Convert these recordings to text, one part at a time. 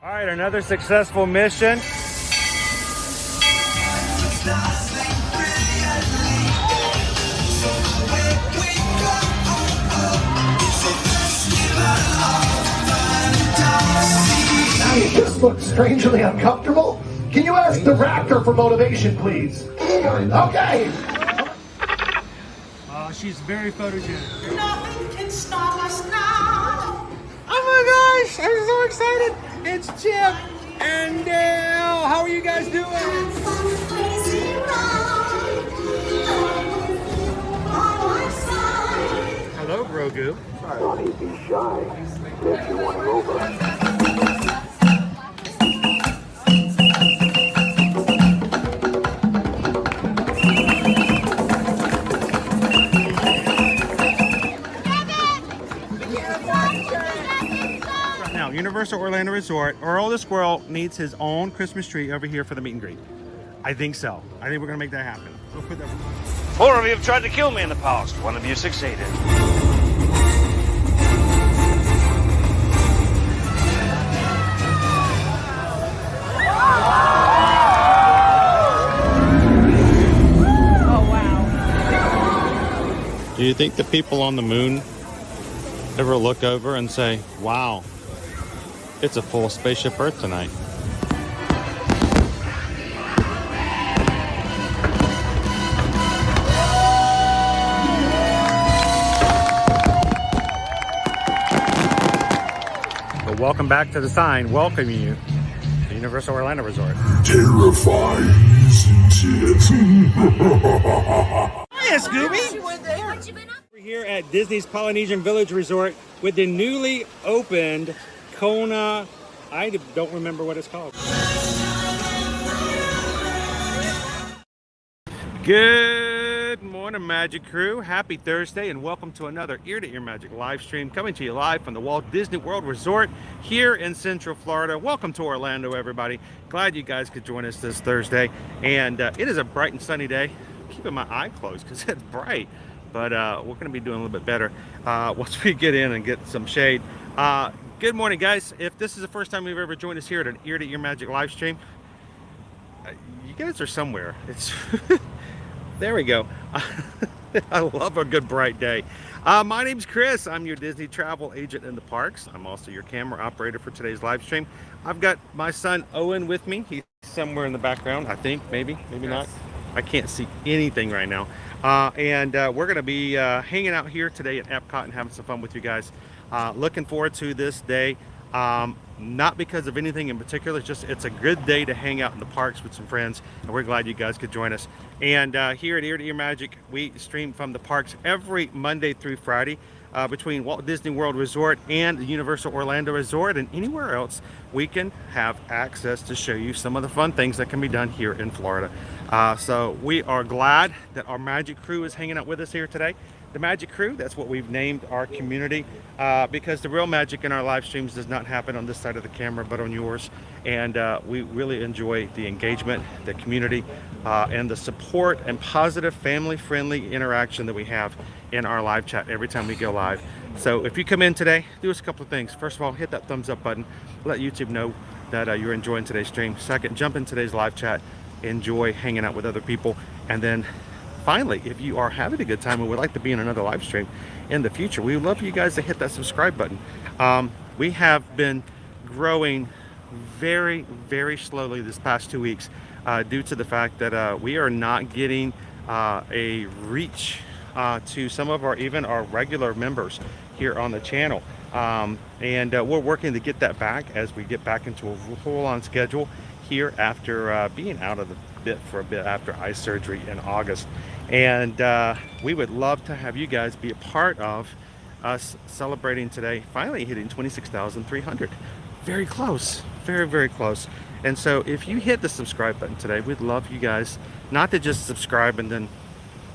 All right, another successful mission. You just look strangely uncomfortable. Can you ask the raptor for motivation, please? Okay. She's very photogenic. Nothing can stop us now. Oh my gosh, I'm so excited. It's Chip and Dale. How are you guys doing? Hello, Grogu. Don't be shy. If you want to over. Universal Orlando Resort, Earl the Squirrel needs his own Christmas tree over here for the meet and greet. I think so. I think we're gonna make that happen. We'll put that. 4 of you have tried to kill me in the past. 1 of you succeeded. Oh wow. Do you think the people on the moon ever look over and say, wow, it's a full spaceship Earth tonight? But welcome back to the sign welcoming you to Universal Orlando Resort. Terrifying, isn't it? Hiya, Scooby! We're here at Disney's Polynesian Village Resort with the newly opened Kona, I don't remember what it's called. Good morning, Magic Crew. Happy Thursday and welcome to another Ear to Ear Magic live stream coming to you live from the Walt Disney World Resort here in Central Florida. Welcome to Orlando, everybody. Glad you guys could join us this Thursday. And it is a bright and sunny day. I'm keeping my eye closed because it's bright, but we're going to be doing a little bit better once we get in and get some shade. Good morning, guys. If this is the first time you've ever joined us here at an Ear to Ear Magic live stream, you guys are somewhere. It's there we go. I love a good bright day. My name's Chris. I'm your Disney travel agent in the parks. I'm also your camera operator for today's live stream. I've got my son Owen with me. He's somewhere in the background, I think. Maybe not. I can't see anything right now. And we're going to be hanging out here today at Epcot and having some fun with you guys. Looking forward to this day, not because of anything in particular, it's a good day to hang out in the parks with some friends, and we're glad you guys could join us. And here at Ear to Ear Magic, we stream from the parks every Monday through Friday between Walt Disney World Resort and the Universal Orlando Resort, and anywhere else we can have access to show you some of the fun things that can be done here in Florida. So we are glad that our Magic Crew is hanging out with us here today. The Magic Crew, that's what we've named our community, because the real magic in our live streams does not happen on this side of the camera but on yours. And we really enjoy the engagement, the community, and the support and positive family-friendly interaction that we have in our live chat every time we go live. So if you come in today, do us a couple of things. First of all, hit that thumbs up button. Let YouTube know that you're enjoying today's stream. Second, jump in today's live chat. Enjoy hanging out with other people. And then finally, if you are having a good time and would like to be in another live stream in the future, we would love for you guys to hit that subscribe button. We have been growing very, very slowly this past 2 weeks due to the fact that we are not getting a reach to some of even our regular members here on the channel. And we're working to get that back as we get back into a full-on schedule here after being out of the bit for a bit after eye surgery in August. And we would love to have you guys be a part of us celebrating today, finally hitting 26,300. Very close, very, very close. And so if you hit the subscribe button today, we'd love you guys not to just subscribe and then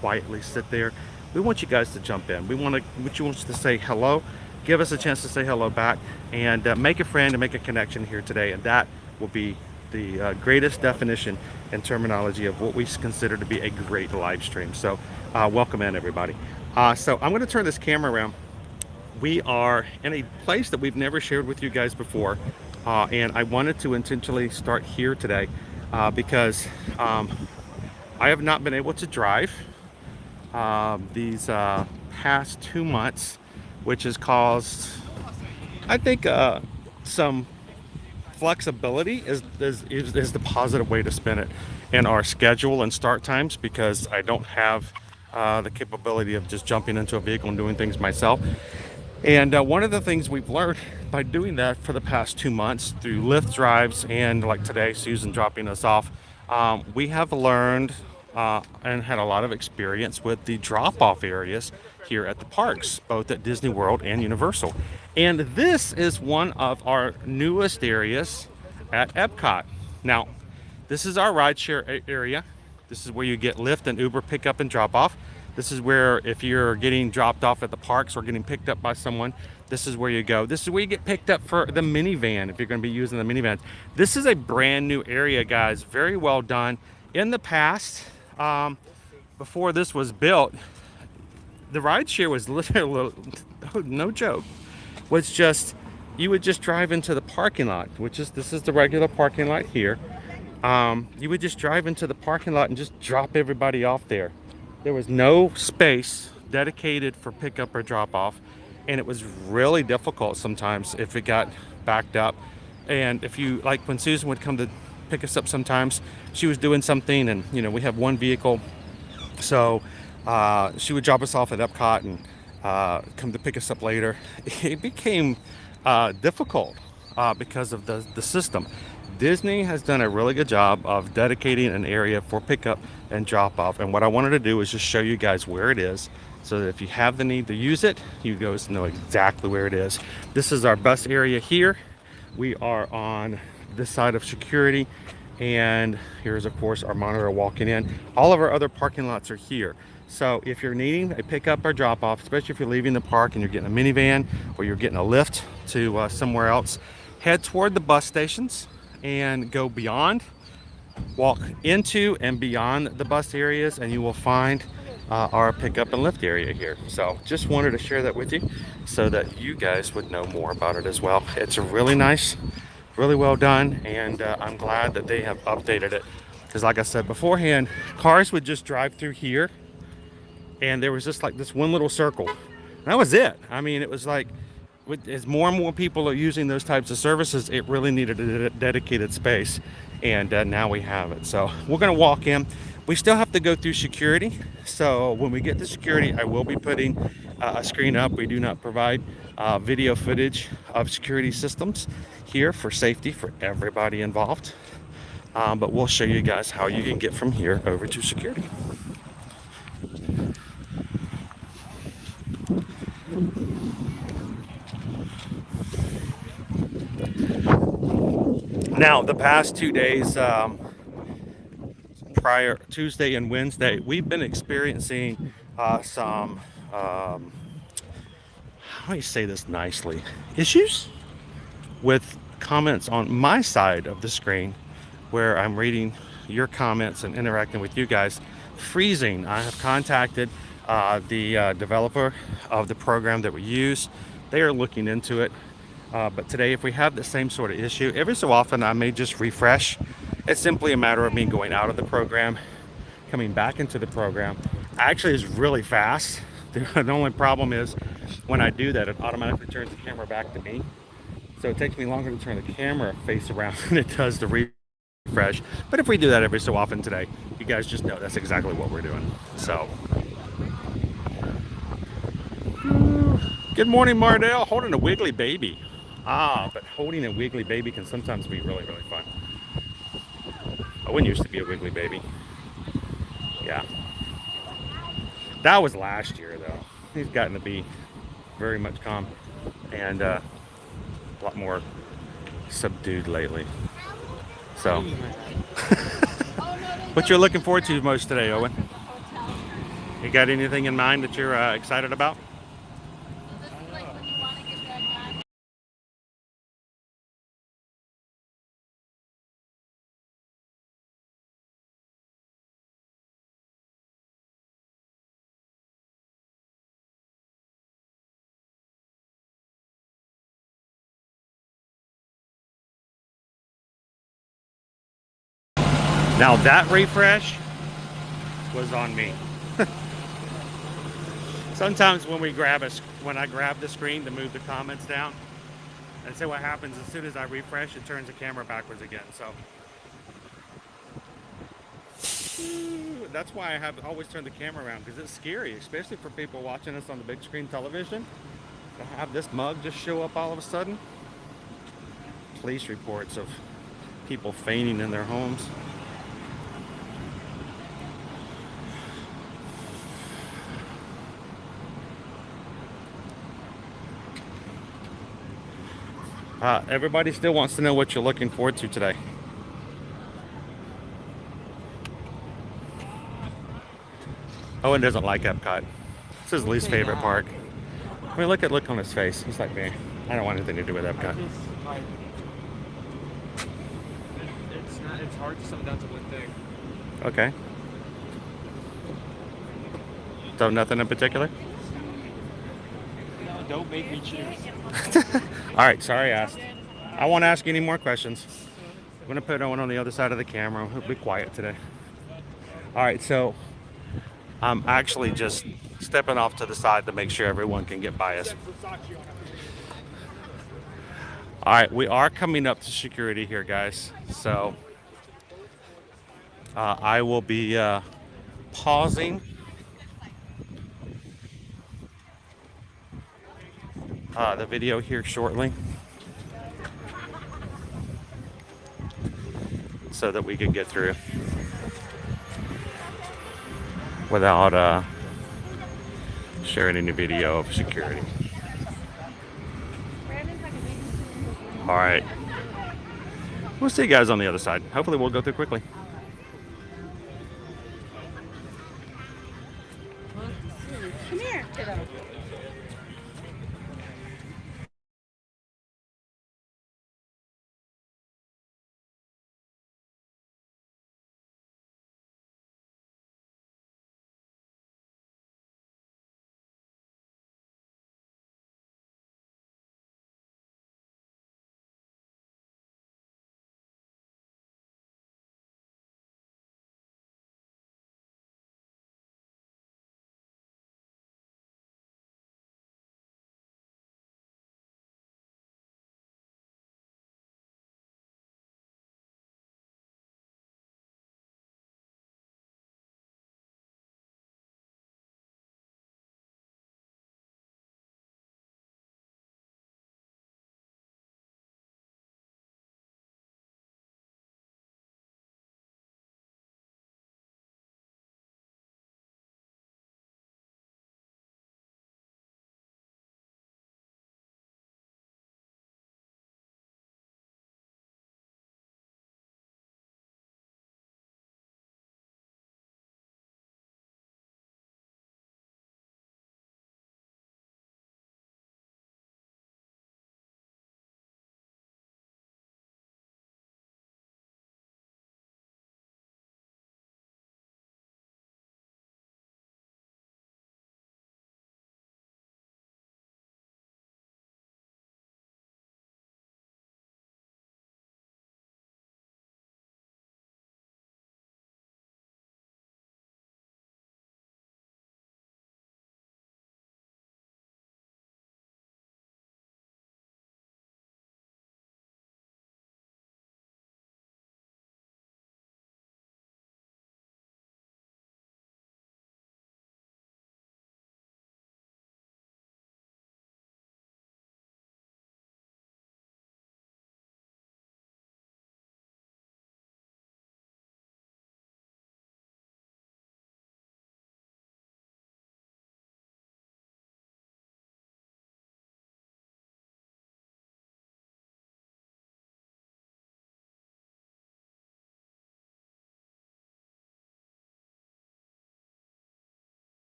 quietly sit there. We want you guys to jump in. We want you to say hello, give us a chance to say hello back, and make a friend and make a connection here today. And that will be the greatest definition and terminology of what we consider to be a great live stream. So welcome in, everybody. So I'm going to turn this camera around. We are in a place that we've never shared with you guys before. And I wanted to intentionally start here today because I have not been able to drive these past 2 months, which has caused, I think, some flexibility is the positive way to spin it in our schedule and start times, because I don't have the capability of just jumping into a vehicle and doing things myself. And one of the things we've learned by doing that for the past 2 months through Lyft drives, and like today, Susan dropping us off, we have learned and had a lot of experience with the drop-off areas here at the parks, both at Disney World and Universal. And this is one of our newest areas at Epcot. Now, this is our rideshare area. This is where you get Lyft and Uber pickup and drop off. This is where, if you're getting dropped off at the parks or getting picked up by someone, this is where you go. This is where you get picked up for the minivan, if you're going to be using the minivans. This is a brand new area, guys. Very well done. In the past, before this was built, the rideshare was literally, no joke, was just, you would just drive into the parking lot, which is, this is the regular parking lot here. You would just drive into the parking lot and just drop everybody off there. There was no space dedicated for pickup or drop off, and it was really difficult sometimes if it got backed up. And if you, like when Susan would come to pick us up, sometimes she was doing something, and you know, we have one vehicle, so she would drop us off at Epcot and come to pick us up later. It became difficult because of the system. Disney has done a really good job of dedicating an area for pickup and drop off, and what I wanted to do is just show you guys where it is, so that if you have the need to use it, you guys know exactly where it is. This is our bus area here. We are on this side of security, and here's of course our monitor walking in. All of our other parking lots are here. So if you're needing a pickup or drop off, especially if you're leaving the park and you're getting a minivan or you're getting a lift to somewhere else, head toward the bus stations and go beyond, walk into and beyond the bus areas, and you will find our pickup and lift area here. So just wanted to share that with you so that you guys would know more about it as well. It's really nice, really well done, and I'm glad that they have updated it, because like I said beforehand, cars would just drive through here and there was just like this one little circle. That was it. I mean, it was like, as more and more people are using those types of services, it really needed a dedicated space, and now we have it. So we're going to walk in. We still have to go through security, so when we get to security, I will be putting a screen up. We do not provide video footage of security systems here for safety for everybody involved, but we'll show you guys how you can get from here over to security. Now, the past 2 days, prior Tuesday and Wednesday, we've been experiencing some, how do you say this nicely, issues with comments on my side of the screen, where I'm reading your comments and interacting with you guys, freezing. I have contacted the developer of the program that we use. They are looking into it. But today, if we have the same sort of issue, every so often I may just refresh. It's simply a matter of me going out of the program, coming back into the program. Actually, it's really fast. The only problem is when I do that, it automatically turns the camera back to me. So it takes me longer to turn the camera face around than it does to refresh. But if we do that every so often today, you guys just know that's exactly what we're doing. So, good morning, Mardell. Holding a wiggly baby. But holding a wiggly baby can sometimes be really, really fun. Owen used to be a wiggly baby. Yeah. That was last year, though. He's gotten to be very much calm and a lot more subdued lately. So, what you're looking forward to most today, Owen? You got anything in mind that you're excited about? Now that refresh was on me. Sometimes when I grab the screen to move the comments down, and so what happens as soon as I refresh, it turns the camera backwards again. So that's why I have always turned the camera around, because it's scary, especially for people watching us on the big screen television, to have this mug just show up all of a sudden. Police reports of people fainting in their homes. Everybody still wants to know what you're looking forward to today. Owen doesn't like Epcot. It's his least favorite park. I mean, look on his face. He's like, man, I don't want anything to do with Epcot. It's hard to sum down to one thing. Okay. So nothing in particular? No, don't make me choose. All right, sorry I asked. I won't ask you any more questions. I'm going to put Owen on the other side of the camera. He'll be quiet today. All right, so I'm actually just stepping off to the side to make sure everyone can get by us. All right, we are coming up to security here, guys. So I will be pausing the video here shortly so that we can get through without sharing any video of security. All right, we'll see you guys on the other side. Hopefully we'll go through quickly. Come here, kiddo.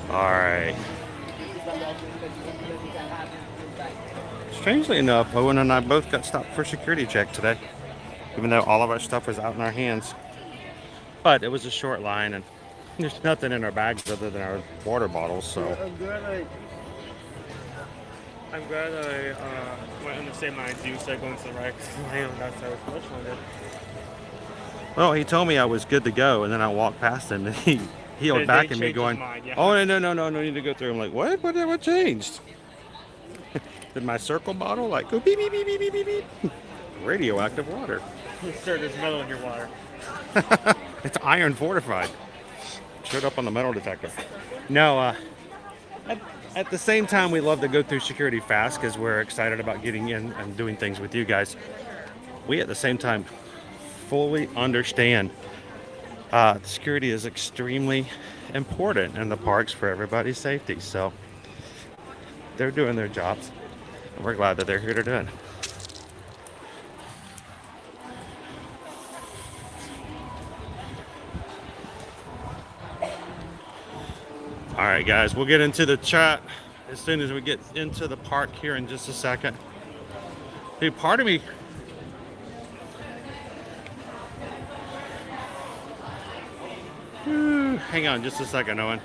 All right. Strangely enough, Owen and I both got stopped for security check today, even though all of our stuff was out in our hands. But it was a short line, and there's nothing in our bags other than our water bottles. So I'm glad I went in the same line as you, so going to the right. That's how much longer. well, he told me I was good to go, and then I walked past him, and he yelled back at me, going, mind, yeah. "Oh no, need to go through." I'm like, "What? What changed?" Did my circle bottle like go beep beep beep beep beep beep? Radioactive water. Sir, there's metal in your water. It's iron fortified. Showed up on the metal detector. No, at the same time, we love to go through security fast because we're excited about getting in and doing things with you guys. We at the same time fully understand security is extremely important in the parks for everybody's safety. So they're doing their jobs, and we're glad that they're here to do it. All right, guys, we'll get into the chat as soon as we get into the park here in just a second. Dude, part of me, hang on just a second, Owen.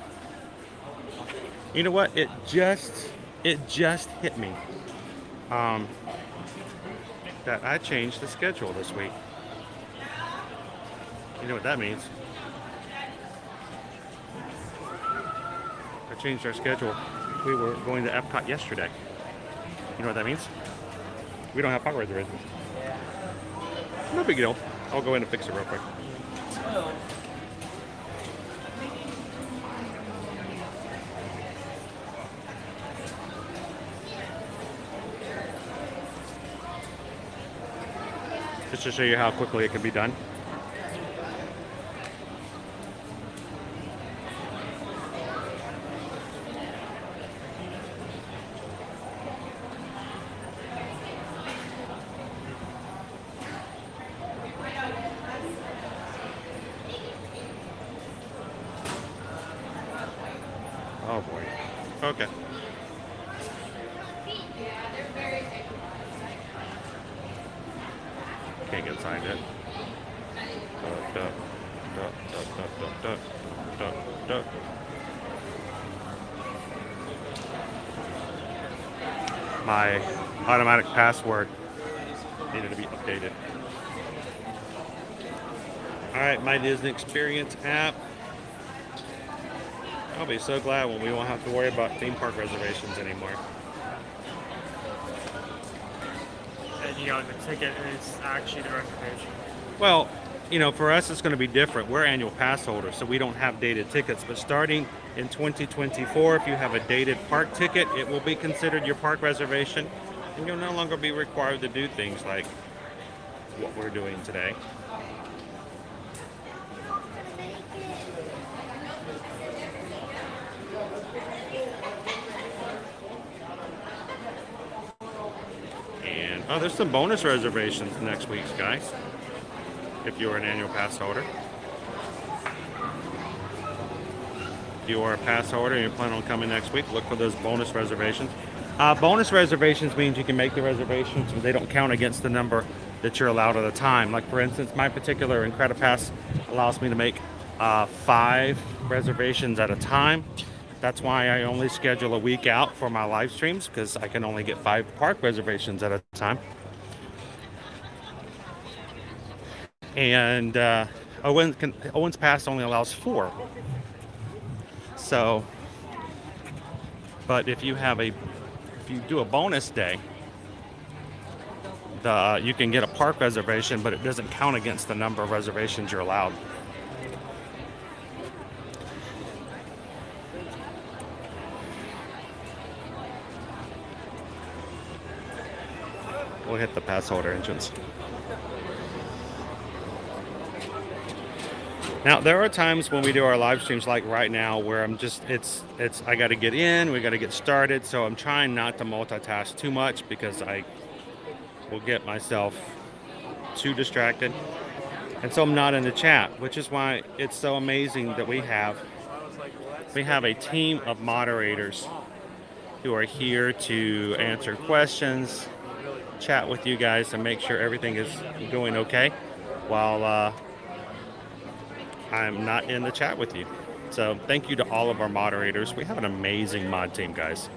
You know what? It just hit me that I changed the schedule this week. You know what that means? I changed our schedule. We were going to Epcot yesterday. You know what that means? We don't have park reservations. No big deal. I'll go in and fix it real quick. Just to show you how quickly it can be done. Oh boy. Okay. Can't get signed yet. My automatic password needed to be updated. All right, my Disney Experience app. I'll be so glad when we won't have to worry about theme park reservations anymore. And you know, the ticket is actually the reservation. Well, you know, for us, it's going to be different. We're annual pass holders, so we don't have dated tickets. But starting in 2024, if you have a dated park ticket, it will be considered your park reservation, and you'll no longer be required to do things like what we're doing today. And oh, there's some bonus reservations next week, guys. If you are an annual pass holder. If you are a pass holder and you plan on coming next week, look for those bonus reservations. Bonus reservations means you can make the reservations, but they don't count against the number that you're allowed at a time. Like, for instance, my particular Incredipass allows me to make 5 reservations at a time. That's why I only schedule a week out for my live streams, because I can only get 5 park reservations at a time. And Owen's Pass only allows 4. So, but if you do a bonus day, you can get a park reservation, but it doesn't count against the number of reservations you're allowed. We'll hit the pass holder entrance. Now, there are times when we do our live streams like right now where I got to get in, we got to get started. So I'm trying not to multitask too much because I will get myself too distracted. And so I'm not in the chat, which is why it's so amazing that we have a team of moderators who are here to answer questions, chat with you guys, and make sure everything is going okay while I'm not in the chat with you. So thank you to all of our moderators. We have an amazing mod team, guys.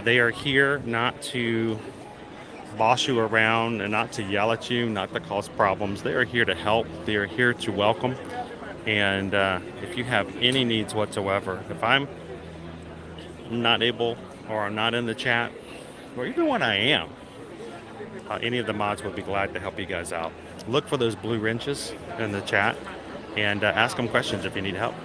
They are here not to boss you around and not to yell at you, not to cause problems. They are here to help. They are here to welcome. And if you have any needs whatsoever, if I'm not able or I'm not in the chat, or even when I am, any of the mods would be glad to help you guys out. Look for those blue wrenches in the chat and ask them questions if you need help.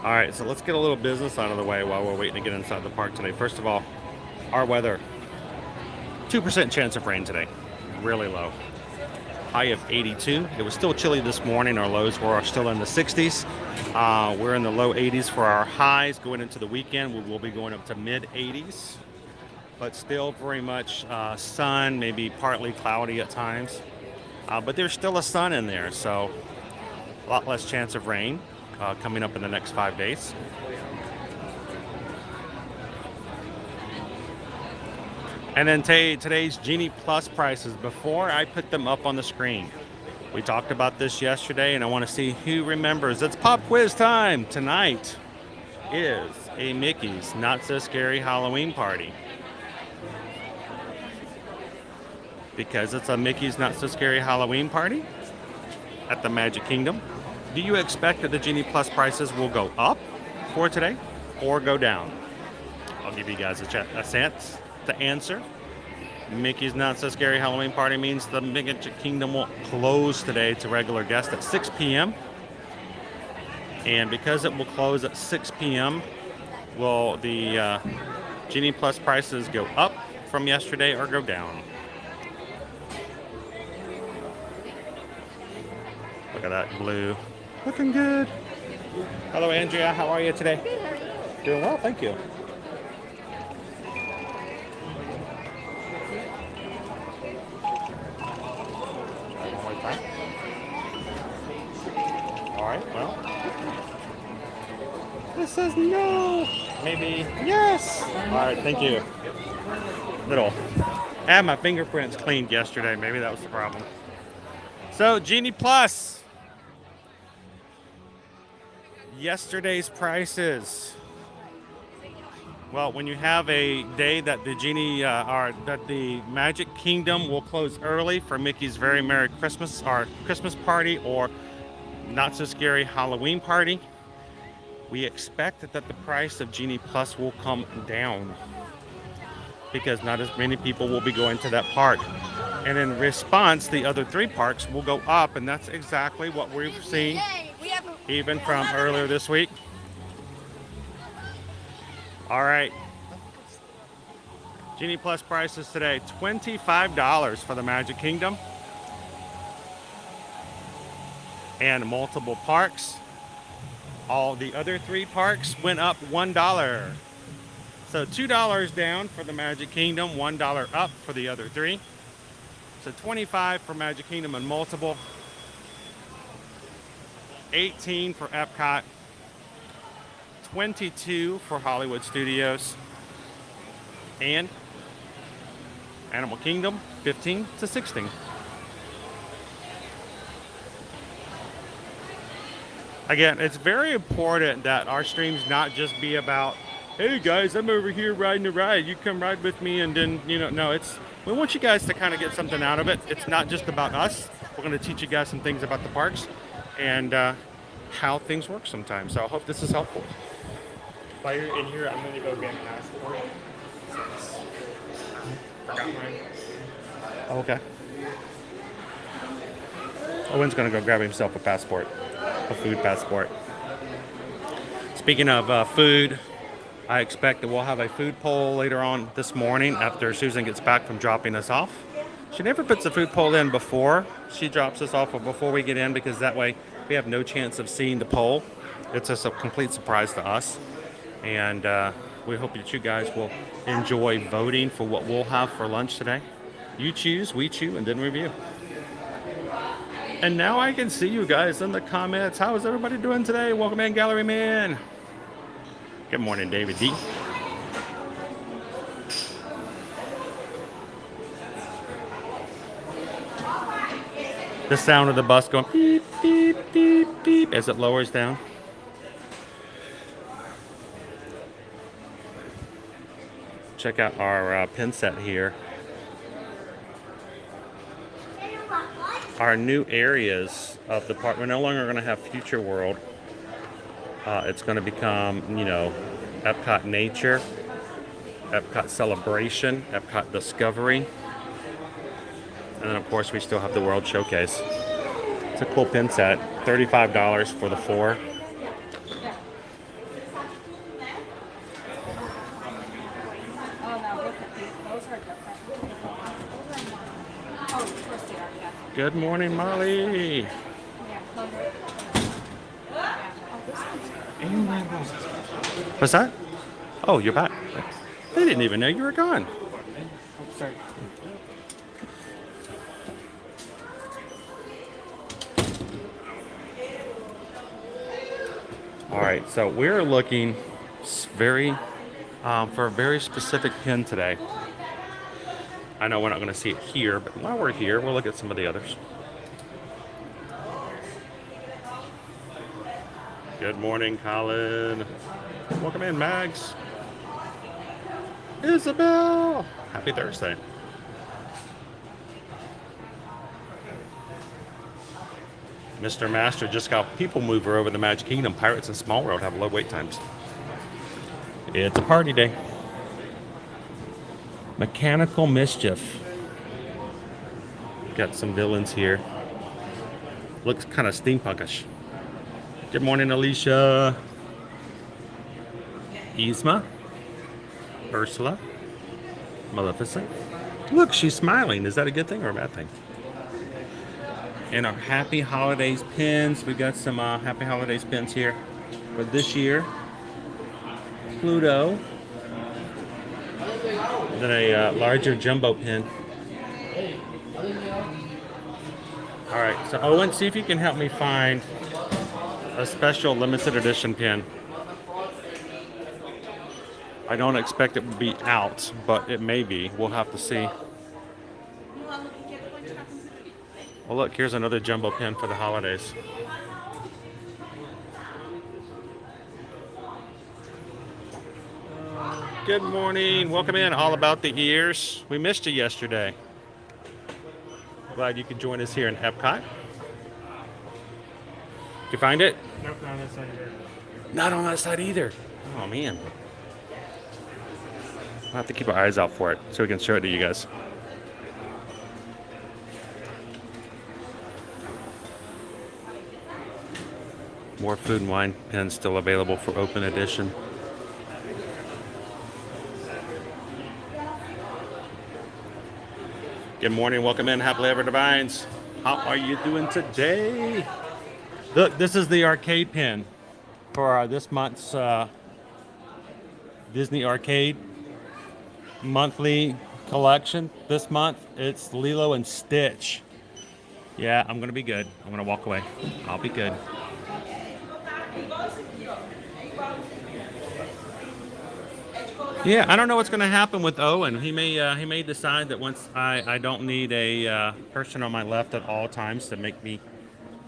All right, so let's get a little business out of the way while we're waiting to get inside the park today. First of all, our weather, 2% chance of rain today, really low. High of 82. It was still chilly this morning. Our lows were still in the 60s. We're in the low 80s for our highs going into the weekend. We will be going up to mid 80s, but still very much sun, maybe partly cloudy at times. But there's still a sun in there, so a lot less chance of rain coming up in the next 5 days. And then today's Genie Plus prices, before I put them up on the screen. We talked about this yesterday, and I want to see who remembers. It's pop quiz time. Tonight is a Mickey's Not So Scary Halloween party. Because it's a Mickey's Not So Scary Halloween party at the Magic Kingdom. Do you expect that the Genie Plus prices will go up for today or go down? I'll give you guys a chance to answer. Mickey's Not So Scary Halloween party means the Magic Kingdom will close today to regular guests at 6 p.m. And because it will close at 6 p.m., will the Genie Plus prices go up from yesterday or go down? Look at that blue. Looking good. Hello, Andrea. How are you today? Good, how are you? Doing well, thank you. All right, well. This says no. Maybe yes. All right, thank you. Little. I had my fingerprints cleaned yesterday. Maybe that was the problem. So, Genie Plus. Yesterday's prices. Well, when you have a day that the Genie that the Magic Kingdom will close early for Mickey's Very Merry Christmas or Christmas party or Not So Scary Halloween party, we expect that the price of Genie Plus will come down because not as many people will be going to that park. And in response, the other three parks will go up, and that's exactly what we've seen even from earlier this week. All right. Genie Plus prices today, $25 for the Magic Kingdom. And multiple parks. All the other three parks went up $1. So $2 down for the Magic Kingdom, $1 up for the other three. So $25 for Magic Kingdom and multiple. $18 for Epcot. $22 for Hollywood Studios. And Animal Kingdom, $15 to $16. Again, it's very important that our streams not just be about, hey guys, I'm over here riding a ride. You come ride with me, and then, no, we want you guys to kind of get something out of it. It's not just about us. We're going to teach you guys some things about the parks and how things work sometimes. So I hope this is helpful. While you're in here, I'm going to go get an passport. Forgot mine. Okay. Owen's going to go grab himself a passport, a food passport. Speaking of food, I expect that we'll have a food poll later on this morning after Susan gets back from dropping us off. She never puts the food pole in before she drops us off or before we get in, because that way we have no chance of seeing the pole. It's just a complete surprise to us. And we hope that you guys will enjoy voting for what we'll have for lunch today. You choose, we chew, and then review. And now I can see you guys in the comments. How is everybody doing today? Welcome in, Gallery Man. Good morning, David D. The sound of the bus going beep, beep, beep, beep as it lowers down. Check out our pin set here. Our new areas of the park. We're no longer going to have Future World. It's going to become, you know, Epcot Nature, Epcot Celebration, Epcot Discovery. And then, of course, we still have the World Showcase. It's a cool pin set. $35 for the 4. Good morning, Molly. What's that? Oh, you're back. They didn't even know you were gone. Oh, sorry. All right, so we're looking for a very specific pin today. I know we're not going to see it here, but while we're here, we'll look at some of the others. Good morning, Colin. Welcome in, Mags. Isabel. Happy Thursday. Mr. Master just got People Mover over the Magic Kingdom. Pirates and Small World have low wait times. It's a party day. Mechanical Mischief. Got some villains here. Looks kind of steampunkish. Good morning, Alicia. Yzma. Ursula. Maleficent. Look, she's smiling. Is that a good thing or a bad thing? And our Happy Holidays pins. We got some Happy Holidays pins here for this year. Pluto. Then a larger jumbo pin. All right, so Owen, see if you can help me find a special limited edition pin. I don't expect it to be out, but it may be. We'll have to see. Well, look, here's another jumbo pin for the holidays. Good morning. Welcome in. All About the Ears. We missed you yesterday. Glad you could join us here in Epcot. Did you find it? Nope, not on that side either. Not on that side either. Oh, man. We'll have to keep our eyes out for it so we can show it to you guys. More food and wine pins still available for open edition. Good morning, welcome in, happily ever divines. How are you doing today? Look, this is the arcade pin for this month's Disney Arcade monthly collection. This month, it's Lilo and Stitch. Yeah, I'm gonna be good. I'm gonna walk away. I'll be good. Yeah, I don't know what's going to happen with Owen. He may decide that once I don't need a person on my left at all times to make me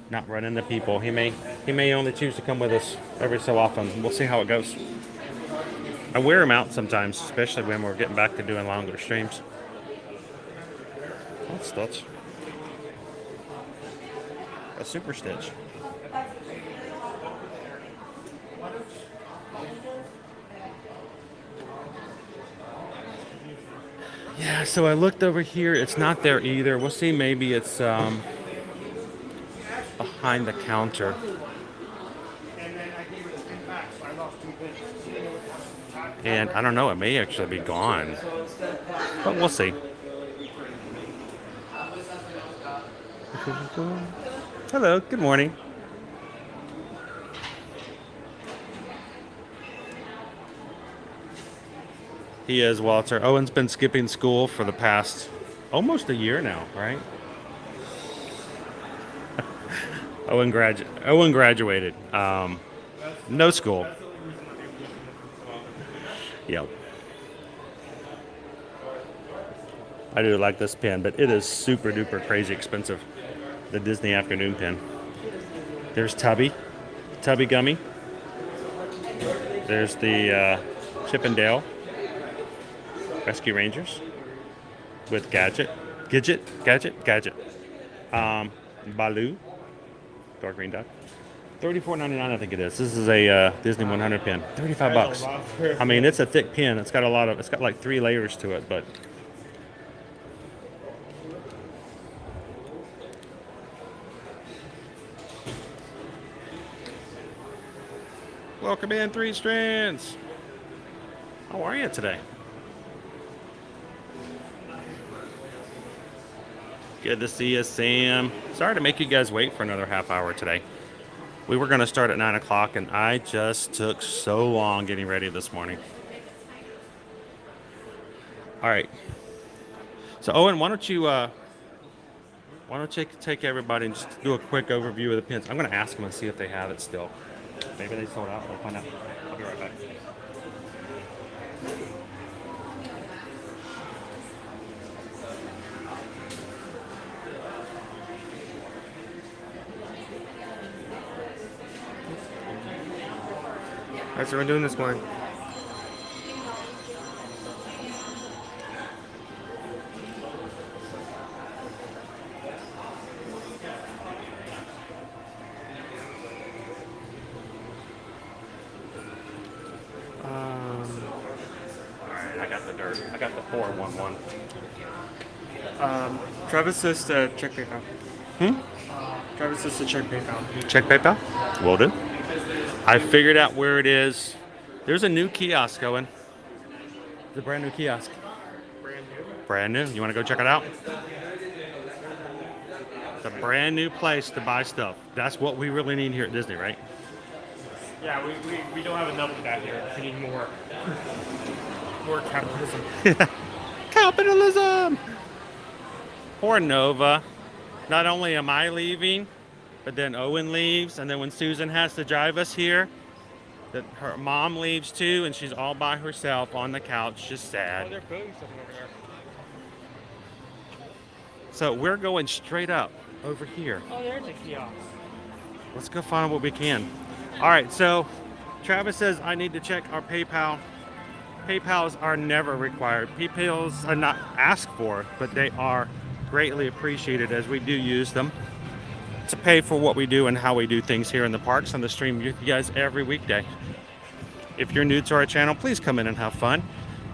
not run into people. He may only choose to come with us every so often. We'll see how it goes. I wear him out sometimes, especially when we're getting back to doing longer streams. That's Stitch. A Super Stitch. Yeah, so I looked over here. It's not there either. We'll see. Maybe it's behind the counter. And I don't know. It may actually be gone. But we'll see. Hello, good morning. He is Walter. Owen's been skipping school for the past almost a year now, right? Owen graduated. No school. Yep. I do like this pen, but it is super duper crazy expensive. The Disney Afternoon pen. There's Tubby Gummy. There's the Chip and Dale Rescue Rangers with Gadget. Baloo, dark green duck. $34.99, I think it is. This is a Disney 100 pen. $35. I mean, it's a thick pen. It's got like 3 layers to it, but. Welcome in, 3 Strands. How are you today? Good to see you, Sam. Sorry to make you guys wait for another half hour today. We were going to start at 9 o'clock, and I just took so long getting ready this morning. All right. So, Owen, why don't you take everybody and just do a quick overview of the pins? I'm going to ask them and see if they have it still. Maybe they sold out. We'll find out. I'll be right back. All right, so we're doing this one. I got the dirt. I got the 411. Travis says to check PayPal. Travis says to check PayPal. Check PayPal? Will do. I figured out where it is. There's a new kiosk going. It's a brand new kiosk. Brand new. You want to go check it out? It's a brand new place to buy stuff. That's what we really need here at Disney, right? Yeah, we don't have enough of that here. We need more. More capitalism. Capitalism! Poor Nova. Not only am I leaving, but then Owen leaves, and then when Susan has to drive us here, that her mom leaves too, and she's all by herself on the couch, just sad. Oh, they're building something over there. So we're going straight up over here. Oh, there's a kiosk. Let's go find what we can. All right, so Travis says I need to check our PayPal. PayPals are never required. PayPals are not asked for, but they are greatly appreciated as we do use them to pay for what we do and how we do things here in the parks on the stream with you guys every weekday. If you're new to our channel, please come in and have fun.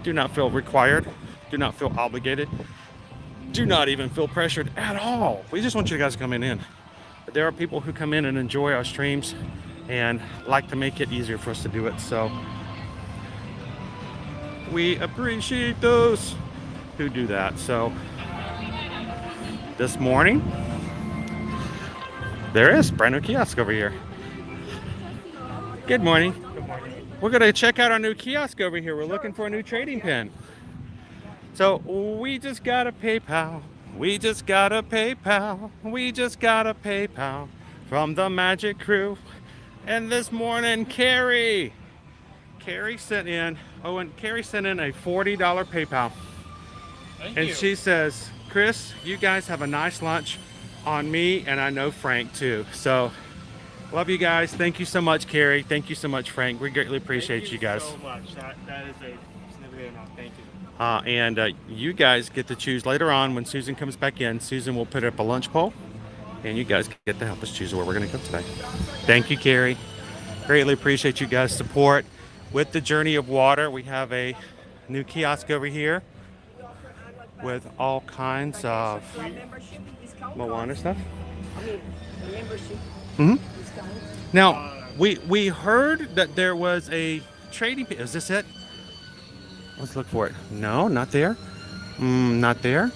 Do not feel required. Do not feel obligated. Do not even feel pressured at all. We just want you guys to come in. But there are people who come in and enjoy our streams and like to make it easier for us to do it. So we appreciate those who do that. So this morning, there is brand new kiosk over here. Good morning. Good morning. We're gonna check out our new kiosk over here. We're looking for a new trading pin. So we just got a PayPal. We just got a PayPal. We just got a PayPal from the Magic Crew. And this morning, Carrie sent in a $40 PayPal. And she says, Chris, you guys have a nice lunch on me, and I know Frank too. So love you guys. Thank you so much, Carrie. Thank you so much, Frank. We greatly appreciate you guys. Thank you so much. That is a significant amount. Thank you. And you guys get to choose later on when Susan comes back in. Susan will put up a lunch poll, and you guys get to help us choose where we're going to go today. Thank you, Carrie. Greatly appreciate you guys' support. With the Journey of Water, we have a new kiosk over here with all kinds of Moana stuff. Now, we heard that there was a trading. Is this it? Let's look for it. No, not there. Not there.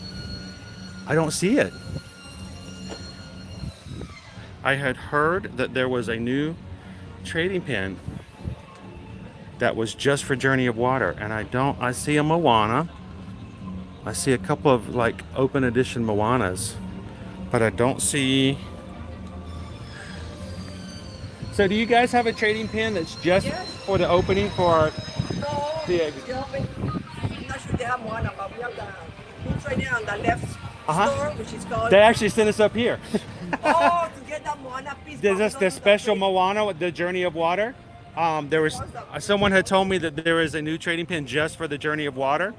I don't see it. I had heard that there was a new trading pin that was just for Journey of Water, and I see a Moana. I see a couple of like open edition Moanas, but I don't see. So do you guys have a trading pin that's just for the opening for the I'm not sure they have one, but we have the it's right there on the left store, which is called. They actually sent us up here. Oh, to get that Moana piece. There's this the special Moana with the Journey of Water. There was someone had told me that there is a new trading pin just for the Journey of Water,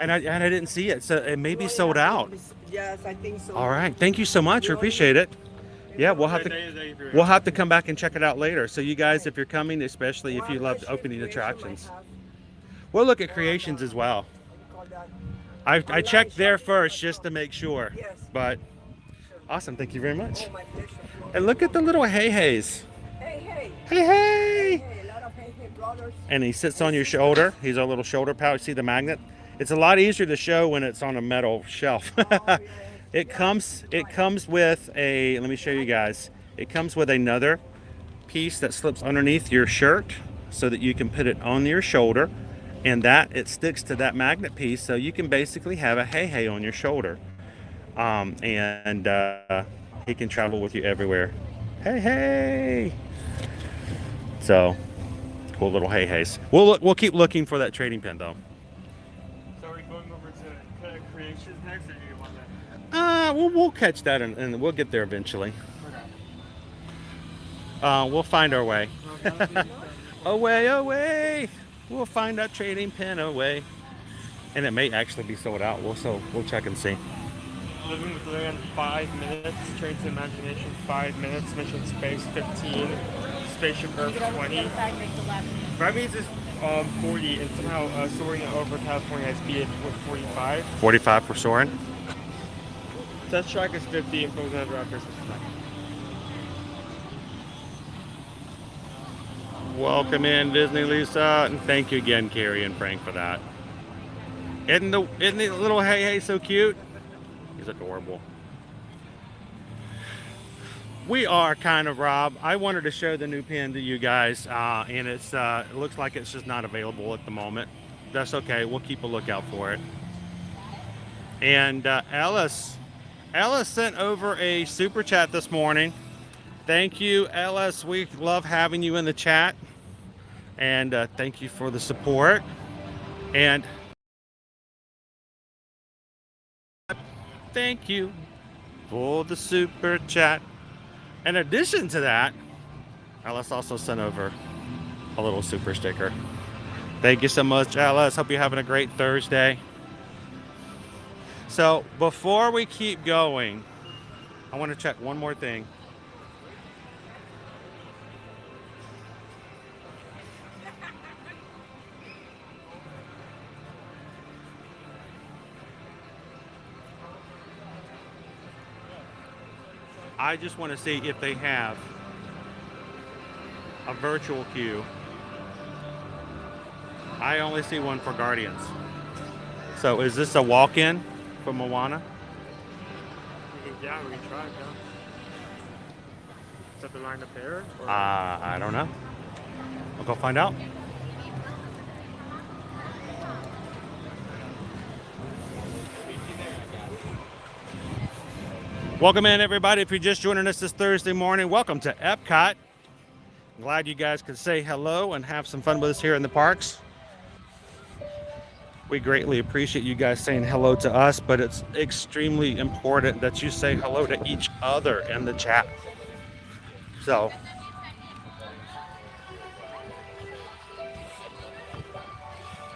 and I didn't see it, so it may be sold out. Yes, I think so. All right, thank you so much. I appreciate it. Yeah, we'll have to come back and check it out later. So you guys, if you're coming, especially if you love opening attractions, we'll look at creations as well. I checked there first just to make sure. But awesome, thank you very much. And look at the little hey-heys. Hey, hey! And he sits on your shoulder. He's a little shoulder pouch. See the magnet? It's a lot easier to show when it's on a metal shelf. It comes with a, let me show you guys. It comes with another piece that slips underneath your shirt so that you can put it on your shoulder, and that it sticks to that magnet piece, so you can basically have a hey on your shoulder. And he can travel with you everywhere. Hey! So cool little hey-heys. We'll keep looking for that trading pin though. So are we going over to creations next, or do you want that? We'll catch that and we'll get there eventually. We'll find our way. Away. We'll find that trading pin away. And it may actually be sold out. We'll check and see. Living with Land 5 minutes, Train to Imagination 5 minutes, Mission Space 15, Spaceship Earth 20. That means it's 40, and somehow soaring over California has beat it with 45. 45 for soaring. Test track is 50 and Frozen Under Raptors is 59. Welcome in, Disney Lisa, and thank you again, Carrie and Frank, for that. Isn't the little hey so cute? He's adorable. We are kind of Rob. I wanted to show the new pin to you guys, and it looks like it's just not available at the moment. That's okay. We'll keep a lookout for it. And Ellis sent over a super chat this morning. Thank you, Ellis. We love having you in the chat, and thank you for the support. And thank you for the super chat. In addition to that, Alice also sent over a little super sticker. Thank you so much, Alice. Hope you're having a great Thursday. So before we keep going, I want to check one more thing. I just want to see if they have a virtual queue. I only see one for Guardians. So is this a walk-in for Moana? Yeah, we can try it, yeah. Is that the line up there? I don't know. I'll go find out. Welcome in, everybody. If you're just joining us this Thursday morning, welcome to Epcot. Glad you guys could say hello and have some fun with us here in the parks. We greatly appreciate you guys saying hello to us, but it's extremely important that you say hello to each other in the chat. So,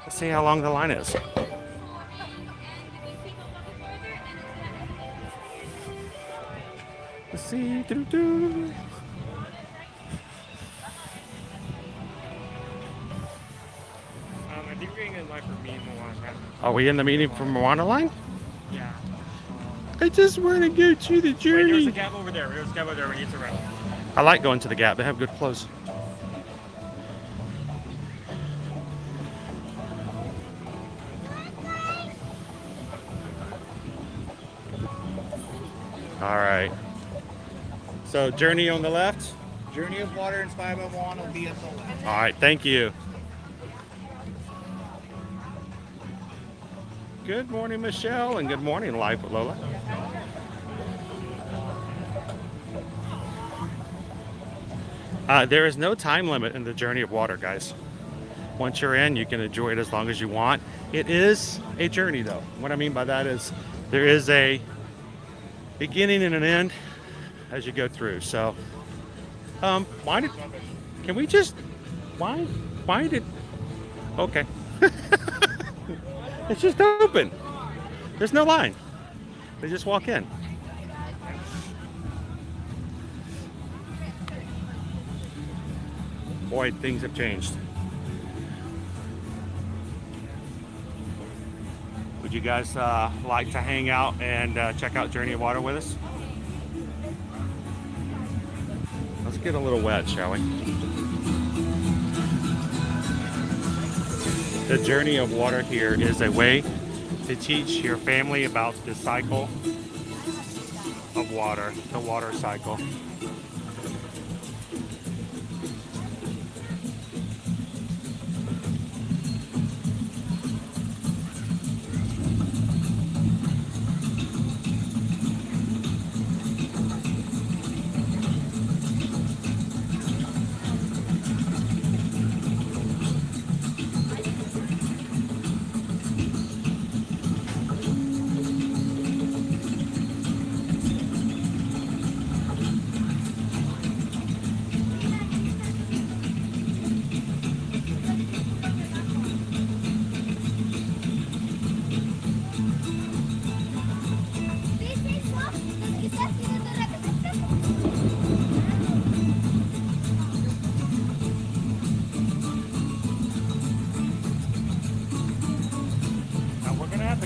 let's see how long the line is. Let's see. I think we're in line for me and Moana. Are we in the meeting for Moana line? Yeah. I just want to go to the Journey. Wait, there's a gap over there. There's a gap over there. We need to run. I like going to the Gap. They have good clothes. All right. So Journey on the left. Journey of Water and 501 will be at the left. All right, thank you. Good morning, Michelle, and good morning, Live with Lola. There is no time limit in the Journey of Water, guys. Once you're in, you can enjoy it as long as you want. It is a journey, though. What I mean by that is there is a beginning and an end as you go through. So, why did okay. It's just open. There's no line. They just walk in. Boy, things have changed. Would you guys like to hang out and check out Journey of Water with us? Let's get a little wet, shall we? The Journey of Water here is a way to teach your family about the cycle of water, the water cycle.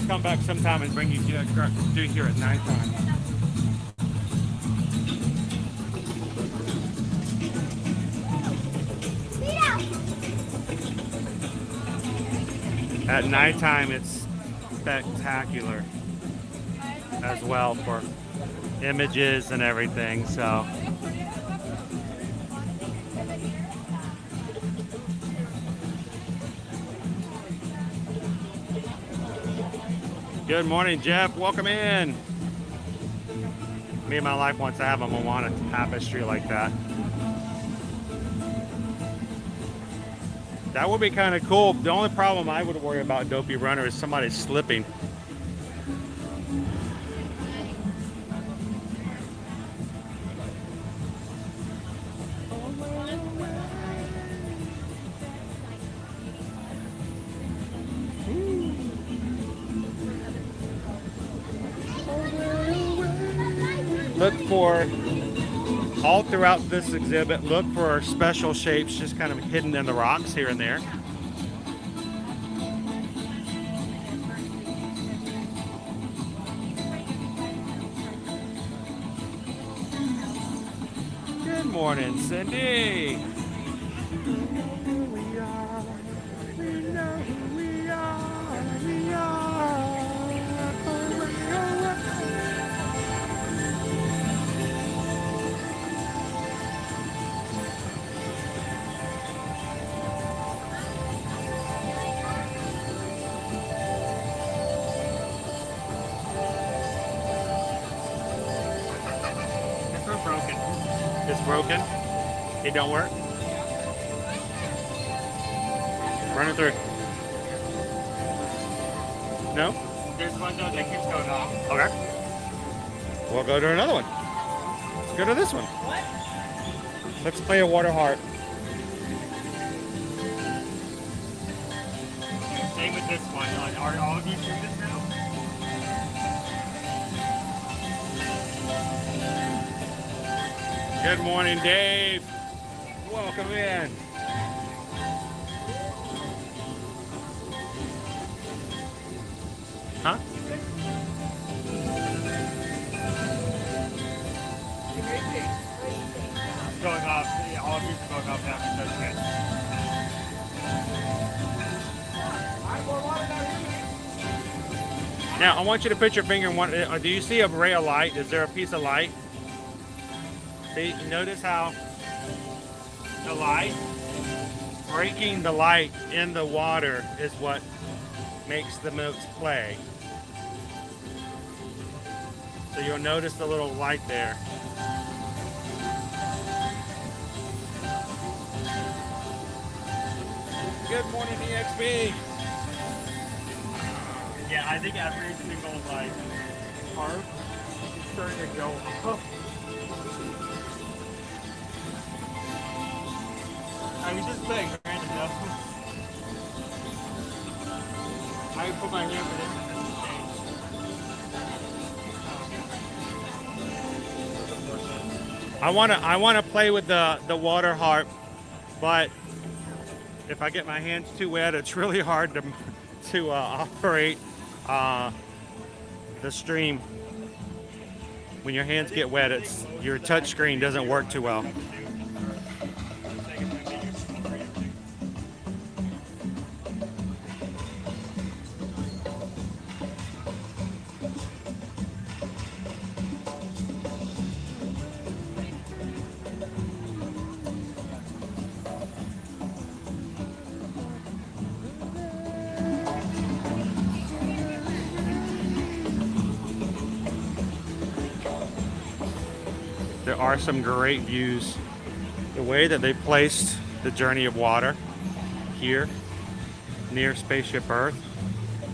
Come back sometime and bring you through here at nighttime. At nighttime, it's spectacular as well for images and everything. So. Good morning, Jeff. Welcome in. Me and my wife wants to have a Moana tapestry like that. That would be kind of cool. The only problem I would worry about Dopey Runner is somebody slipping. Look for, all throughout this exhibit, look for special shapes just kind of hidden in the rocks here and there. Good morning, Cindy. Broken. It don't work. Run it through. No? There's one that keeps going off. Okay. We'll go to another one. Let's go to this one. What? Let's play a water heart. Same with this one. Are all of you doing this now? Good morning, Dave. Welcome in. Huh? Going off. Yeah, all of you are going off now. That's good. Now, I want you to put your finger in one. Do you see a ray of light? Is there a piece of light? See, notice how the light, breaking the light in the water is what makes the moats play. So you'll notice the little light there. Good morning, EXP. Yeah, I think every single like part is starting to go up. I was just playing random enough. I put my hand for this and I wanna play with the water harp, but if I get my hands too wet, it's really hard to operate the stream. When your hands get wet, your touch screen doesn't work too well. There are some great views. The way that they placed the Journey of Water here near Spaceship Earth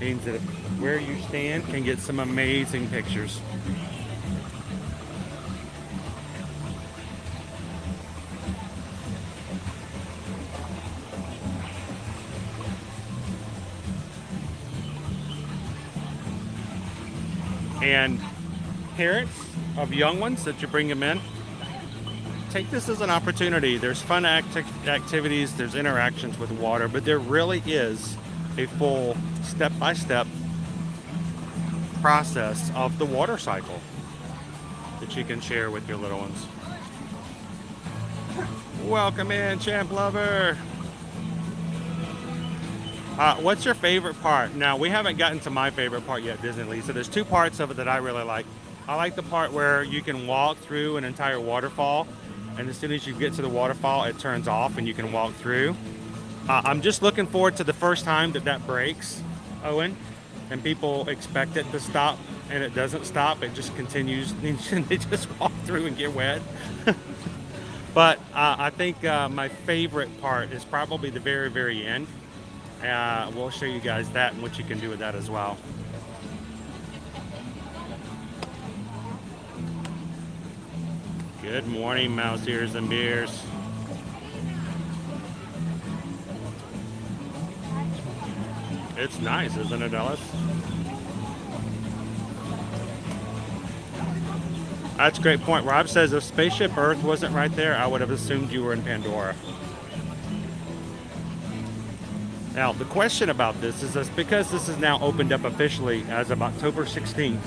means that where you stand can get some amazing pictures. And parents of young ones that you bring them in, take this as an opportunity. There's fun activities, there's interactions with water, but there really is a full step-by-step process of the water cycle that you can share with your little ones. Welcome in, Champ Lover. What's your favorite part? Now, we haven't gotten to my favorite part yet, Disneyland. So there's two parts of it that I really like. I like the part where you can walk through an entire waterfall, and as soon as you get to the waterfall, it turns off and you can walk through. I'm just looking forward to the first time that breaks, Owen, and people expect it to stop, and it doesn't stop. It just continues. They just walk through and get wet. But I think my favorite part is probably the very, very end. We'll show you guys that and what you can do with that as well. Good morning, mouse ears and beers. It's nice, isn't it, Ellis? That's a great point. Rob says if Spaceship Earth wasn't right there, I would have assumed you were in Pandora. Now, the question about this is because this is now opened up officially as of October 16th,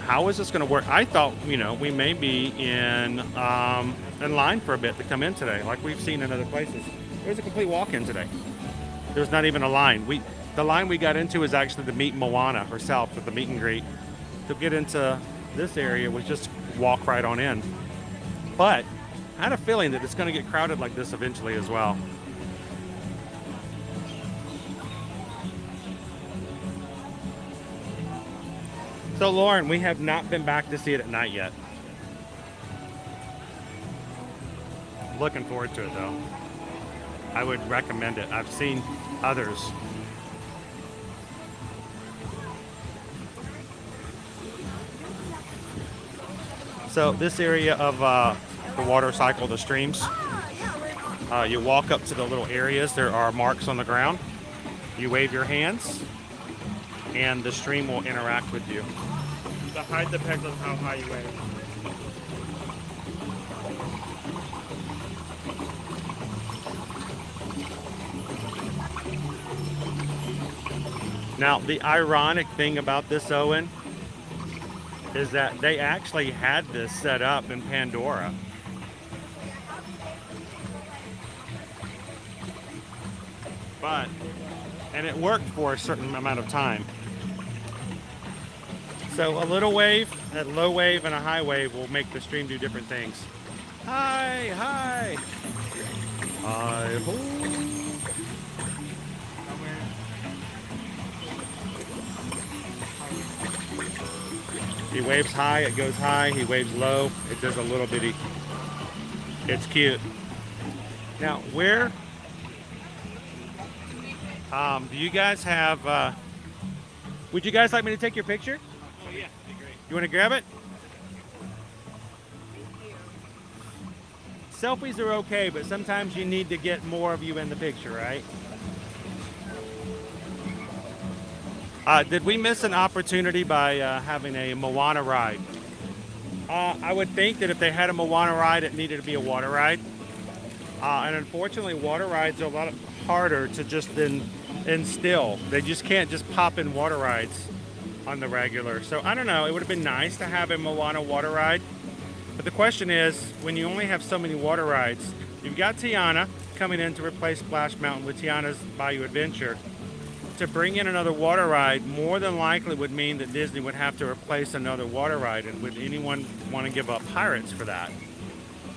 how is this going to work? I thought, we may be in line for a bit to come in today, like we've seen in other places. There's a complete walk-in today. There's not even a line. The line we got into is actually to meet Moana herself with the meet and greet. To get into this area was just walk right on in. But I had a feeling that it's going to get crowded like this eventually as well. So Lauren, we have not been back to see it at night yet. Looking forward to it though. I would recommend it. I've seen others. So this area of the water cycle, the streams, you walk up to the little areas. There are marks on the ground. You wave your hands and the stream will interact with you. The height depends on how high you wave. Now, the ironic thing about this, Owen, is that they actually had this set up in Pandora. And it worked for a certain amount of time. So a little wave, a low wave, and a high wave will make the stream do different things. Hi, hi. Hi, ho. He waves high, it goes high. He waves low, it does a little bitty. It's cute. Now, where do you guys have, would you guys like me to take your picture? Oh yeah, that'd be great. You want to grab it? Selfies are okay, but sometimes you need to get more of you in the picture, right? Did we miss an opportunity by having a Moana ride? I would think that if they had a Moana ride, it needed to be a water ride. And unfortunately, water rides are a lot harder to just instill. They just can't just pop in water rides on the regular. So I don't know, it would have been nice to have a Moana water ride. But the question is, when you only have so many water rides, you've got Tiana coming in to replace Splash Mountain with Tiana's Bayou Adventure. To bring in another water ride more than likely would mean that Disney would have to replace another water ride. And would anyone want to give up Pirates for that?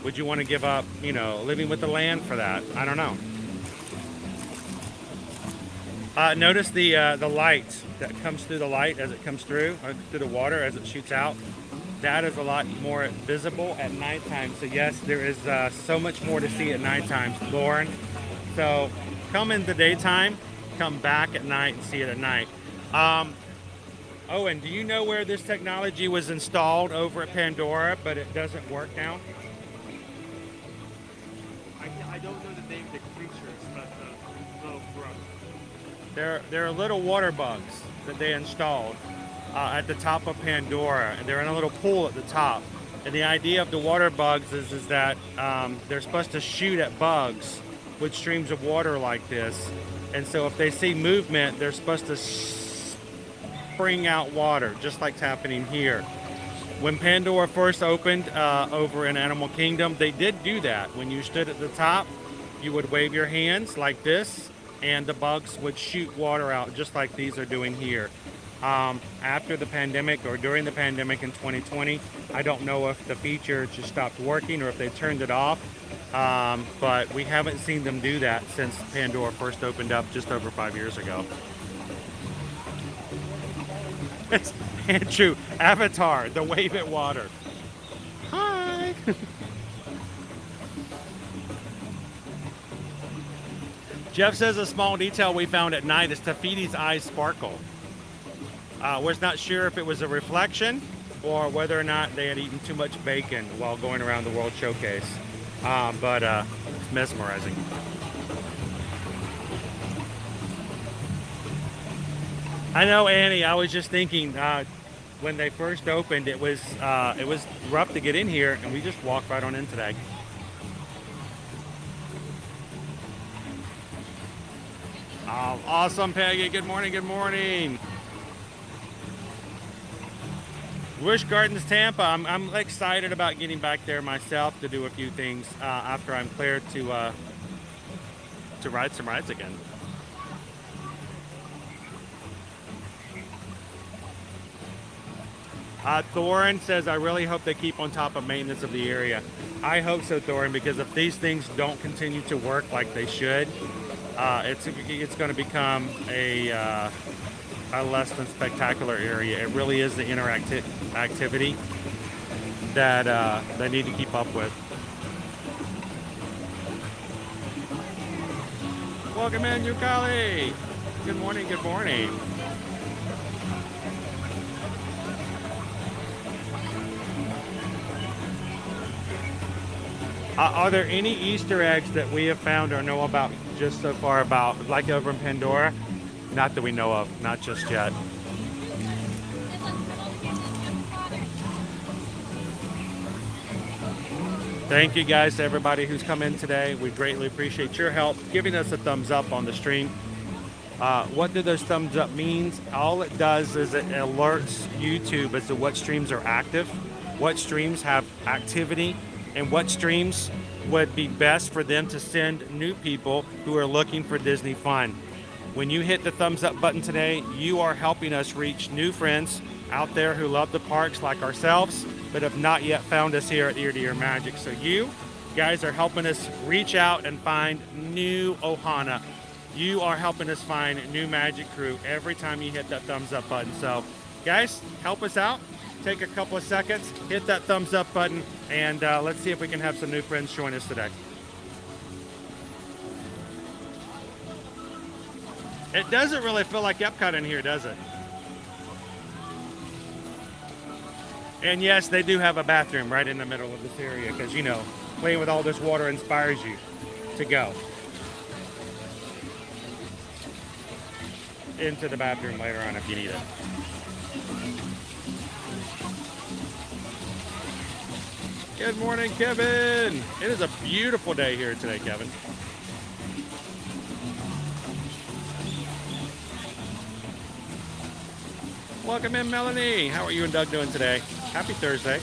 Would you want to give up, you know, Living with the Land for that? I don't know. Notice the light that comes through the light as it comes through the water as it shoots out. That is a lot more visible at nighttime. So yes, there is so much more to see at nighttime, Lauren. So come in the daytime, come back at night and see it at night. Owen, do you know where this technology was installed over at Pandora, but it doesn't work now? I don't know the name of the creatures, but little grub. There are little water bugs that they installed at the top of Pandora, and they're in a little pool at the top. And the idea of the water bugs is that they're supposed to shoot at bugs with streams of water like this. And so if they see movement, they're supposed to spring out water, just like it's happening here. When Pandora first opened over in Animal Kingdom, they did do that. When you stood at the top, you would wave your hands like this, and the bugs would shoot water out, just like these are doing here. After the pandemic, or during the pandemic in 2020, I don't know if the feature just stopped working or if they turned it off, but we haven't seen them do that since Pandora first opened up just over 5 years ago. It's Andrew, Avatar, the wave at water. Hi! Jeff says a small detail we found at night is Tafiti's eyes sparkle. Was not sure if it was a reflection or whether or not they had eaten too much bacon while going around the World Showcase. But it's mesmerizing. I know, Annie, I was just thinking when they first opened, it was rough to get in here, and we just walked right on in today. Oh, awesome, Peggy. Good morning, good morning. Wish Gardens, Tampa. I'm excited about getting back there myself to do a few things after I'm cleared to ride some rides again. Thorin says, I really hope they keep on top of maintenance of the area. I hope so, Thorin, because if these things don't continue to work like they should, it's going to become a less than spectacular area. It really is the activity that they need to keep up with. Welcome in, Yukali. Good morning, good morning. Are there any Easter eggs that we have found or know about just so far about, like over in Pandora? Not that we know of, not just yet. Thank you guys to everybody who's come in today. We greatly appreciate your help giving us a thumbs up on the stream. What do those thumbs up mean? All it does is it alerts YouTube as to what streams are active, what streams have activity, and what streams would be best for them to send new people who are looking for Disney fun. When you hit the thumbs up button today, you are helping us reach new friends out there who love the parks like ourselves, but have not yet found us here at Ear to Ear Magic. So you guys are helping us reach out and find new Ohana. You are helping us find new Magic Crew every time you hit that thumbs up button. So guys, help us out. Take a couple of seconds, hit that thumbs up button, and let's see if we can have some new friends join us today. It doesn't really feel like Epcot in here, does it? And yes, they do have a bathroom right in the middle of this area because, you know, playing with all this water inspires you to go into the bathroom later on if you need it. Good morning, Kevin. It is a beautiful day here today, Kevin. Welcome in, Melanie. How are you and Doug doing today? Happy Thursday.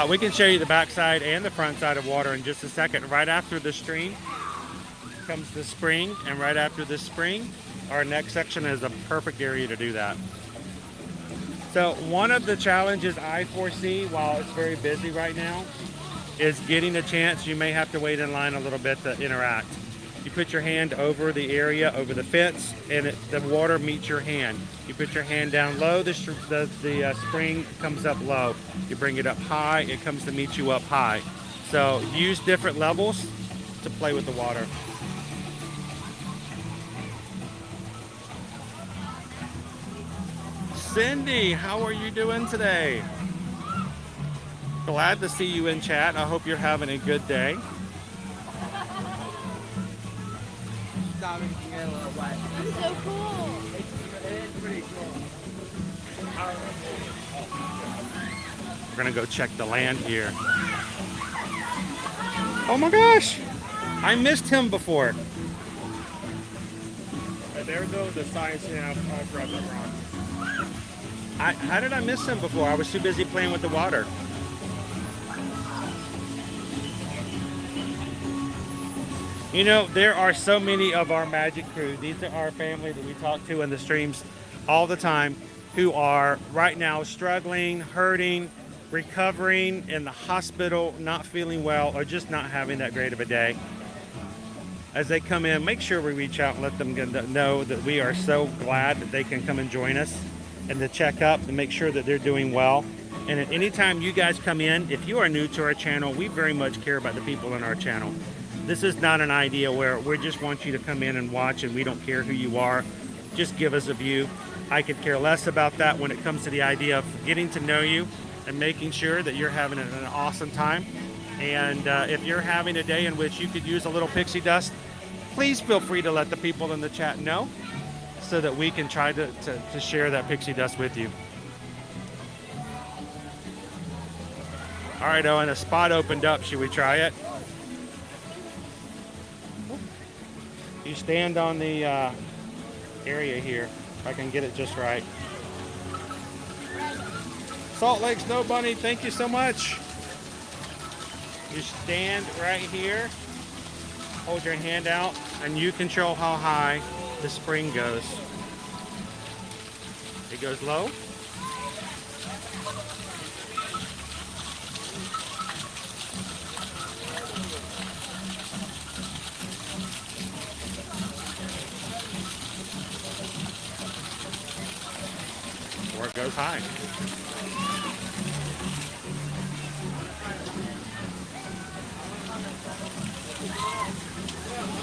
We can show you the back side and the front side of water in just a second. Right after the stream comes the spring, and right after the spring, our next section is a perfect area to do that. So one of the challenges I foresee while it's very busy right now is getting a chance. You may have to wait in line a little bit to interact. You put your hand over the area, over the fence, and the water meets your hand. You put your hand down low, the spring comes up low. You bring it up high, it comes to meet you up high. So use different levels to play with the water. Cindy, how are you doing today? Glad to see you in chat. I hope you're having a good day. It's so cool. It's pretty cool. We're gonna go check the land here. Oh my gosh! I missed him before. There goes the science now of Rebel Rock. How did I miss him before? I was too busy playing with the water. You know, there are so many of our Magic Crew. These are our family that we talk to in the streams all the time who are right now struggling, hurting, recovering in the hospital, not feeling well, or just not having that great of a day. As they come in, make sure we reach out and let them know that we are so glad that they can come and join us and to check up and make sure that they're doing well. And at any time you guys come in, if you are new to our channel, we very much care about the people in our channel. This is not an idea where we just want you to come in and watch and we don't care who you are. Just give us a view. I could care less about that when it comes to the idea of getting to know you and making sure that you're having an awesome time. And if you're having a day in which you could use a little pixie dust, please feel free to let the people in the chat know so that we can try to share that pixie dust with you. All right, Owen, a spot opened up. Should we try it? You stand on the area here, if I can get it just right. Salt Lake Snow Bunny, thank you so much. You stand right here, hold your hand out, and you control how high the spring goes. It goes low. Or it goes high.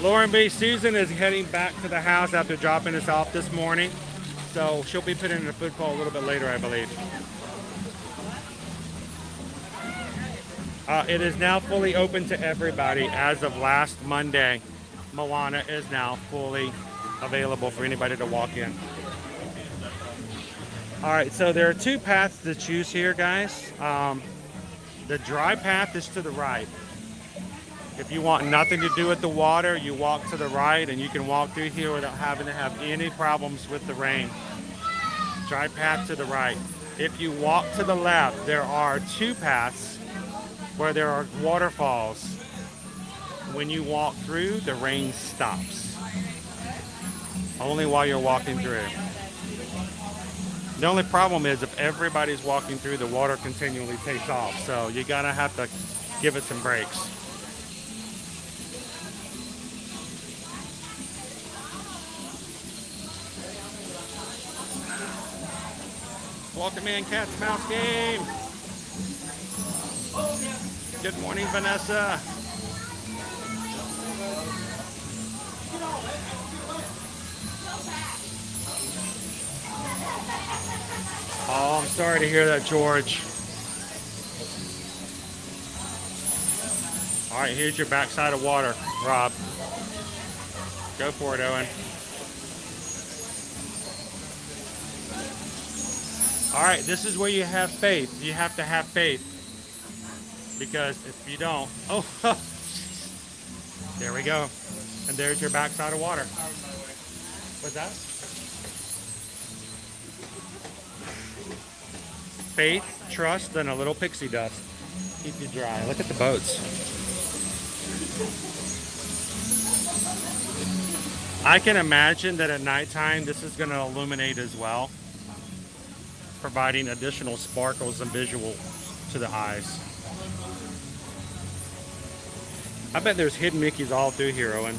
Lauren B. Susan is heading back to the house after dropping us off this morning. So she'll be putting in a food call a little bit later, I believe. It is now fully open to everybody as of last Monday. Moana is now fully available for anybody to walk in. All right, so there are two paths to choose here, guys. The dry path is to the right. If you want nothing to do with the water, you walk to the right and you can walk through here without having to have any problems with the rain. Dry path to the right. If you walk to the left, there are two paths where there are waterfalls. When you walk through, the rain stops. Only while you're walking through. The only problem is if everybody's walking through, the water continually takes off. So you gotta have to give it some breaks. Welcome in, Cat's Mouse Game. Good morning, Vanessa. Oh, I'm sorry to hear that, George. All right, here's your backside of water, Rob. Go for it, Owen. All right, this is where you have faith. You have to have faith. Because if you don't, oh, there we go. And there's your backside of water. What's that? Faith, trust, and a little pixie dust. Keep you dry. Look at the boats. I can imagine that at nighttime this is going to illuminate as well, providing additional sparkles and visual to the eyes. I bet there's hidden Mickeys all through here, Owen.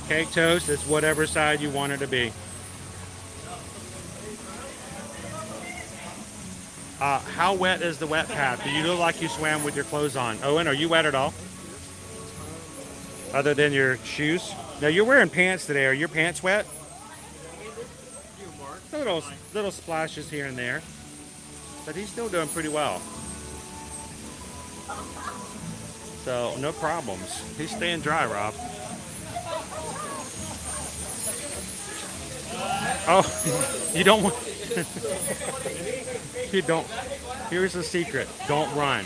Cake toast is whatever side you want it to be. How wet is the wet path? Do you look like you swam with your clothes on? Owen, are you wet at all? Other than your shoes? Now you're wearing pants today. Are your pants wet? Little splashes here and there. But he's still doing pretty well. So no problems. He's staying dry, Rob. Oh, you don't want... You don't... Here's the secret. Don't run.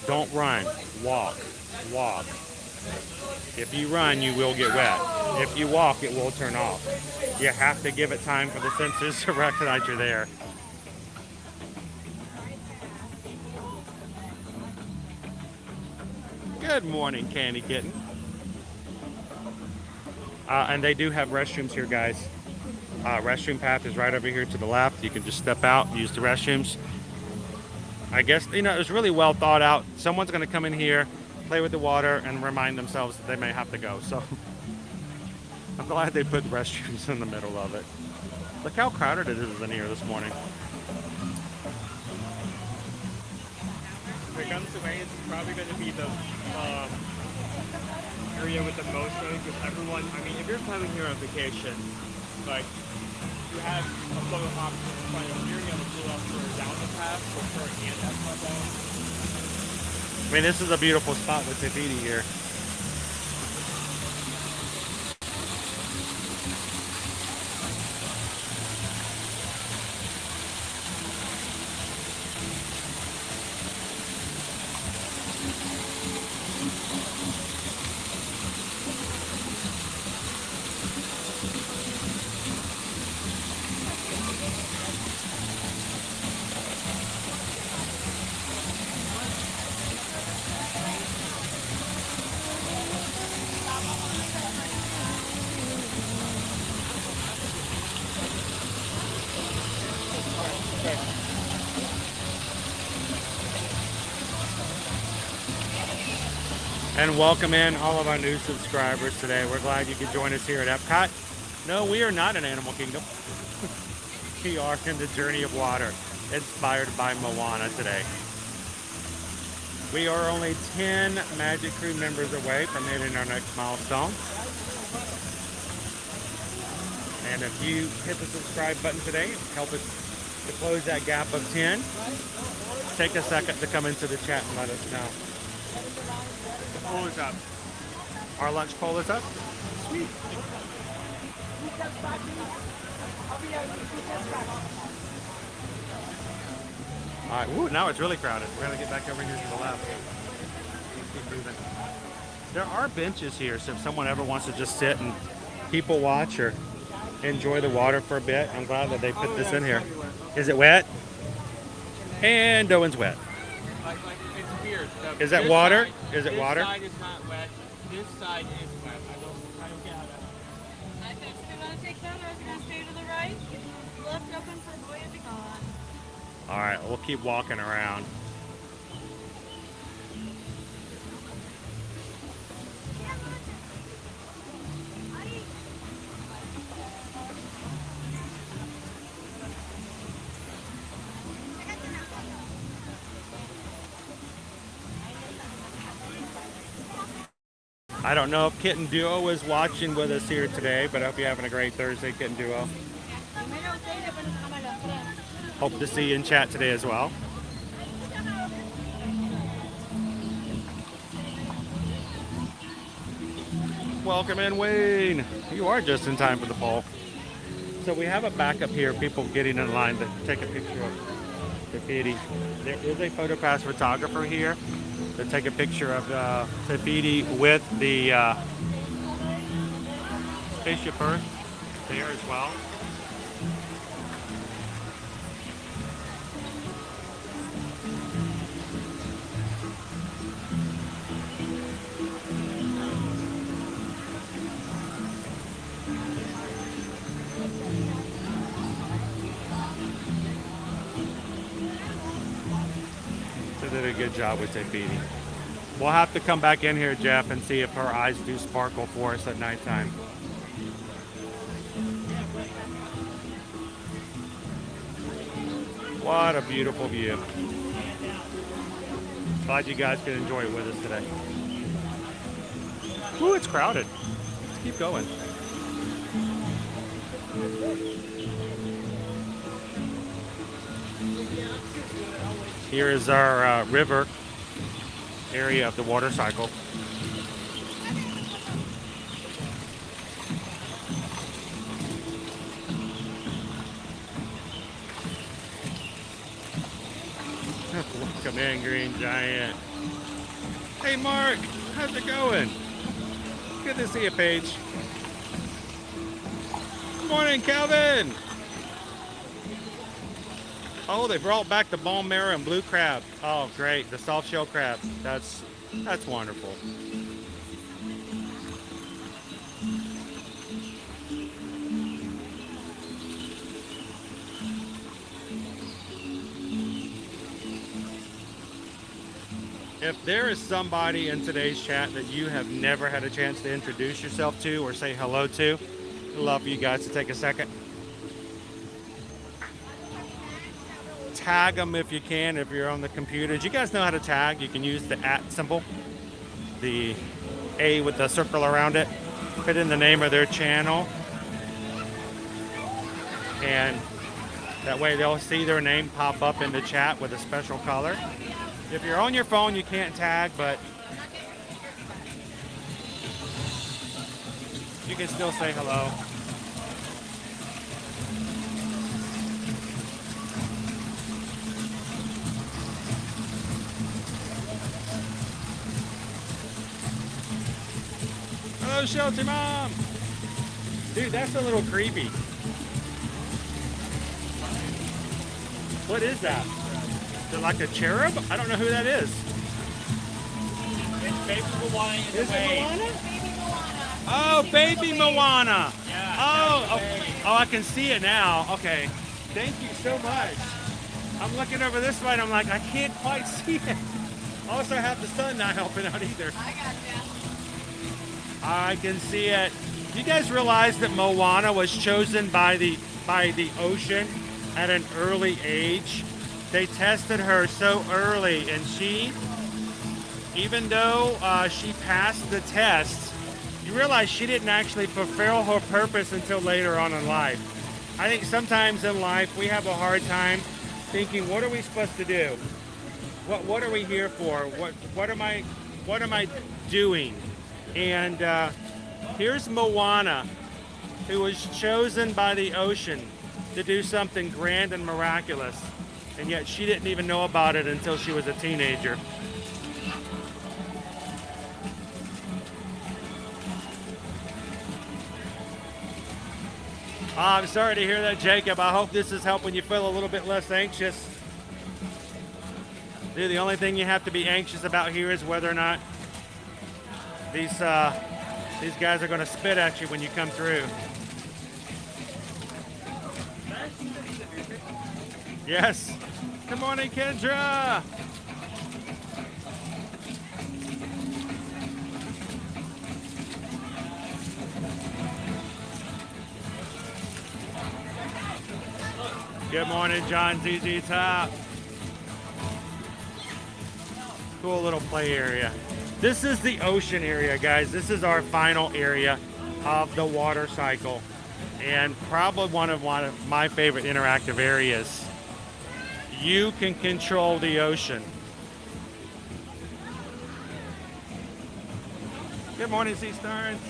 Don't run. Walk. Walk. If you run, you will get wet. If you walk, it will turn off. You have to give it time for the sensors to recognize you're there. Good morning, Candy Kitten. And they do have restrooms here, guys. Restroom path is right over here to the left. You can just step out and use the restrooms. I guess, you know, it was really well thought out. Someone's going to come in here, play with the water, and remind themselves that they may have to go. So I'm glad they put restrooms in the middle of it. Look how crowded it is in here this morning. When it comes to way, it's probably going to be the area with the most rain because everyone, I mean, if you're coming here on vacation, like, you have a photo option, but if you're going to pull up for down the path or for and up my zone. I mean, this is a beautiful spot with Tahiti here. And welcome in all of our new subscribers today. We're glad you could join us here at Epcot. No, we are not an animal kingdom. We are in the journey of water, inspired by Moana today. We are only 10 Magic Crew members away from hitting our next milestone. And if you hit the subscribe button today, help us to close that gap of 10. Take a second to come into the chat and let us know. Poll is up. Our lunch poll is up? Sweet. All right, woo, now it's really crowded. We're gonna get back over here to the left. Keep moving. There are benches here, so if someone ever wants to just sit and people watch or enjoy the water for a bit, I'm glad that they put this in here. Is it wet? And Owen's wet. Like it's weird. Is that water? Is it this water? This side is not wet. This side is wet. I don't get how that. I think we're gonna take that. We're gonna stay to the right. Left open for boy to be gone. All right, we'll keep walking around. I don't know if Kitten Duo is watching with us here today, but I hope you're having a great Thursday, Kitten Duo. Hope to see you in chat today as well. Welcome in, Wayne. You are just in time for the poll. So we have a backup here, people getting in line to take a picture of Tafiti. There is a PhotoPass photographer here to take a picture of Tafiti with the Spaceship Earth there as well. Did a good job with Tafiti. We'll have to come back in here, Jeff, and see if her eyes do sparkle for us at nighttime. What a beautiful view. Glad you guys could enjoy it with us today. Ooh, it's crowded. Let's keep going. Here is our river area of the water cycle. Welcome in, Green Giant. Hey, Mark, how's it going? Good to see you, Paige. Good morning, Calvin. Oh, they brought back the bone marrow and blue crab. Oh, great. The soft shell crab. That's wonderful. If there is somebody in today's chat that you have never had a chance to introduce yourself to or say hello to, I'd love for you guys to take a second. Tag them if you can, if you're on the computers. You guys know how to tag. You can use the @ symbol, the A with the circle around it. Put in the name of their channel, and that way they'll see their name pop up in the chat with a special color. If you're on your phone, you can't tag, but you can still say hello. Hello, Shelter Mom. Dude, that's a little creepy. What is that? Is it like a cherub? I don't know who that is. It's baby Moana in the Is it way. Moana? Oh, baby Moana. Yeah, Oh, I can see it now. Okay. Thank you so much. I'm looking over this way and I'm like, I can't quite see it. Also have the sun not helping out either. I got you. I can see it. You guys realize that Moana was chosen by the ocean at an early age? They tested her so early, and she, even though she passed the test, you realize she didn't actually fulfill her purpose until later on in life. I think sometimes in life we have a hard time thinking, what are we supposed to do? What are we here for? What am I doing? And here's Moana, who was chosen by the ocean to do something grand and miraculous, and yet she didn't even know about it until she was a teenager. I'm sorry to hear that, Jacob. I hope this is helping you feel a little bit less anxious. Dude, the only thing you have to be anxious about here is whether or not these guys are going to spit at you when you come through. Yes. Good morning, Kendra. Good morning, John ZZ Top. Cool little play area. This is the ocean area, guys. This is our final area of the water cycle, and probably one of my favorite interactive areas. You can control the ocean. Good morning, Sea Stearns.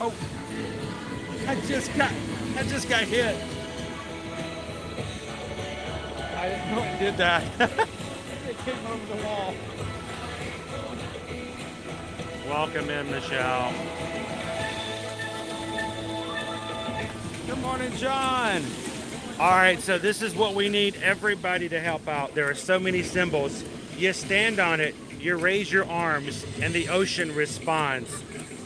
Oh, I just got hit. I didn't know it did that. It came over the wall. Welcome in, Michelle. Good morning, John. All right, so this is what we need everybody to help out. There are so many symbols. You stand on it, you raise your arms, and the ocean responds.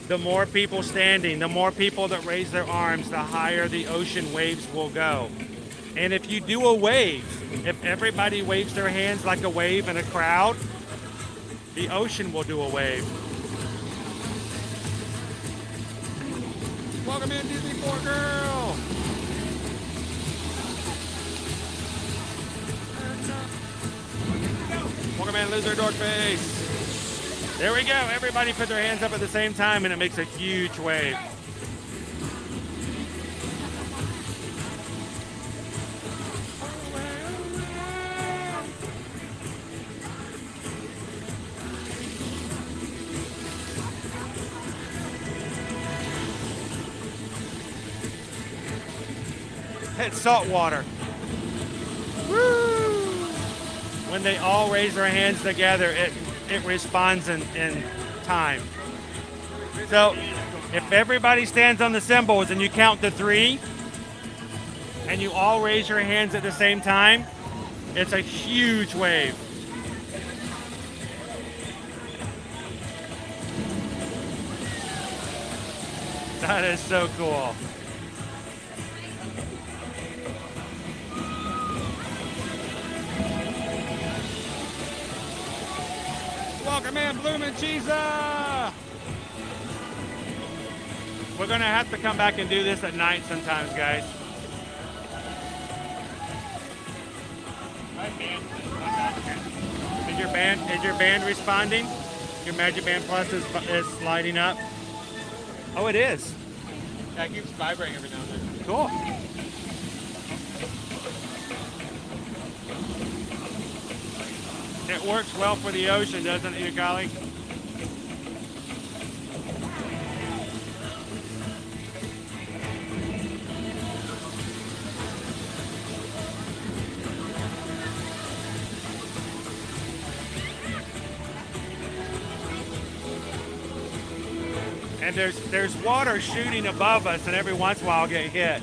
The more people standing, the more people that raise their arms, the higher the ocean waves will go. And if you do a wave, if everybody waves their hands like a wave in a crowd, the ocean will do a wave. Welcome in, Disney 4 girl. Welcome in, Lizard Dork Face. There we go. Everybody put their hands up at the same time, and it makes a huge wave. It's salt water. Woo! When they all raise their hands together, it responds in time. So if everybody stands on the symbols and you count to 3 and you all raise your hands at the same time, it's a huge wave. That is so cool. Welcome in, Bloomin' Cheesa! We're gonna have to come back and do this at night sometimes, guys. Is your band responding? Your Magic Band Plus is sliding up. Oh, it is. Yeah, it keeps vibrating every now and then. Cool. It works well for the ocean, doesn't it, you golly? And there's water shooting above us, and every once in a while I'll get hit.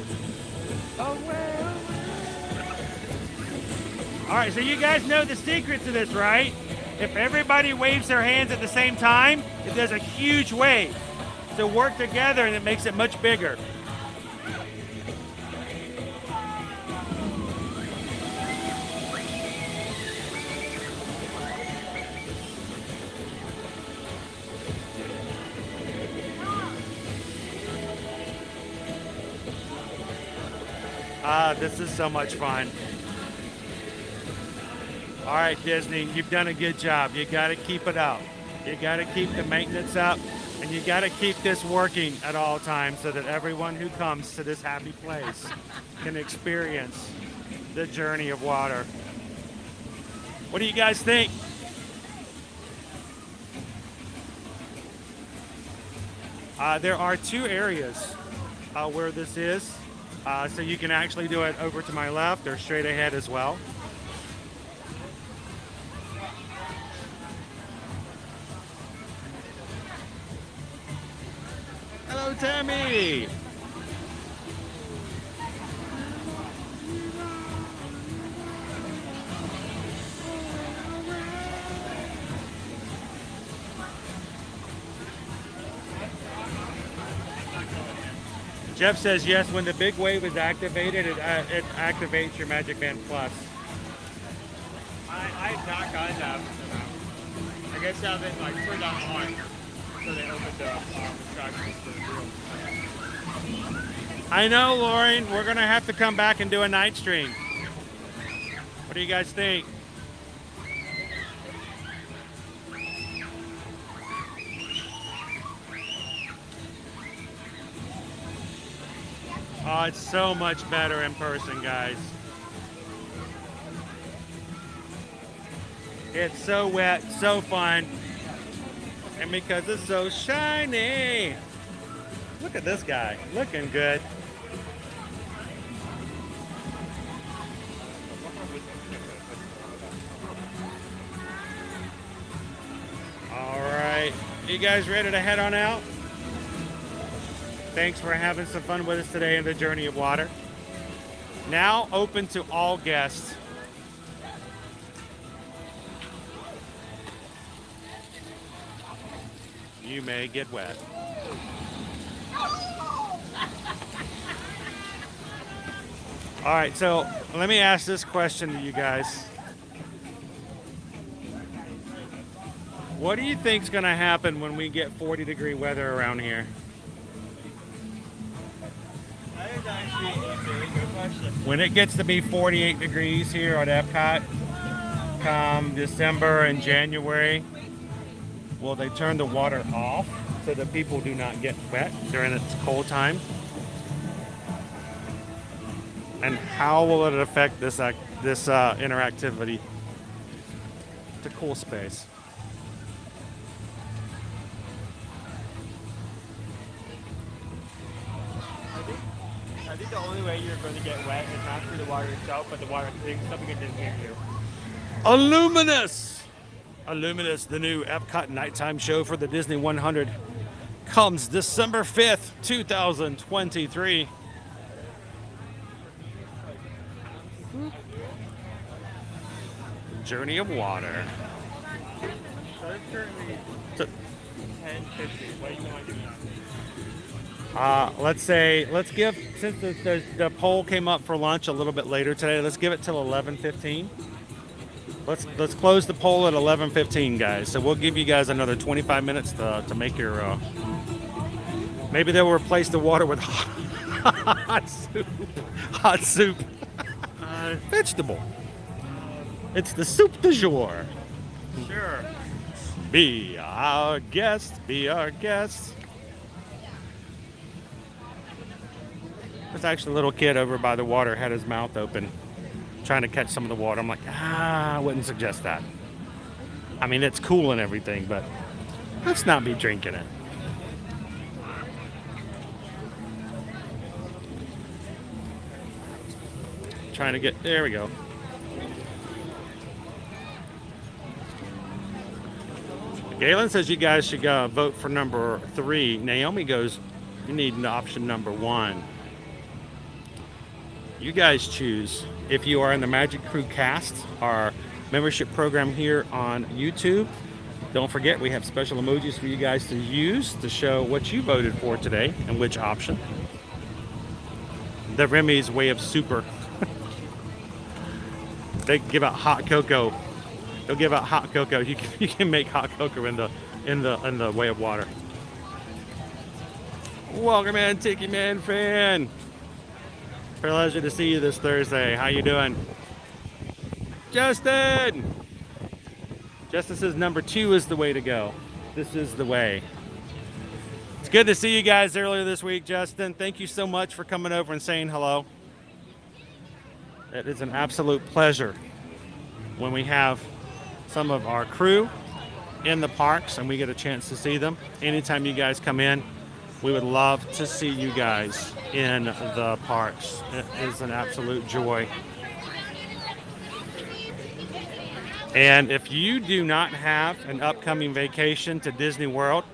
Oh, well. All right, so you guys know the secret to this, right? If everybody waves their hands at the same time, it does a huge wave. So work together and it makes it much bigger. This is so much fun. All right, Disney, you've done a good job. You got to keep it up. You got to keep the maintenance up, and you got to keep this working at all times so that everyone who comes to this happy place can experience the journey of water. What do you guys think? There are 2 areas where this is, so you can actually do it over to my left or straight ahead as well. Hello, Tammy. Jeff says yes, when the big wave is activated, it activates your Magic Band Plus. I've not gotten that. I guess now they like turned on, so they opened up instructions for the room. I know, Lauren. We're going to have to come back and do a night stream. What do you guys think? Oh, it's so much better in person, guys. It's so wet, so fun. And because it's so shiny. Look at this guy, looking good. All right, you guys ready to head on out? Thanks for having some fun with us today in the Journey of Water. Now open to all guests. You may get wet. All right, so let me ask this question to you guys. What do you think's going to happen when we get 40-degree weather around here? That is actually a very good question. When it gets to be 48 degrees here at Epcot, come December and January, will they turn the water off so that people do not get wet during its cold time? And how will it affect this interactivity to cool space? I think the only way you're going to get wet is not through the water itself, but the water hitting something that didn't hit you. Illuminous! Illuminous, the new Epcot nighttime show for the Disney 100, comes December 5th, 2023. Journey of Water. So it's currently 10:50. What do you want to do now? Let's give, since the poll came up for lunch a little bit later today, let's give it till 11:15. Let's close the poll at 11:15, guys. So we'll give you guys another 25 minutes to make your. Maybe they'll replace the water with hot soup. Hot soup. Vegetable. It's the soup du jour. Sure. Be our guest. Be our guest. There's actually a little kid over by the water had his mouth open, trying to catch some of the water. I'm like, I wouldn't suggest that. I mean, it's cool and everything, but let's not be drinking it. Trying to get, there we go. Galen says you guys should go vote for number 3. Naomi goes, you need option number 1. You guys choose. If you are in the Magic Crew cast, our membership program here on YouTube, don't forget we have special emojis for you guys to use to show what you voted for today and which option. The Remy's way of super. They give out hot cocoa. They'll give out hot cocoa. You can make hot cocoa in the way of water. Welcome in, Tiki Man fan. Pleasure to see you this Thursday. How you doing? Justin! Justin says number 2 is the way to go. This is the way. It's good to see you guys earlier this week, Justin. Thank you so much for coming over and saying hello. It is an absolute pleasure when we have some of our crew in the parks and we get a chance to see them. Anytime you guys come in, we would love to see you guys in the parks. It is an absolute joy. And if you do not have an upcoming vacation to Disney World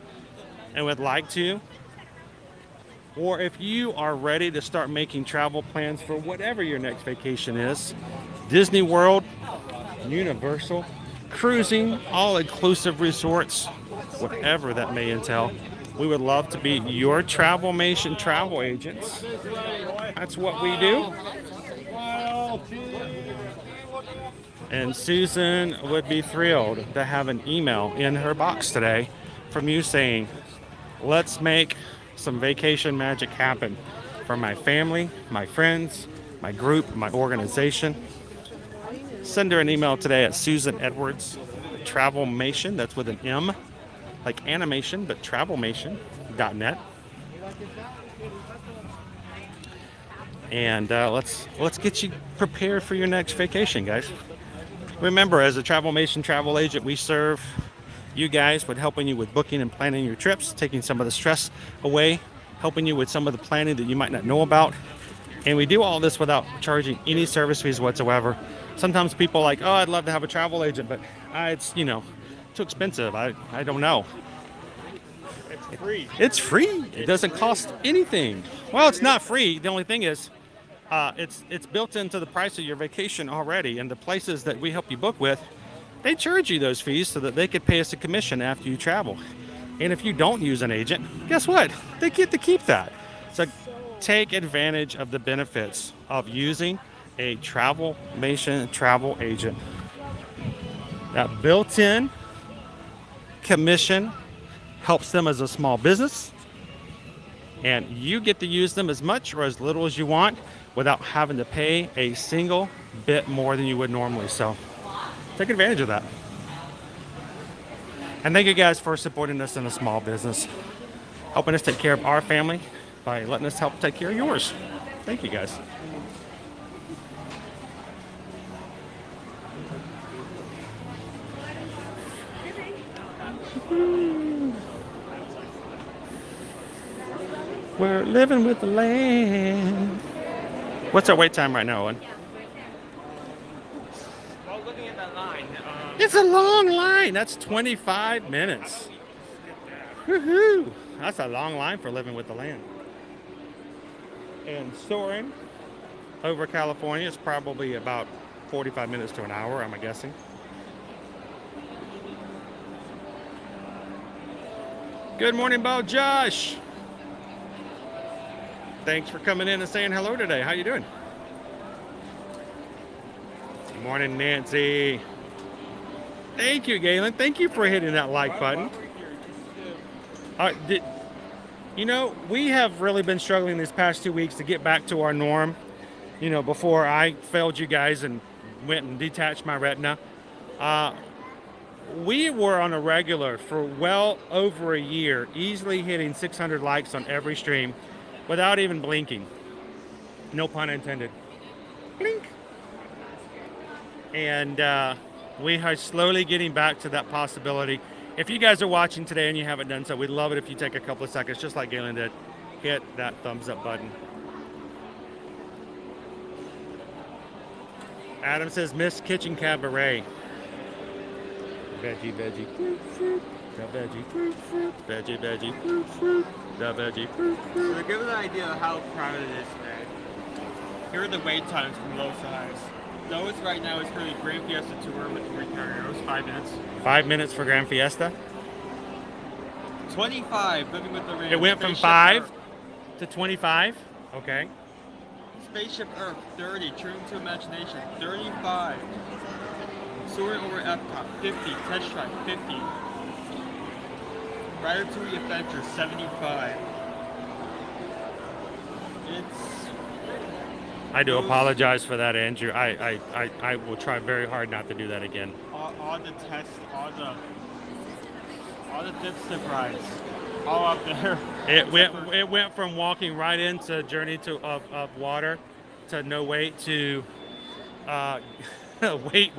and would like to, or if you are ready to start making travel plans for whatever your next vacation is, Disney World, Universal, cruising, all-inclusive resorts, whatever that may entail, we would love to be your Travelmation travel agents. That's what we do. And Susan would be thrilled to have an email in her box today from you saying, let's make some vacation magic happen for my family, my friends, my group, my organization. Send her an email today at Susan Edwards, Travelmation, that's with an M, like animation, but travelmation.net. And let's get you prepared for your next vacation, guys. Remember, as a Travelmation travel agent, we serve you guys with helping you with booking and planning your trips, taking some of the stress away, helping you with some of the planning that you might not know about. And we do all this without charging any service fees whatsoever. Sometimes people are like, oh, I'd love to have a travel agent, but it's, too expensive. I don't know. It's free. It's free. It doesn't cost anything. Well, it's not free. The only thing is, it's built into the price of your vacation already, and the places that we help you book with, they charge you those fees so that they could pay us a commission after you travel. And if you don't use an agent, guess what? They get to keep that. So take advantage of the benefits of using a Travelmation travel agent. That built-in commission helps them as a small business, and you get to use them as much or as little as you want without having to pay a single bit more than you would normally. So take advantage of that. And thank you guys for supporting us in a small business, helping us take care of our family by letting us help take care of yours. Thank you guys. We're living with the land. What's our wait time right now, Owen? Well, looking at that line, It's a long line. That's 25 minutes. Woohoo! That's a long line for living with the land. And soaring over California is probably about 45 minutes to an hour, I'm guessing. Good morning, Bo Josh. Thanks for coming in and saying hello today. How you doing? Good morning, Nancy. Thank you, Galen. Thank you for hitting that like button. We have really been struggling these past 2 weeks to get back to our norm. Before I failed you guys and went and detached my retina. We were on a regular for well over a year, easily hitting 600 likes on every stream without even blinking. No pun intended. Blink. And we are slowly getting back to that possibility. If you guys are watching today and you haven't done so, we'd love it if you take a couple of seconds, just like Galen did, hit that thumbs up button. Adam says, Miss Kitchen Cabaret. Veggie, veggie, fruit, fruit. The veggie, fruit, fruit. Veggie, veggie, fruit, fruit. The veggie, fruit, fruit. So to give an idea of how crowded it is today, here are the wait times from low size. Lowest right now is for the Grand Fiesta Tour with 3 carriers, 5 minutes. 5 minutes for Grand Fiesta? 25, Living with the Land. It went from Spaceship 5 Earth. to 25? Okay. Spaceship Earth, 30. True to Imagination, 35. Soaring over Epcot, 50. Test Drive, 50. Ratatouille Adventure, 75. I do apologize for that, Andrew. I will try very hard not to do that again. All the tests, all the dipstick rides, all up there. It went from walking right into Journey of Water to no wait to wait.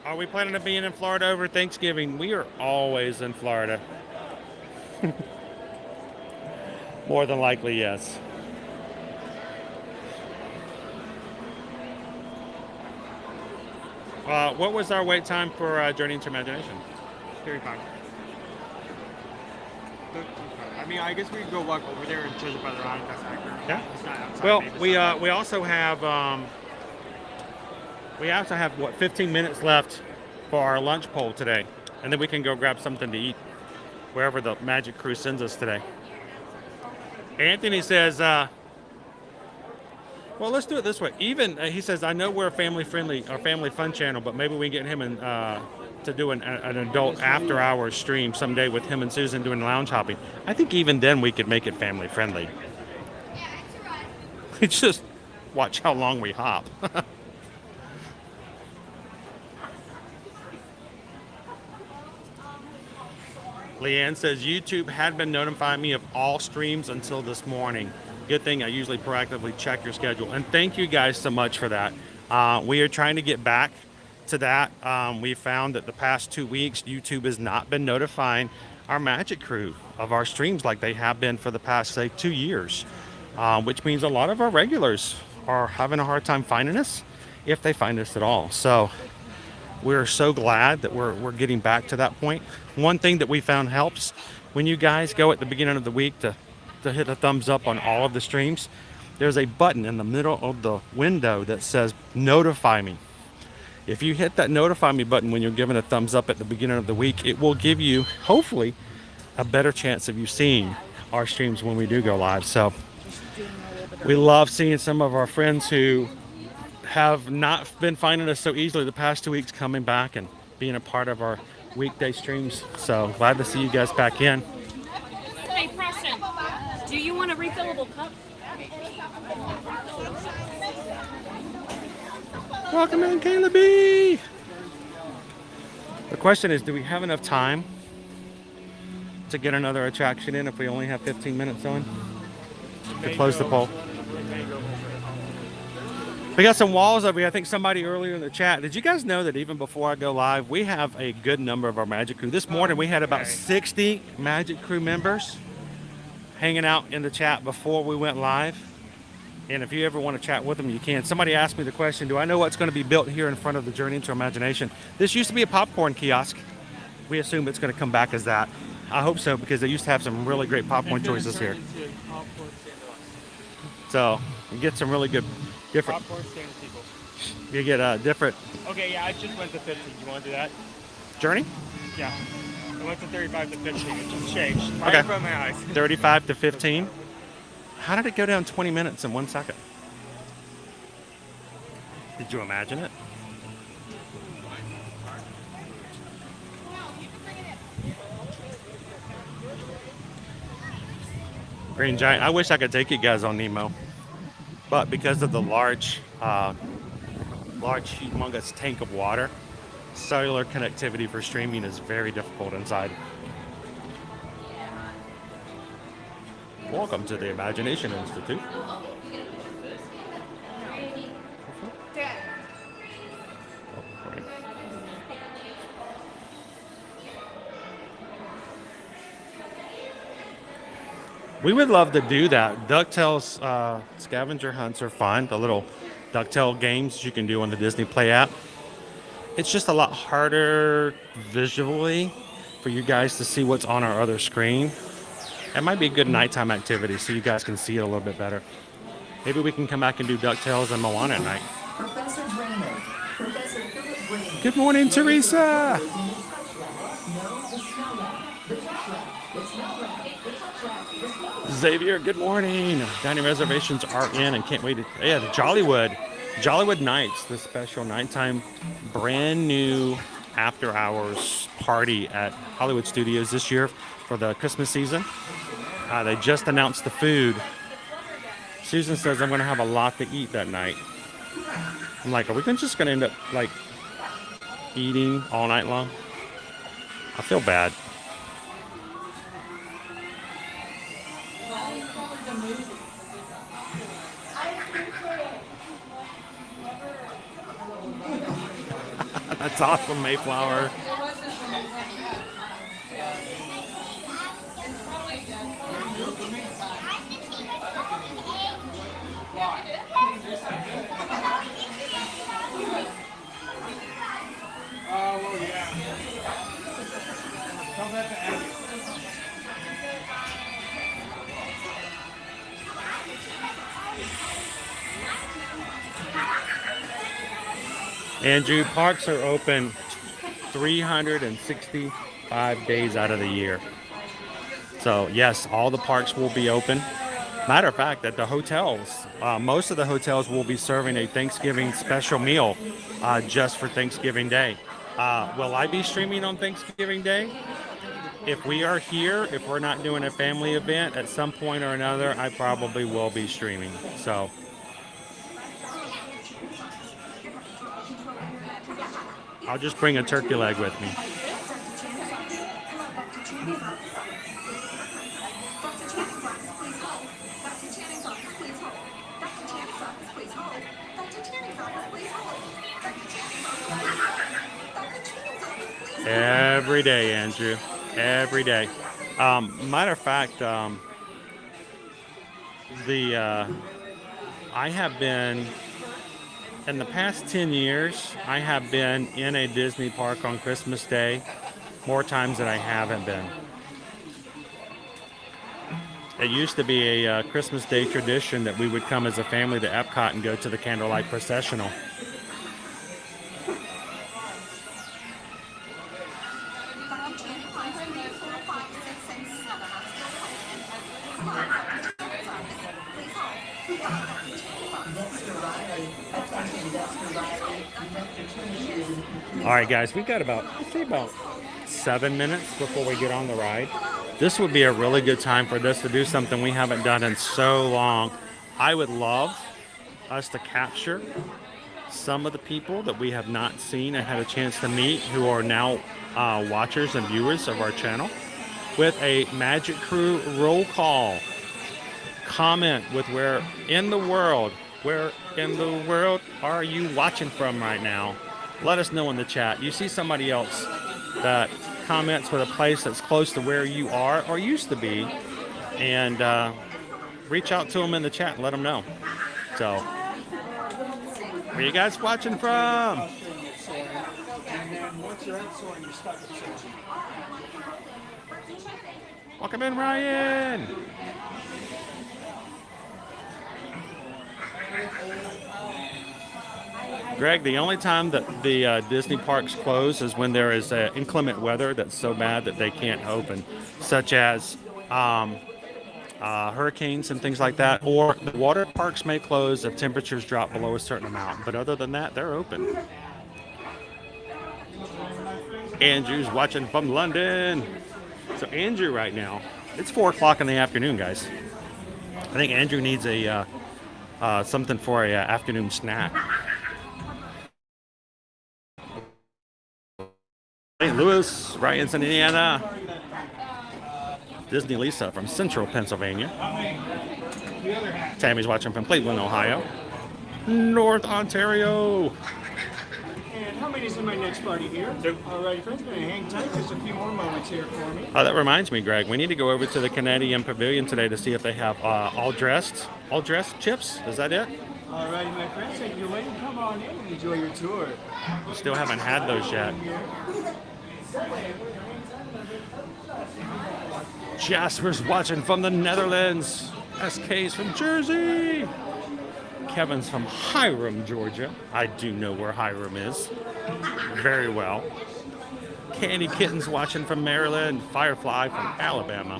Are we planning on being in Florida over Thanksgiving? We are always in Florida. More than likely, yes. What was our wait time for Journey into Imagination? 35. I mean, I guess we could go walk over there and judge by the ride. That's accurate. Yeah. It's not outside, Well, maybe we it's also have what 15 minutes left for our lunch poll today, and then we can go grab something to eat wherever the Magic Crew sends us today. Anthony says, well, let's do it this way. Even he says, I know we're a family friendly or family fun channel, but maybe we can get him in, to do an adult after hours stream someday with him and Susan doing lounge hopping. I think even then we could make it family friendly. It's just watch how long we hop. Leanne says YouTube had been notifying me of all streams until this morning. Good thing I usually proactively check your schedule. And thank you guys so much for that. We are trying to get back to that. We found that the past 2 weeks, YouTube has not been notifying our Magic Crew of our streams like they have been for the past, say, 2 years. Which means a lot of our regulars are having a hard time finding us, if they find us at all. So we're so glad that we're getting back to that point. One thing that we found helps when you guys go at the beginning of the week to hit a thumbs up on all of the streams, there's a button in the middle of the window that says notify me. If you hit that notify me button when you're giving a thumbs up at the beginning of the week, it will give you, hopefully, a better chance of you seeing our streams when we do go live. So we love seeing some of our friends who have not been finding us so easily the past 2 weeks coming back and being a part of our weekday streams. So glad to see you guys back in. Hey, Preston, do you want a refillable cup? Welcome in, Kayla B. The question is, do we have enough time to get another attraction in if we only have 15 minutes on? To close the poll. We got some walls over here. I think somebody earlier in the chat. Did you guys know that even before I go live, we have a good number of our Magic Crew. This morning we had about 60 Magic Crew members hanging out in the chat before we went live. And if you ever want to chat with them, you can. Somebody asked me the question, do I know what's going to be built here in front of the Journey into Imagination? This used to be a popcorn kiosk. We assume it's going to come back as that. I hope so, because they used to have some really great popcorn choices here. So you get some really good different popcorn stand people. You get different. Okay, yeah, I just went to 15. You want to do that? Journey? Yeah. I went to 35 to 15. It just changed. Right Okay. in front of my eyes. 35 to 15. How did it go down 20 minutes in 1 second? Did you imagine it? Green Giant. I wish I could take you guys on Nemo, but because of the large, humongous tank of water, cellular connectivity for streaming is very difficult inside. Welcome to the Imagination Institute. We would love to do that. DuckTales scavenger hunts are fun. The little DuckTale games you can do on the Disney Play app. It's just a lot harder visually for you guys to see what's on our other screen. It might be a good nighttime activity so you guys can see it a little bit better. Maybe we can come back and do DuckTales and Moana at night. Good morning, Teresa. Xavier, good morning. Dining reservations are in and can't wait to, yeah, the Jollywood Nights, the special nighttime brand new after hours party at Hollywood Studios this year for the Christmas season. They just announced the food. Susan says I'm going to have a lot to eat that night. I'm like, are we just going to end up like eating all night long? I feel bad. That's awesome, Mayflower. Andrew, parks are open 365 days out of the year. So yes, all the parks will be open. Matter of fact, at the hotels, most of the hotels will be serving a Thanksgiving special meal just for Thanksgiving Day. Will I be streaming on Thanksgiving Day? If we are here, if we're not doing a family event at some point or another, I probably will be streaming. So I'll just bring a turkey leg with me. Every day, Andrew. Every day. Matter of fact, I have been, in the past 10 years, I have been in a Disney park on Christmas Day more times than I haven't been. It used to be a Christmas Day tradition that we would come as a family to Epcot and go to the candlelight processional. All right, guys, we've got about 7 minutes before we get on the ride. This would be a really good time for us to do something we haven't done in so long. I would love us to capture some of the people that we have not seen and had a chance to meet who are now watchers and viewers of our channel with a Magic Crew roll call. Comment with where in the world are you watching from right now? Let us know in the chat. You see somebody else that comments with a place that's close to where you are or used to be, and reach out to them in the chat and let them know. So, where are you guys watching from? Welcome in, Ryan. Greg, the only time that the Disney parks close is when there is inclement weather that's so bad that they can't open, such as hurricanes and things like that, or the water parks may close if temperatures drop below a certain amount. But other than that, they're open. Andrew's watching from London. So Andrew right now, it's 4 o'clock in the afternoon, guys. I think Andrew needs a something for a afternoon snack. St. Louis, Ryan's in Indiana. Disney Lisa from Central Pennsylvania. Tammy's watching from Cleveland, Ohio. North Ontario. And how many's in my next party here? 2. All right, friends, gonna hang tight. Just a few more moments here for me. That reminds me, Greg. We need to go over to the Canadian Pavilion today to see if they have all dressed chips. Is that it? All righty, my friends, take your way and come on in and enjoy your tour. We still haven't had those yet. Jasper's watching from the Netherlands. SK's from Jersey. Kevin's from Hiram, Georgia. I do know where Hiram is very well. Candy Kitten's watching from Maryland. Firefly from Alabama.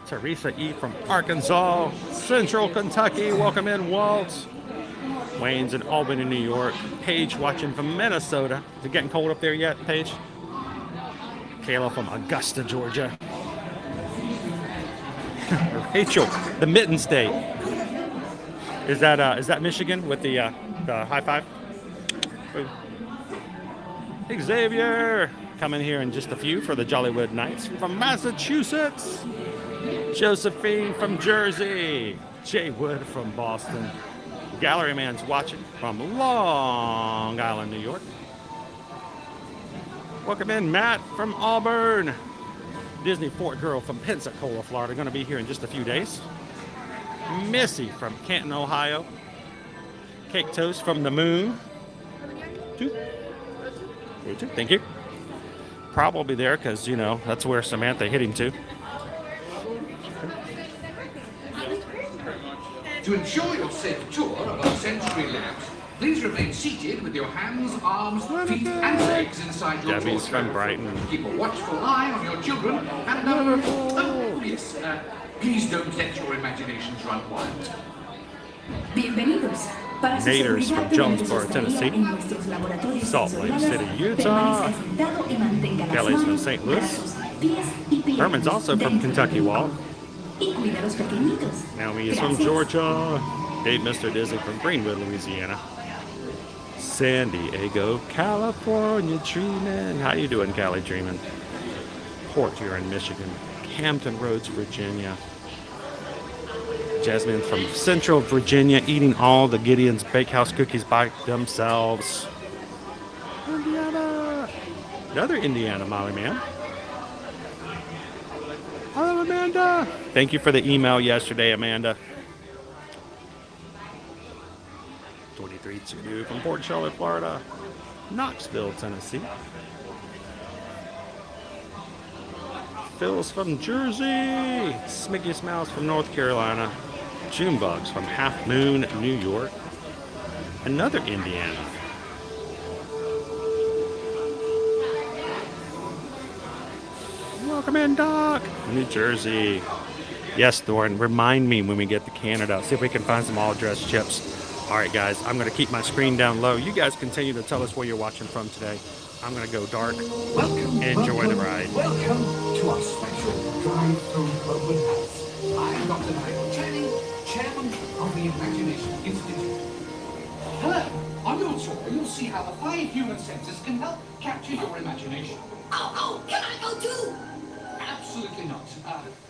Teresa E. from Arkansas. Central Kentucky. Welcome in, Walt. Wayne's in Albany, New York. Paige watching from Minnesota. Is it getting cold up there yet, Paige? Kayla from Augusta, Georgia. Rachel, the Mitten State. Is that Michigan with the high five? Xavier coming here in just a few for the Jollywood Knights from Massachusetts. Josephine from Jersey. Jay Wood from Boston. Gallery Man's watching from Long Island, New York. Welcome in, Matt from Auburn. Disney Fort Girl from Pensacola, Florida. Going to be here in just a few days. Missy from Canton, Ohio. Cake Toast from the Moon. 2. Thank you. Probably there because, you know, that's where Samantha hit him to. To ensure your safe tour of our sensory labs, please remain seated with your hands, arms, feet, and legs inside your Debbie's from torso. Brighton. Keep a watchful eye on your children, and please don't let your imaginations run wild. Bienvenidos. Para su Naders seguridad from tenemos Jonesboro, estadía Tennessee. en nuestros laboratorios Salt Lake especiales. City, Utah. Permanezca sentado y mantenga las Kelly's from manos, St. Louis. brazos, pies y piernas Herman's also from dentro Kentucky, del Walt. y cuida a los pequeñitos. Naomi is from Gracias. Georgia. Dave Mr. Dizzy from Greenwood, Louisiana. San Diego, California, dreaming. How you doing, Cali dreaming? Port, you're in Michigan. Hampton Roads, Virginia. Jasmine from Central Virginia, eating all the Gideon's Bakehouse cookies by themselves. Indiana. Another Indiana, Molly, man. Hello, Amanda. Thank you for the email yesterday, Amanda. 2322 from Port Charlotte, Florida. Knoxville, Tennessee. Phil's from Jersey. Smicky Smiles from North Carolina. Junebugs from Half Moon, New York. Another Indiana. Welcome in, Doc. New Jersey. Yes, Thorne, remind me when we get to Canada. See if we can find some all-dress chips. All right, guys, I'm going to keep my screen down low. You guys continue to tell us where you're watching from today. I'm going to go dark. Enjoy the ride. Welcome to our special drive-through open house. I'm Dr. Michael Channing, Chairman of the Imagination Institute. Hello. On your tour, you'll see how the 5 human senses can help capture your imagination. Oh, can I go too? Absolutely not.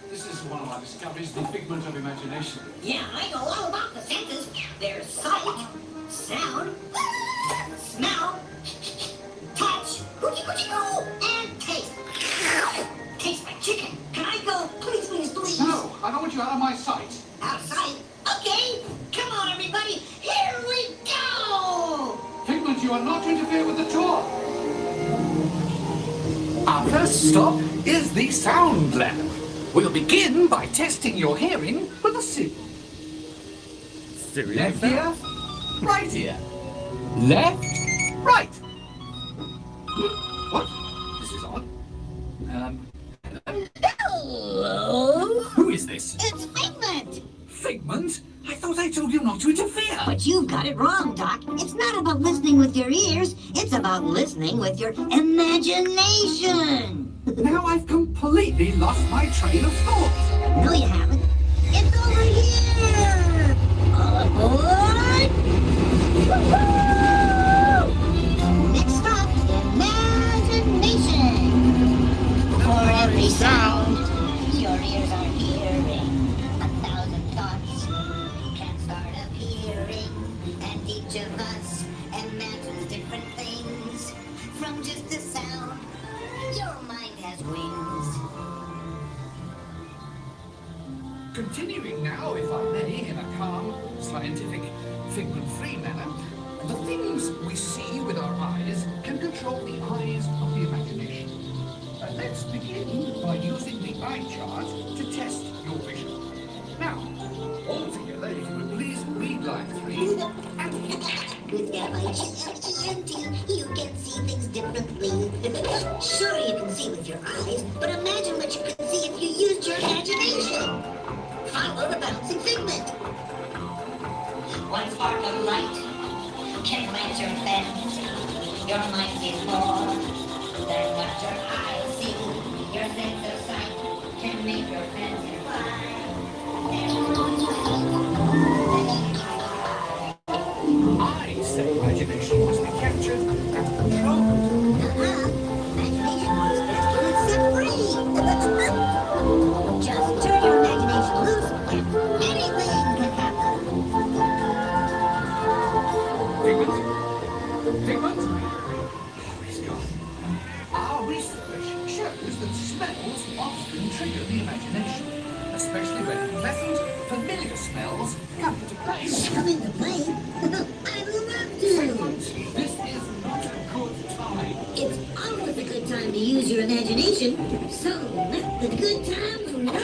This is one of our discoveries, the figment of imagination. Yeah, I know all about the senses. There's sight, sound, smell, touch, hoochie-coochie-coo, and taste. Tastes like chicken. Can I go? Please, please, please. No, I don't want you out of my sight. Out of sight? Okay. Come on, everybody. Here we go. Figment, you are not to interfere with the tour. Our first stop is the sound lab. We'll begin by testing your hearing with a signal. Left ear, right ear. Left, right. What? This is odd. Hello? Who is this? It's Figment. Figment? I thought I told you not to interfere. But you got it wrong, Doc. It's not about listening with your ears. It's about listening with your imagination. Now I've completely lost my train of thought. No, you haven't. It's over here. All aboard. Woo-hoo! Next stop, imagination. For every sound, your ears are hearing 1,000 thoughts. Can't start appearing, and each of us imagines different things from just a sound. Your mind has wings. Continuing now, if I may, in a calm, scientific, figment-free manner, the things we see with our eyes can control the eyes of the imagination. Let's begin by using the eye chart to test your vision. Now, all together, if you would please read line 3 and With F-I-G-H-E-N-T, you can see things differently. Sure, you can see with your eyes, but imagine what you could see if you used your imagination. Follow the bouncing figment. One spark of light can light your fancy. Your mind sees more than what your eyes see. Your sense of sight can make your fancy fly. I say imagination must be captured and controlled. Imagination was best when it's set free. Just turn your imagination loose and anything can happen. Figment? Figment? Oh, he's gone. Our research shows that smells often trigger the imagination, especially when pleasant, familiar smells come into play. Come into play? I'd love to. Figment, this is not a good time. It's always a good time to use your imagination, so let the good times roll.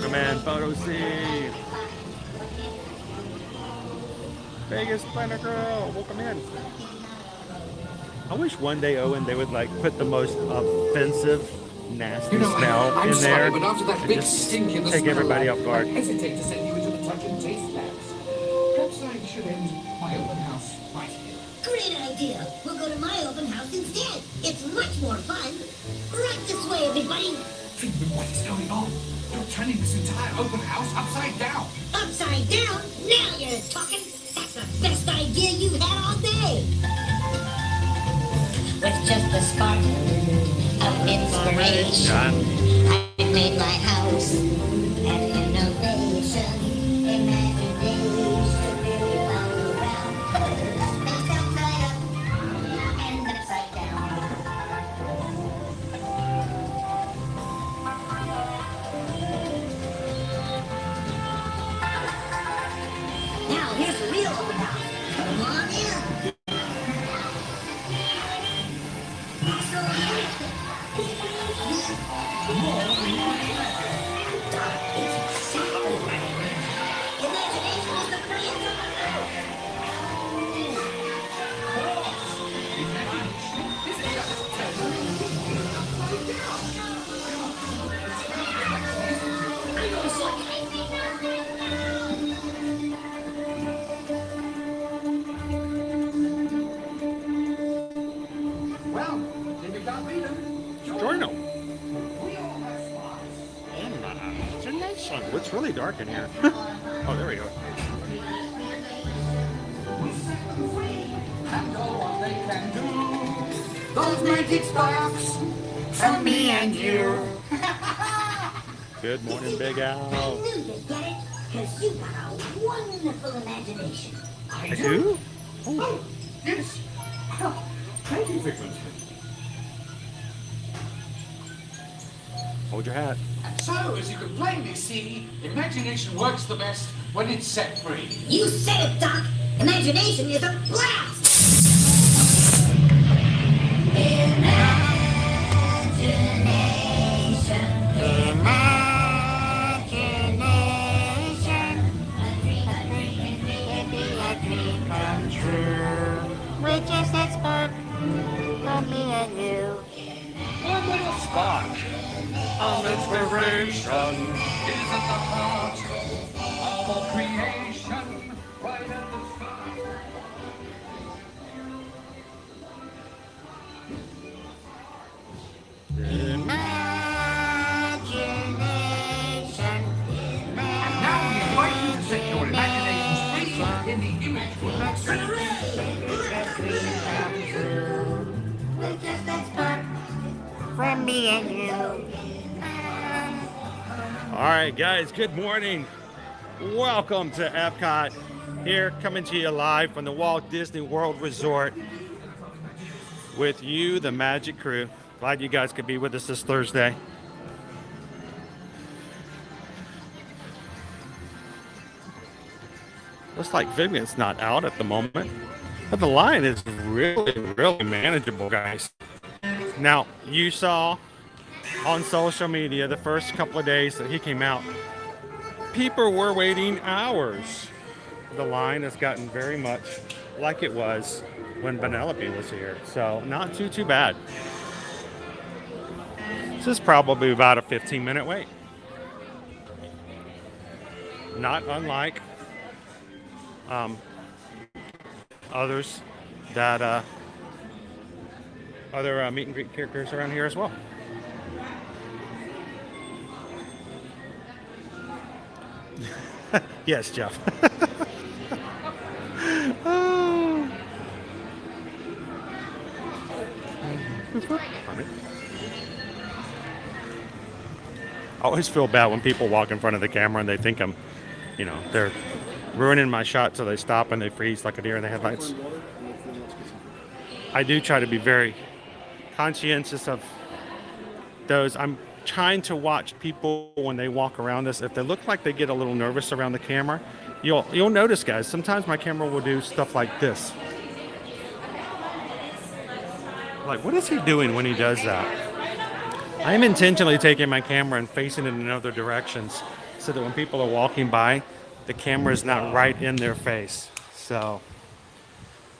cameraman, photo C. Vegas Planner Girl, welcome in. I wish one day, Owen, they would like put the most offensive, nasty smell I'm in sorry, there. but after that and big just stink in the take smell, everybody off guard. I hesitate to send you into the touch and taste labs. Perhaps I should end my open house right here. Great idea. We'll go to my open house instead. It's much more fun. Right this way, everybody. Figment, what is going on? You're turning this entire open house upside down. Upside down? Now you're talking. That's the best idea you've had all day. With just a spark of inspiration, I made my house an innovation. Imagination, really all around. Face upside up and upside down. Now here's the real open house. Come on in. Well, did you got me then? Journal. Imagination. It's really dark in here. Oh, there we go. Those magic sparks from me and you. Good morning, Big Al. I knew you'd get it, because you got a wonderful imagination. I do? Oh, yes. Thank you, Figment. Hold your hat. So, as you can plainly see, imagination works the best when it's set free. You said it, Doc. Imagination is a blast. With just that spark from me and you. One little spark of inspiration is at the heart of all creation, right at the start. Imagination. And now we invite you to set your imaginations free in the image world. With just that spark from me and you. All right, guys, good morning. Welcome to Epcot. Here, coming to you live from the Walt Disney World Resort with you, the Magic Crew. Glad you guys could be with us this Thursday. Looks like Vivian's not out at the moment, but the line is really manageable, guys. Now, you saw on social media the first couple of days that he came out, people were waiting hours. The line has gotten very much like it was when Penelope was here, so not too bad. This is probably about a 15-minute wait. Not unlike others that other meet and greet characters around here as well. Yes, Jeff. Oh. I always feel bad when people walk in front of the camera and they think I'm, they're ruining my shot, so they stop and they freeze like a deer in the headlights. I do try to be very conscientious of those. I'm trying to watch people when they walk around us. If they look like they get a little nervous around the camera, you'll notice, guys, sometimes my camera will do stuff like this. Like, what is he doing when he does that? I'm intentionally taking my camera and facing it in other directions so that when people are walking by, the camera is not right in their face. So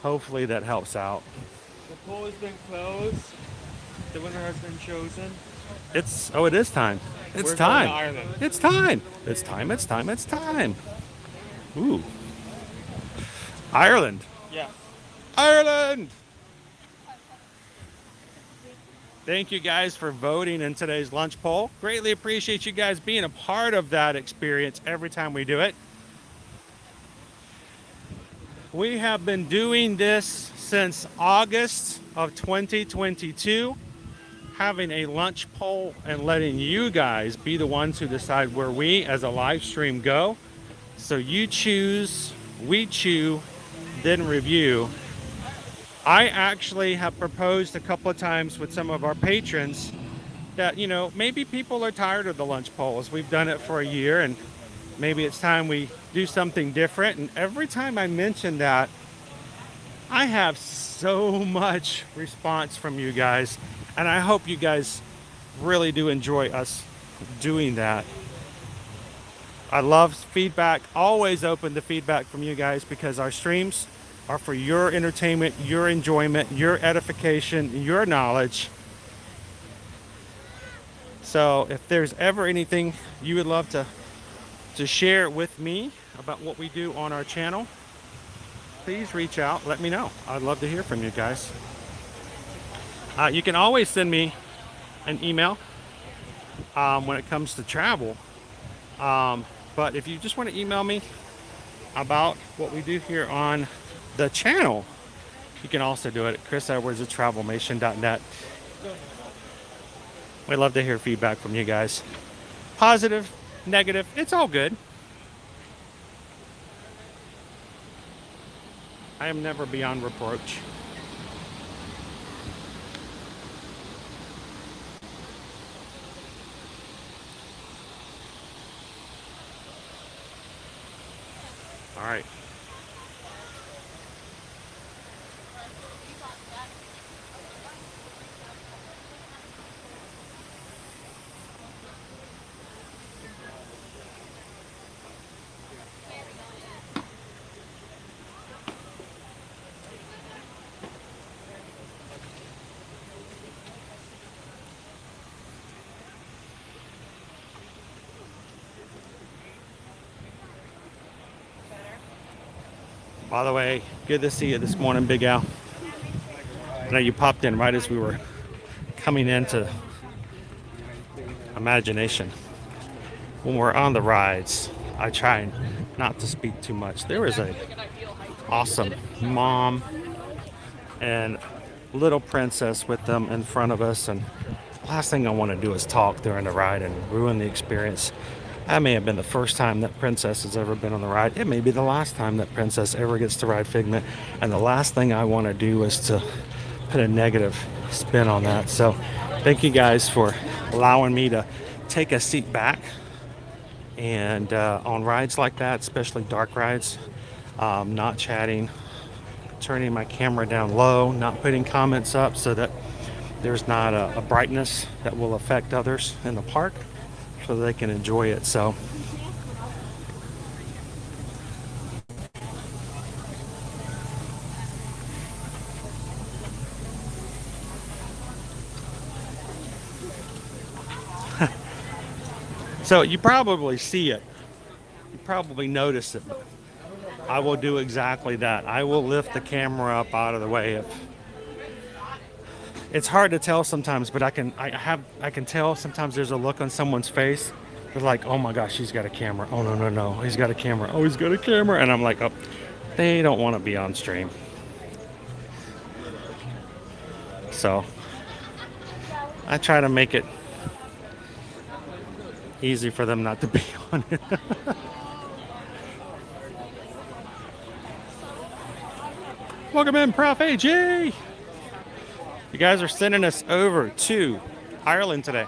hopefully that helps out. The pool has been closed. The winner has been chosen. It is time. It's We're time. going to Ireland. It's time. It's time. It's time. It's time. Ooh. Ireland. Yeah. Ireland. Thank you guys for voting in today's lunch poll. Greatly appreciate you guys being a part of that experience every time we do it. We have been doing this since August of 2022, having a lunch poll and letting you guys be the ones who decide where we as a live stream go. So you choose, we chew, then review. I actually have proposed a couple of times with some of our patrons that, you know, maybe people are tired of the lunch polls. We've done it for a year and maybe it's time we do something different. And every time I mention that, I have so much response from you guys. And I hope you guys really do enjoy us doing that. I love feedback, always open to feedback from you guys because our streams are for your entertainment, your enjoyment, your edification, your knowledge. So if there's ever anything you would love to share with me about what we do on our channel, please reach out, let me know. I'd love to hear from you guys. You can always send me an email when it comes to travel. But if you just want to email me about what we do here on the channel, you can also do it at chrisedwards@travelmation.net. We'd love to hear feedback from you guys. Positive, negative, it's all good. I am never beyond reproach. All right. By the way, good to see you this morning, Big Al. I know you popped in right as we were coming into Imagination. When we're on the rides, I try not to speak too much. There is a awesome mom and little princess with them in front of us, and the last thing I want to do is talk during the ride and ruin the experience. That may have been the first time that Princess has ever been on the ride. It may be the last time that Princess ever gets to ride Figment. And the last thing I want to do is to put a negative spin on that. So thank you guys for allowing me to take a seat back. And on rides like that, especially dark rides, not chatting, turning my camera down low, not putting comments up so that there's not a brightness that will affect others in the park, so they can enjoy it. So so you probably see it, you probably notice it. I will do exactly that. I will lift the camera up out of the way. It's hard to tell sometimes, but I can tell sometimes there's a look on someone's face. They're like, oh my gosh, he's got a camera. Oh no, he's got a camera. Oh, he's got a camera. And I'm like, oh, they don't want to be on stream. So I try to make it easy for them not to be on it. Welcome in, Prof. AJ. You guys are sending us over to Ireland today.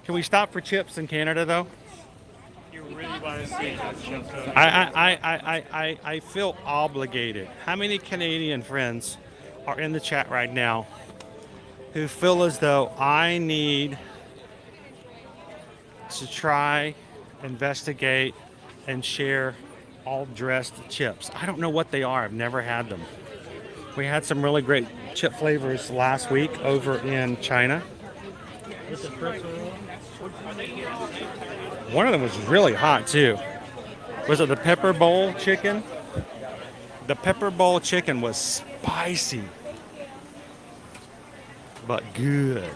Can we stop for chips in Canada, though? You really want to see chips? I feel obligated. How many Canadian friends are in the chat right now who feel as though I need to try investigate, and share all dressed chips. I don't know what they are. I've never had them. We had some really great chip flavors last week over in China. One of them was really hot too. Was it the pepper bowl chicken? The pepper bowl chicken was spicy, but good.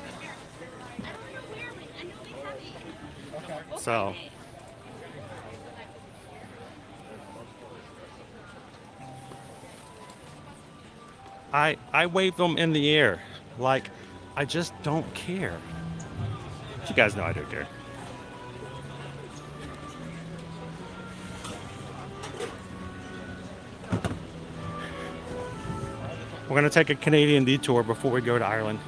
So I wave them in the air like I just don't care. But you guys know I do care. We're going to take a Canadian detour before we go to Ireland.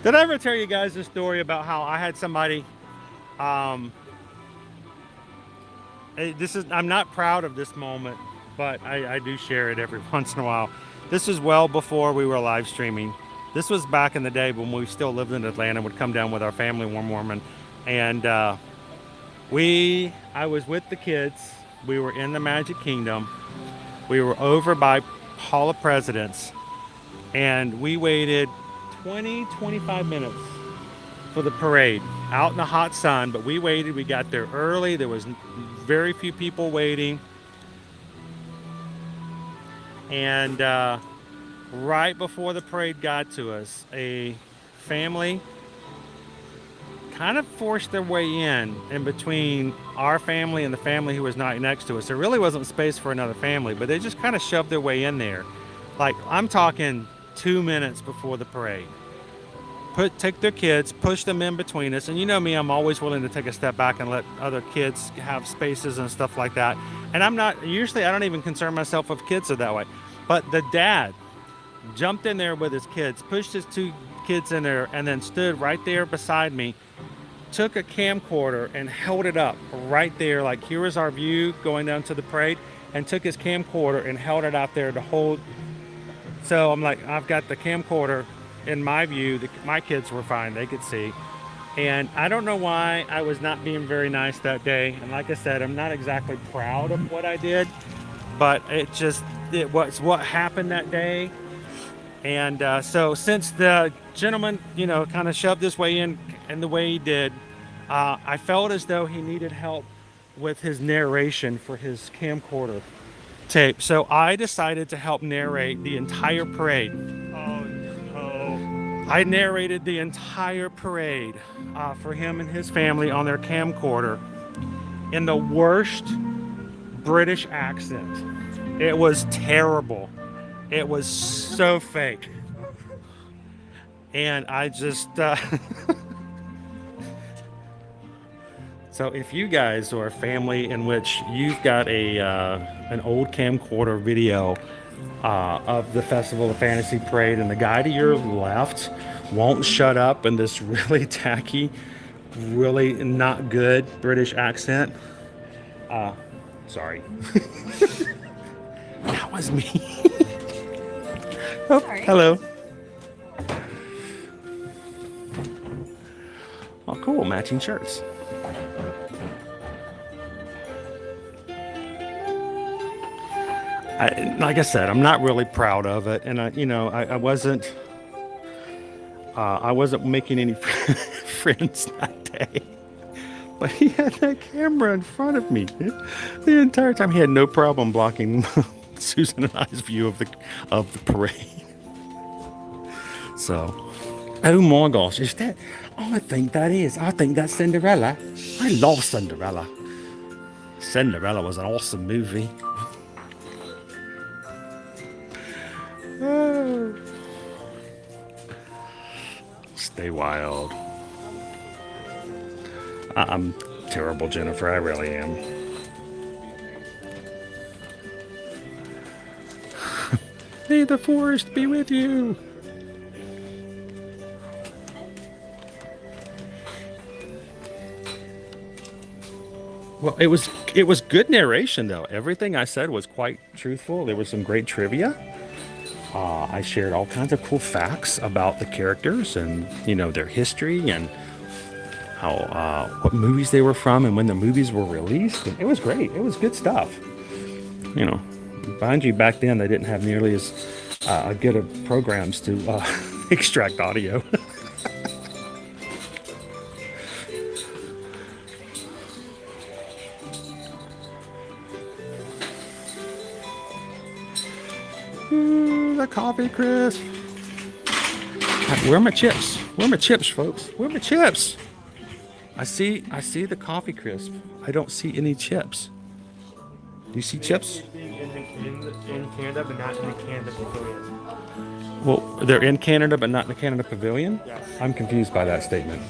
Did I ever tell you guys the story about how I had somebody, I'm not proud of this moment, but I do share it every once in a while. This is well before we were live streaming. This was back in the day when we still lived in Atlanta, would come down with our family one morning, and I was with the kids. We were in the Magic Kingdom. We were over by Hall of Presidents, and we waited 20-25 minutes for the parade out in the hot sun, but we waited. We got there early. There was very few people waiting, and right before the parade got to us, a family kind of forced their way in between our family and the family who was not next to us. There really wasn't space for another family, but they just kind of shoved their way in there. Like, I'm talking 2 minutes before the parade. Take their kids, push them in between us, and you know me, I'm always willing to take a step back and let other kids have spaces and stuff like that. And I don't even concern myself if kids are that way. But the dad jumped in there with his kids, pushed his 2 kids in there, and then stood right there beside me, took a camcorder and held it up right there, like here is our view going down to the parade, and took his camcorder and held it out there to hold. So I'm like, I've got the camcorder in my view. My kids were fine, they could see. And I don't know why I was not being very nice that day. And like I said, I'm not exactly proud of what I did, but it was what happened that day. And so since the gentleman, kind of shoved his way in the way he did, I felt as though he needed help with his narration for his camcorder tape. So I decided to help narrate the entire parade. I narrated the entire parade for him and his family on their camcorder in the worst British accent. It was terrible. It was so fake. And I just... So if you guys are a family in which you've got an old camcorder video of the Festival of Fantasy Parade, and the guy to your left won't shut up in this really tacky, really not good British accent, sorry. That was me. Oh, hello. Oh, cool, matching shirts. Like I said, I'm not really proud of it, and I wasn't making any friends that day. But he had that camera in front of me the entire time. He had no problem blocking Susan and I's view of the parade. So, oh my gosh, is that? Oh, I think that's Cinderella. I love Cinderella. Cinderella was an awesome movie. Stay wild. I'm terrible, Jennifer. I really am. May the forest be with you. Well, it was good narration though. Everything I said was quite truthful. There was some great trivia. I shared all kinds of cool facts about the characters and their history and how what movies they were from and when the movies were released. And it was great. It was good stuff. Mind you, back then they didn't have nearly as good of programs to extract audio. The coffee crisp. Where are my chips? Where are my chips, folks? Where are my chips? I see the coffee crisp. I don't see any chips. Do you see chips? In Canada, but not in the Canada Pavilion. Well, they're in Canada, but not in the Canada Pavilion? Yes. I'm confused by that statement.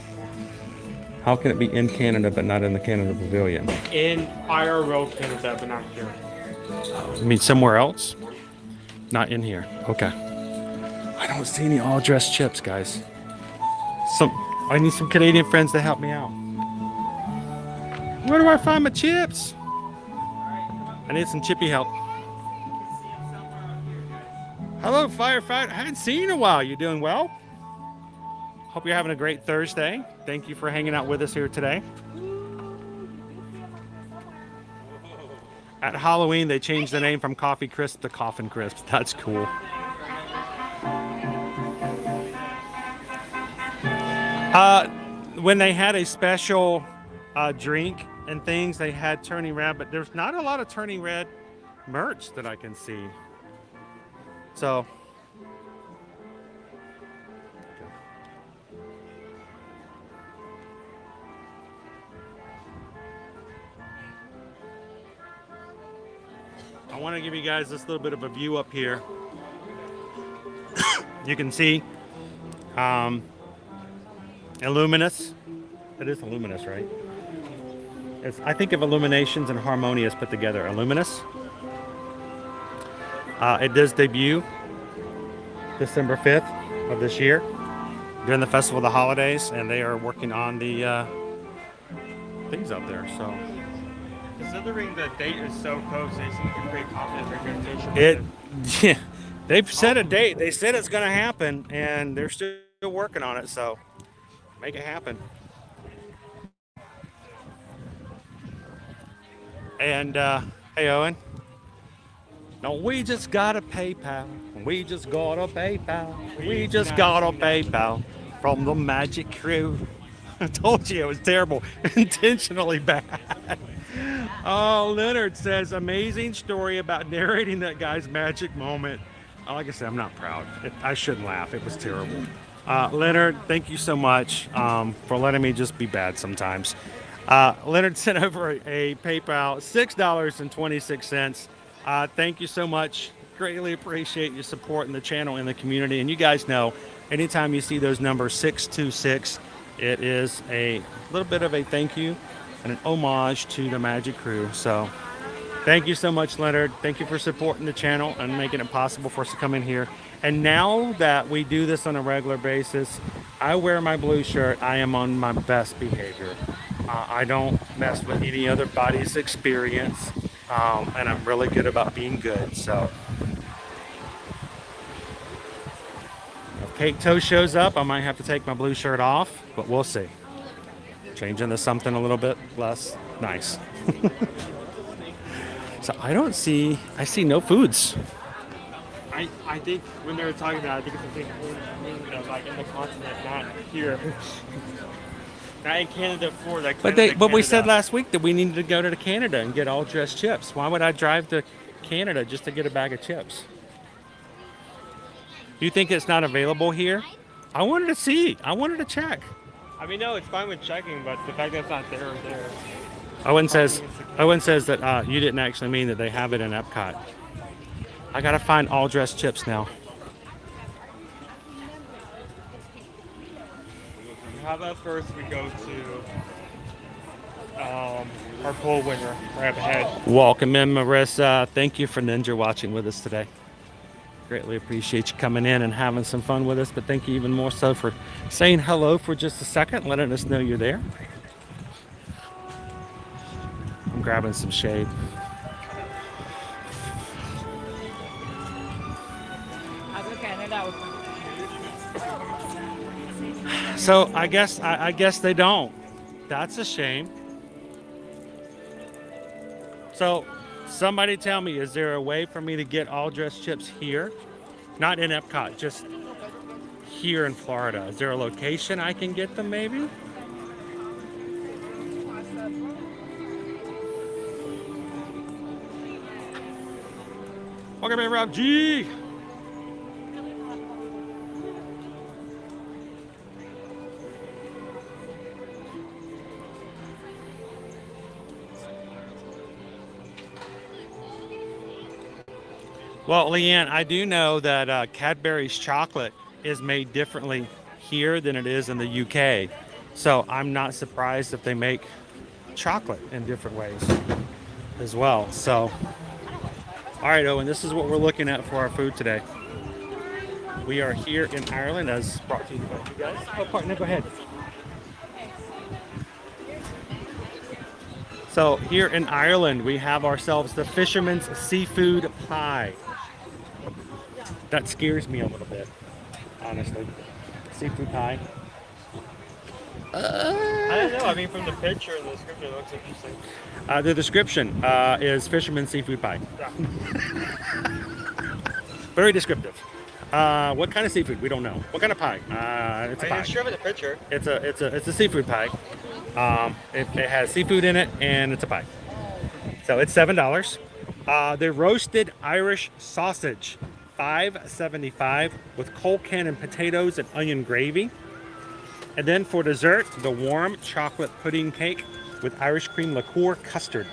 How can it be in Canada, but not in the Canada Pavilion? In IRL Canada, but not here. I mean, somewhere else? Not in here. Okay. I don't see any all-dressed chips, guys. I need some Canadian friends to help me out. Where do I find my chips? I need some chippy help. Hello, firefighter. I haven't seen you in a while. You doing well? Hope you're having a great Thursday. Thank you for hanging out with us here today. At Halloween, they changed the name from Coffee Crisp to Coffin Crisp. That's cool. When they had a special drink and things, they had Turning Red, but there's not a lot of Turning Red merch that I can see. So, I want to give you guys this little bit of a view up here. You can see Illuminous. It is Illuminous, right? I think of Illuminations and Harmonious put together. Illuminous. It does debut December 5th of this year during the Festival of the Holidays, and they are working on the things up there. So, considering the date is so close, they seem to be pretty confident they're going to take yeah, they've set a date. They said it's going to happen, and they're still working on it. So, make it happen. And hey, Owen. No, we just got a PayPal. We just got a PayPal. We just got a PayPal from the Magic Crew. I told you it was terrible. Intentionally bad. Oh, Leonard says, amazing story about narrating that guy's magic moment. Like I said, I'm not proud. I shouldn't laugh. It was terrible. Leonard, thank you so much for letting me just be bad sometimes. Leonard sent over a PayPal, $6.26. Thank you so much. Greatly appreciate your support in the channel and the community. And you guys know, anytime you see those numbers 626, it is a little bit of a thank you and an homage to the Magic Crew. So thank you so much, Leonard. Thank you for supporting the channel and making it possible for us to come in here. And now that we do this on a regular basis, I wear my blue shirt. I am on my best behavior. I don't mess with any other body's experience. And I'm really good about being good. So if Cake Toast shows up, I might have to take my blue shirt off, but we'll see. Change into something a little bit less nice. So I see no foods. I think when they were talking about it, I think it's a thing like in the continent, not here. Not in Canada for that. But we said last week that we needed to go to Canada and get all dressed chips. Why would I drive to Canada just to get a bag of chips? Do you think it's not available here? I wanted to see. I wanted to check. I mean, no, it's fine with checking, but the fact that it's not there. Owen says that you didn't actually mean that they have it in Epcot. I gotta find all dressed chips now. How about first we go to our poll winner right up ahead. Welcome in, Marissa. Thank you for Ninja watching with us today. Greatly appreciate you coming in and having some fun with us, but thank you even more so for saying hello for just a second, letting us know you're there. I'm grabbing some shade. So I guess they don't. That's a shame. So somebody tell me, is there a way for me to get all dressed chips here? Not in Epcot, just here in Florida. Is there a location I can get them maybe? Welcome in, Rob G. Well, Leanne, I do know that Cadbury's chocolate is made differently here than it is in the UK. So I'm not surprised if they make chocolate in different ways as well. So, all right, Owen, this is what we're looking at for our food today. We are here in Ireland, as brought to you by you guys. Oh, partner, go ahead. So here in Ireland, we have ourselves the Fisherman's Seafood Pie. That scares me a little bit, honestly. Seafood pie. I don't know. I mean, from the picture and the description, it looks interesting. The description is Fisherman's Seafood Pie. Yeah. Very descriptive. What kind of seafood? We don't know. What kind of pie? It's a pie. It's sure in the picture. It's a seafood pie. It has seafood in it, and it's a pie. So it's $7. The roasted Irish sausage, $5.75 with cold cannon potatoes and onion gravy. And then for dessert, the warm chocolate pudding cake with Irish cream liqueur custard.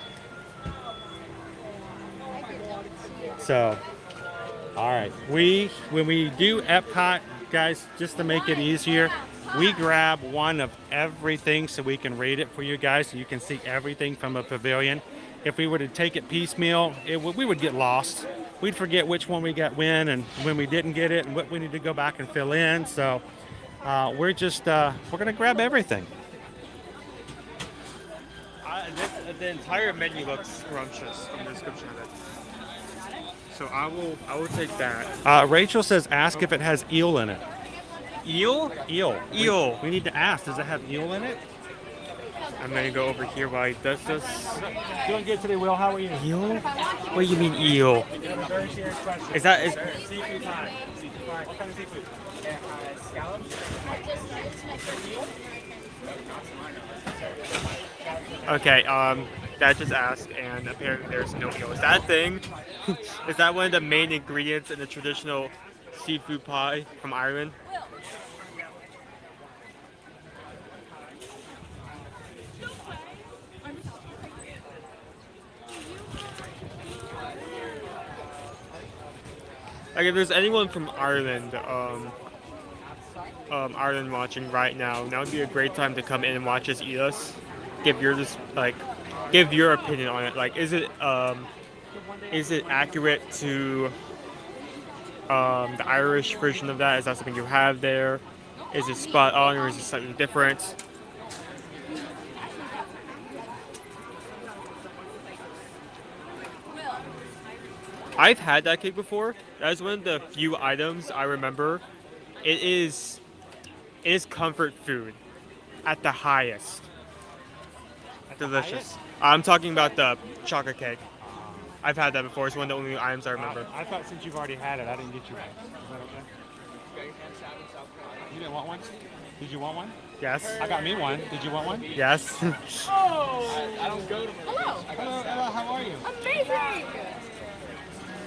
So, all right. When we do Epcot, guys, just to make it easier, we grab one of everything so we can rate it for you guys, so you can see everything from a pavilion. If we were to take it piecemeal, we would get lost. We'd forget which one we got when and when we didn't get it and what we need to go back and fill in. So we're gonna grab everything. The entire menu looks scrumptious from the description of it. So I will take that. Rachel says, ask if it has eel in it. Eel? Eel. Eel. We need to ask, does it have eel in it? I'm gonna go over here while he does this. Doing good today, Will. How are you? Eel? What do you mean eel? Very serious question. Is that seafood pie? Seafood pie. What kind of seafood? Scallops. Okay, that just asked, and apparently there's no eel. Is that a thing? Is that one of the main ingredients in the traditional seafood pie from Ireland? Like, if there's anyone from Ireland, Ireland watching right now, now would be a great time to come in and watch us eat us. Give your opinion on it. Like, is it accurate to the Irish version of that? Is that something you have there? Is it spot on, or is it something different? I've had that cake before. That is one of the few items I remember. It is comfort food at the highest. Delicious. I'm talking about the chocolate cake. I've had that before. It's one of the only items I remember. I thought since you've already had it, I didn't get you one. Is that okay? You didn't want one? Did you want one? Yes. I got me one. Did you want one? Yes. Oh! I don't go to the Hello, how are you? Amazing!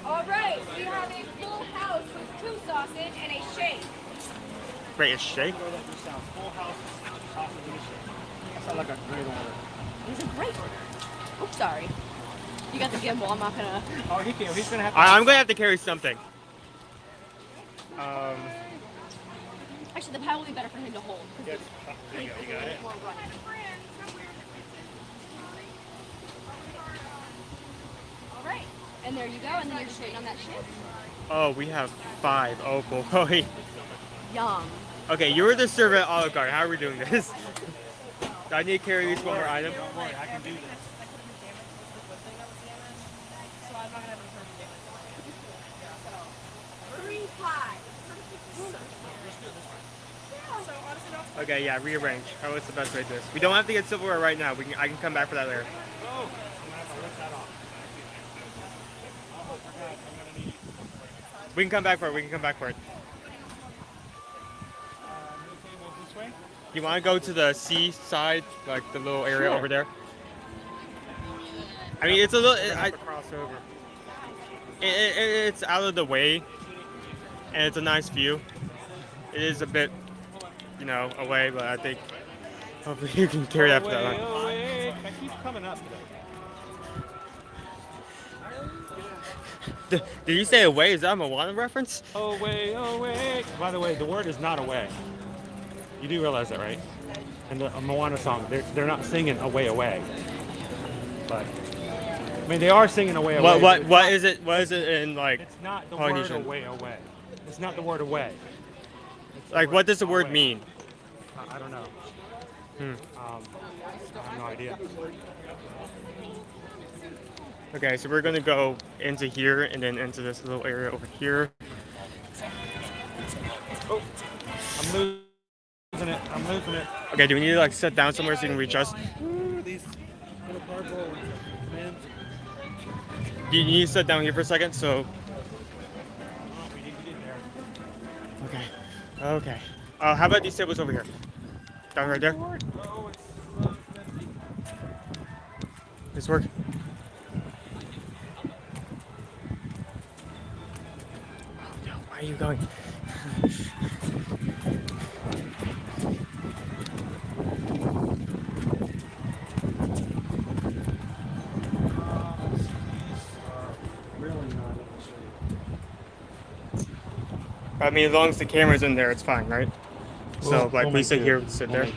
All right, we have a full house with 2 sausage and a shake. Wait, a shake? Full house, sausage and a shake. That sounds like a great order. It's a great order. Oops, sorry. You got the gimbal. I'm not gonna. Oh, he's gonna have. I'm gonna have to carry something. Actually, the pie will be better for him to hold. Yes. There you go. You got it. All right, and there you go. And then you're just waiting on that shit. Oh, we have 5. Oh boy. Yum. Okay, you're the server at Olive Garden. How are we doing this? Do I need to carry at least one more item? Don't worry, I can do this. Okay, yeah, rearrange. Oh, what's the best way to do this? We don't have to get silverware right now. I can come back for that later. Oh, I'm gonna have to lift that off. We can come back for it. We can come back for it. This way? You want to go to the sea side, like the little area Sure. over there? I mean, it's a little. Crossover. It's out of the way, and it's a nice view. It is a bit, you know, away, but I think hopefully you can carry that for that long. Away. I keep coming up today. Did you say away? Is that a Moana reference? Away, away. By the way, the word is not away. You do realize that, right? And the Moana song, they're not singing away, away. But I mean, they are singing away, away. What is it? What is it in like? It's not the Polynesian? word away, away. It's not the word away. It's Like, the what does the word away. mean? I don't know. I have no idea. Okay, so we're gonna go into here and then into this little area over here. Oh, I'm losing it. I'm losing it. Okay, do we need to like sit down somewhere so you can reach us? These little cardboard ones, man. You need to sit down here for a second, so. We need to get there. Okay. Okay. How about these tables over here? Down right there? Oh, it's empty. This work? Oh no, why are you going? I mean, as long as the camera's in there, it's fine, right? So, like, we sit here, sit there.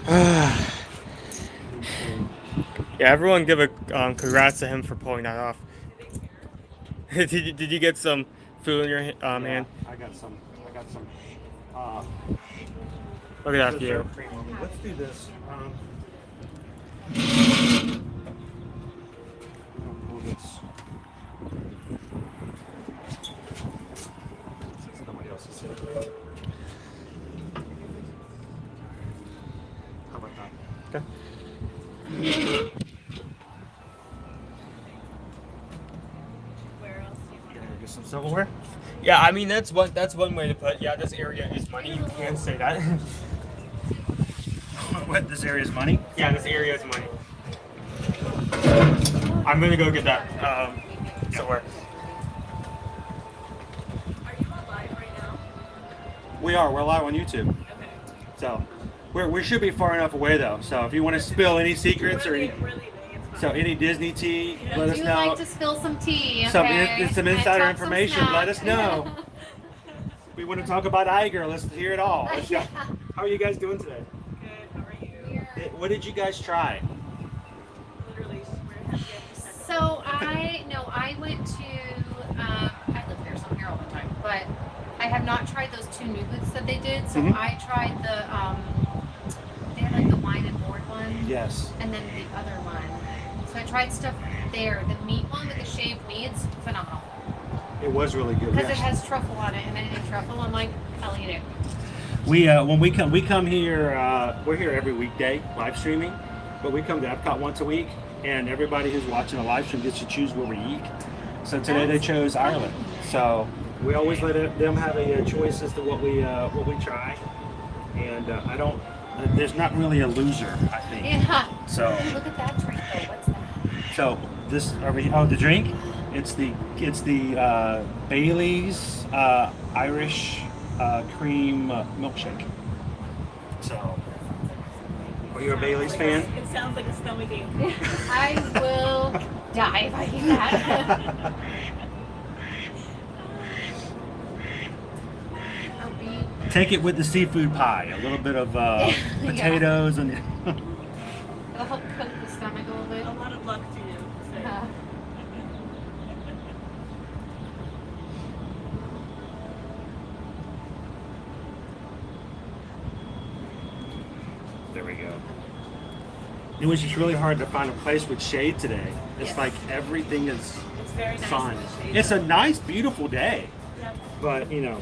Yeah, everyone give a congrats to him for pulling that off. did you get some food in your hand? I got some. Look at that view. Let's do this. Pull this. Somebody else is here. How about that? Okay. Get some silverware. Yeah, I mean that's one way to put it. Yeah, this area is money. You can say that. What? This area is money? Yeah, this area is money. I'm gonna go get that somewhere. We are. We're live on YouTube. So we should be far enough away though. So if you want to spill any secrets or any Disney tea, let us you know. like to spill some tea, okay? Some And insider talk some information. Let us smack. know. We want to talk about Iger. Let's hear it all. Let's go. How are you guys doing today? Good. How are you? What did you guys try? Literally, So I went to, I live here, so I'm here all the time, but I have not tried those two new booths that they did. So Mhm. I tried the, they had like the wine and board one. Yes. And then the other one. So I tried stuff there. The meat one with the shaved meats, phenomenal. It was really good. Because yes. it has truffle on it, and anything truffle, I'm like, I'll eat it. We when we come here, we're here every weekday live streaming, but we come to Epcot once a week, and everybody who's watching the live stream gets to choose where we eat. So today they chose Ireland. So we always let them have a choice as to what we try, and I don't. There's not really a loser, I think. Yeah. So Look at that drink though. What's that? so this the drink. It's the Bailey's Irish cream milkshake. So, are you a Bailey's fan? It sounds like a stomach ache. I will die if I eat that. I'll be Take it with the seafood pie. A little bit of potatoes and. It'll help cook the stomach a little bit. A lot of luck to you. There we go. It was just really hard to find a place with shade today. It's like everything is It's very nice sun. in the shade. It's a nice, beautiful day, Yep. but you know,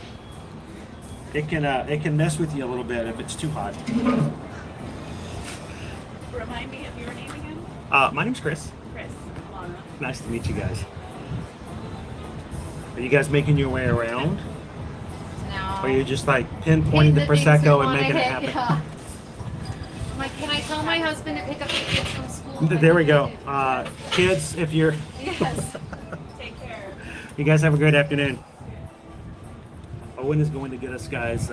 it can mess with you a little bit if it's too hot. Remind me of your name again? My name's Chris. Chris. Laura. Nice to meet you guys. Are you guys making your way around? No. Or are you just like pinpointing the Prosecco and making it happen? Yeah. Like, can I tell my husband to pick up the kids from school? There we go. Kids, if you're... Yes. Take care. You guys have a great afternoon. Owen is going to get us guys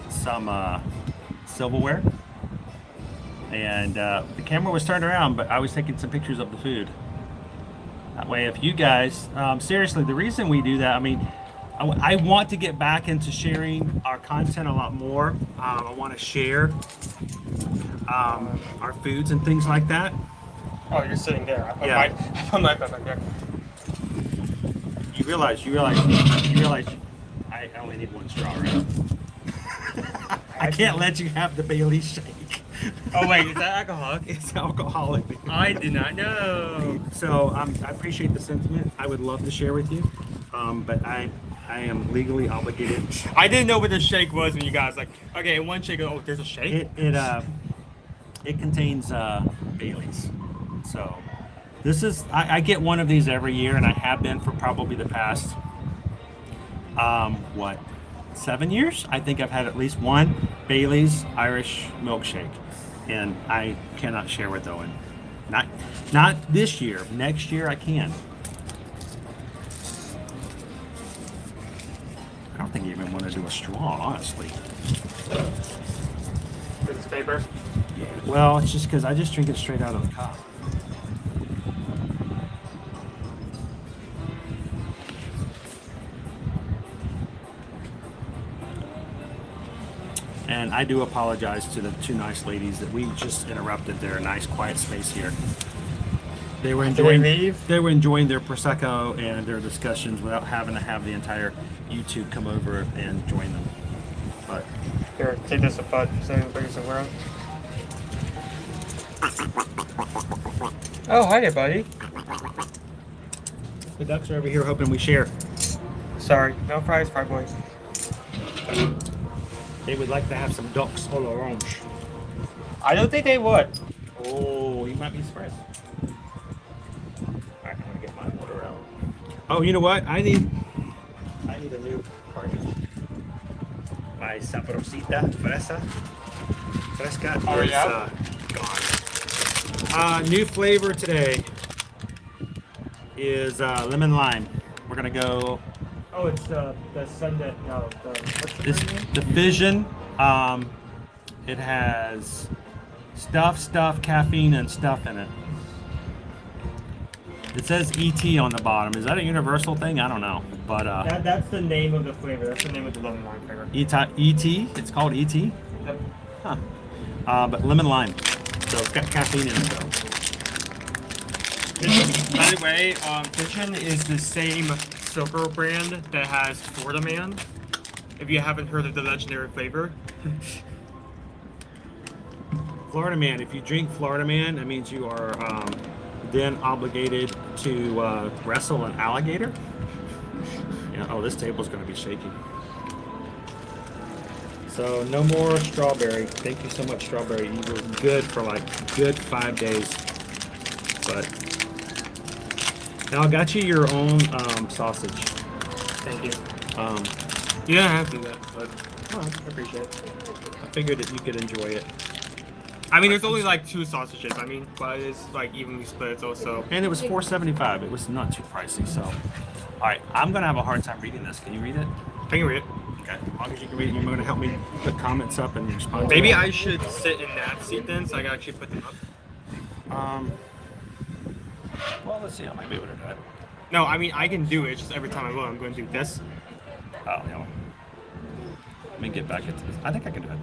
some silverware. And the camera was turned around, but I was taking some pictures of the food. That way, if you guys... seriously, the reason we do that, I mean, I want to get back into sharing our content a lot more. I want to share our foods and things like that. Oh, you're sitting there. I put my phone back there. You realize I only need one straw, right? I can't let you have the Bailey shake. Oh wait, is that alcoholic? It's alcoholic. I did not know. So I appreciate the sentiment. I would love to share with you, but I am legally obligated. I didn't know what the shake was when you guys like. Okay, one shake. Oh, there's a shake. It contains Bailey's. So this is I get one of these every year, and I have been for probably the past 7 years. I think I've had at least one Bailey's Irish milkshake, and I cannot share with Owen. Not this year. Next year I can. I don't think you even want to do a straw, honestly. This paper. Yeah. Well, it's just because I just drink it straight out of the cup. And I do apologize to the two nice ladies that we just interrupted their nice quiet space here. They were enjoying their Prosecco and their discussions without having to have the entire YouTube come over and join them. But here, take this apart so bring some around. Oh, hi there, buddy. The ducks are over here hoping we share. Sorry, no fries, fry boys. They would like to have some ducks all orange. I don't think they would. Oh, you might be surprised. Alright, I'm gonna get my water out. Oh, you know what? I need a new partner. My sabrosita fresca is gone. New flavor today is lemon lime. We're gonna go. Oh, it's the Sunday. No, It's the Vision. It has stuff, caffeine, and stuff in it. It says ET on the bottom. Is that a universal thing? I don't know. But that's the name of the flavor. That's the name of the lemon lime flavor. ET. It's called ET. Yep. Huh. But lemon lime. So it's got caffeine in it though. By the way, Vision is the same Silver brand that has Florida Man. If you haven't heard of the legendary flavor. Florida Man. If you drink Florida Man, that means you are then obligated to wrestle an alligator. Yeah. Oh, this table's going to be shaky. So no more strawberry. Thank you so much, strawberry. You were good for like good 5 days. But now I got you your own sausage. Thank you. You don't have to do that, but I appreciate it. I figured that you could enjoy it. I mean, there's only like 2 sausages. I mean, but it's like evenly split also. And it was $4.75. It was not too pricey. So, all right, I'm gonna have a hard time reading this. Can you read it? I can read it. Okay. As long as you can read it, you're gonna help me put comments up and respond. Maybe I should sit in that seat then, so I can actually put them up. Well, let's see. I might be able to do it. No, I mean I can do it. Just every time I will, I'm going to do this. Oh, no. Let me get back into this. I think I can do it.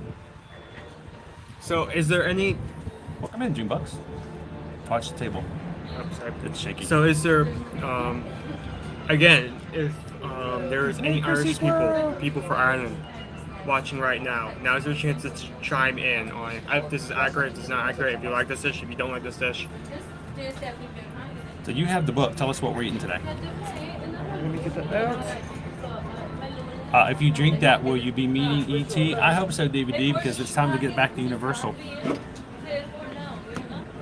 So, is there any? Welcome in, Junebugs. Watch the table. I'm sorry. It's shaky. So, is there? Again, if there is any Irish people for Ireland watching right now, now's your chance to chime in on if this is accurate, this is not accurate. If you like this dish, if you don't like this dish. So you have the book. Tell us what we're eating today. Let me get that out. If you drink that, will you be meeting ET? I hope so, DVD, because it's time to get back to Universal.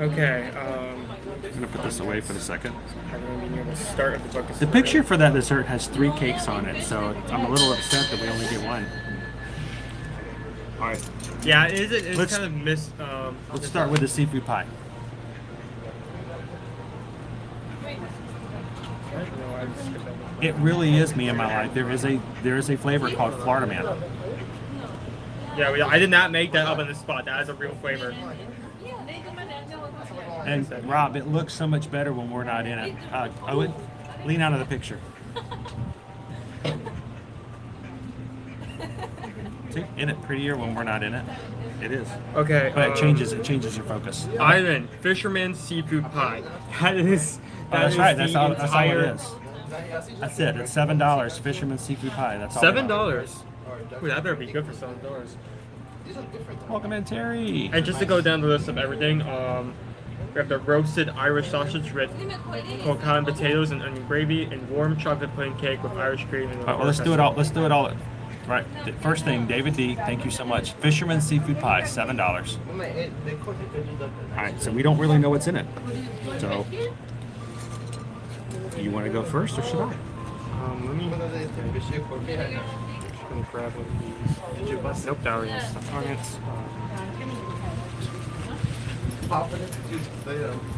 Okay. I'm gonna put this away for a second. I'm gonna be near the start of the book. The picture for that dessert has 3 cakes on it, so I'm a little upset that we only get 1. All right. Yeah, it's kind of missed. Let's start with the seafood pie. It really is me in my life. There is a flavor called Florida Man. Yeah, I did not make that up on the spot. That is a real flavor. And Rob, it looks so much better when we're not in it. Owen, lean out of the picture. See, isn't it prettier when we're not in it? It is. Okay. But it changes your focus. Island Fisherman Seafood Pie. That's right. That's all it is. That's it. It's $7. Fisherman Seafood Pie. That's all. $7. Wait, that better be good for $7. Welcome in, Terry. And just to go down the list of everything, we have the roasted Irish sausage with cotton potatoes and onion gravy, and warm chocolate pudding cake with Irish cream. And Well, let's do it all. Let's do it all. Right. First thing, David D. Thank you so much. Fisherman Seafood Pie, $7. All right. So we don't really know what's in it. So, you want to go first, or should I? Let me grab one of these. Nope, that already has stuff on it.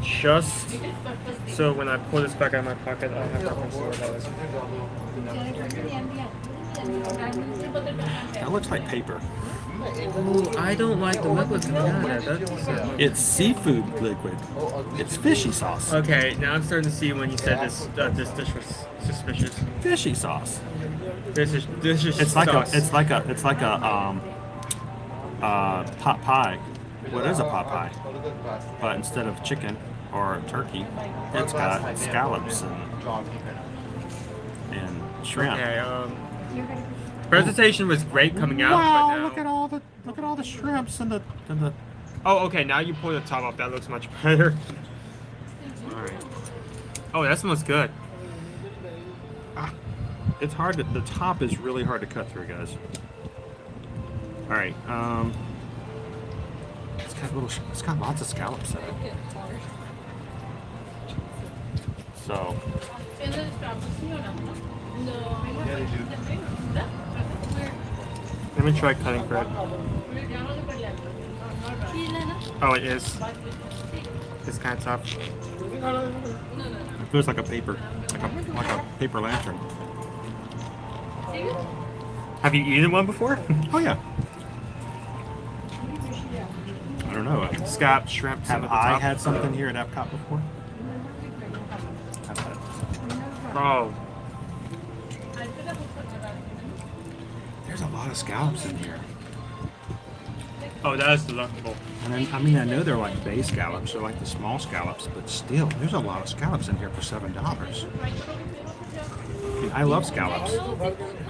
Just so when I pull this back out of my pocket, I have to consider what that is. That looks like paper. Ooh, I don't like the liquid coming out of that. It's seafood liquid. It's fishy sauce. Okay, now I'm starting to see when you said this dish was suspicious. Fishy sauce. This is It's like sauce. it's like a pot pie. What is a pot pie? But instead of chicken or turkey, it's got scallops and shrimp. Okay. Presentation was great coming out. Wow! But now... Look at all the shrimps and the. Oh, okay. Now you pull the top off. That looks much better. All right. Oh, that smells good. It's hard to. The top is really hard to cut through, guys. All right. It's got lots of scallops in it. So. Let me try cutting bread. Oh, it is. It's kind of tough. It feels like a paper, like a paper lantern. Have you eaten one before? Oh yeah. I don't know. Scallop, shrimp. Have I had something here at Epcot before? Oh. There's a lot of scallops in here. Oh, that is delectable. And I mean, I know they're like bay scallops, they're like the small scallops, but still, there's a lot of scallops in here for $7. I mean, I love scallops.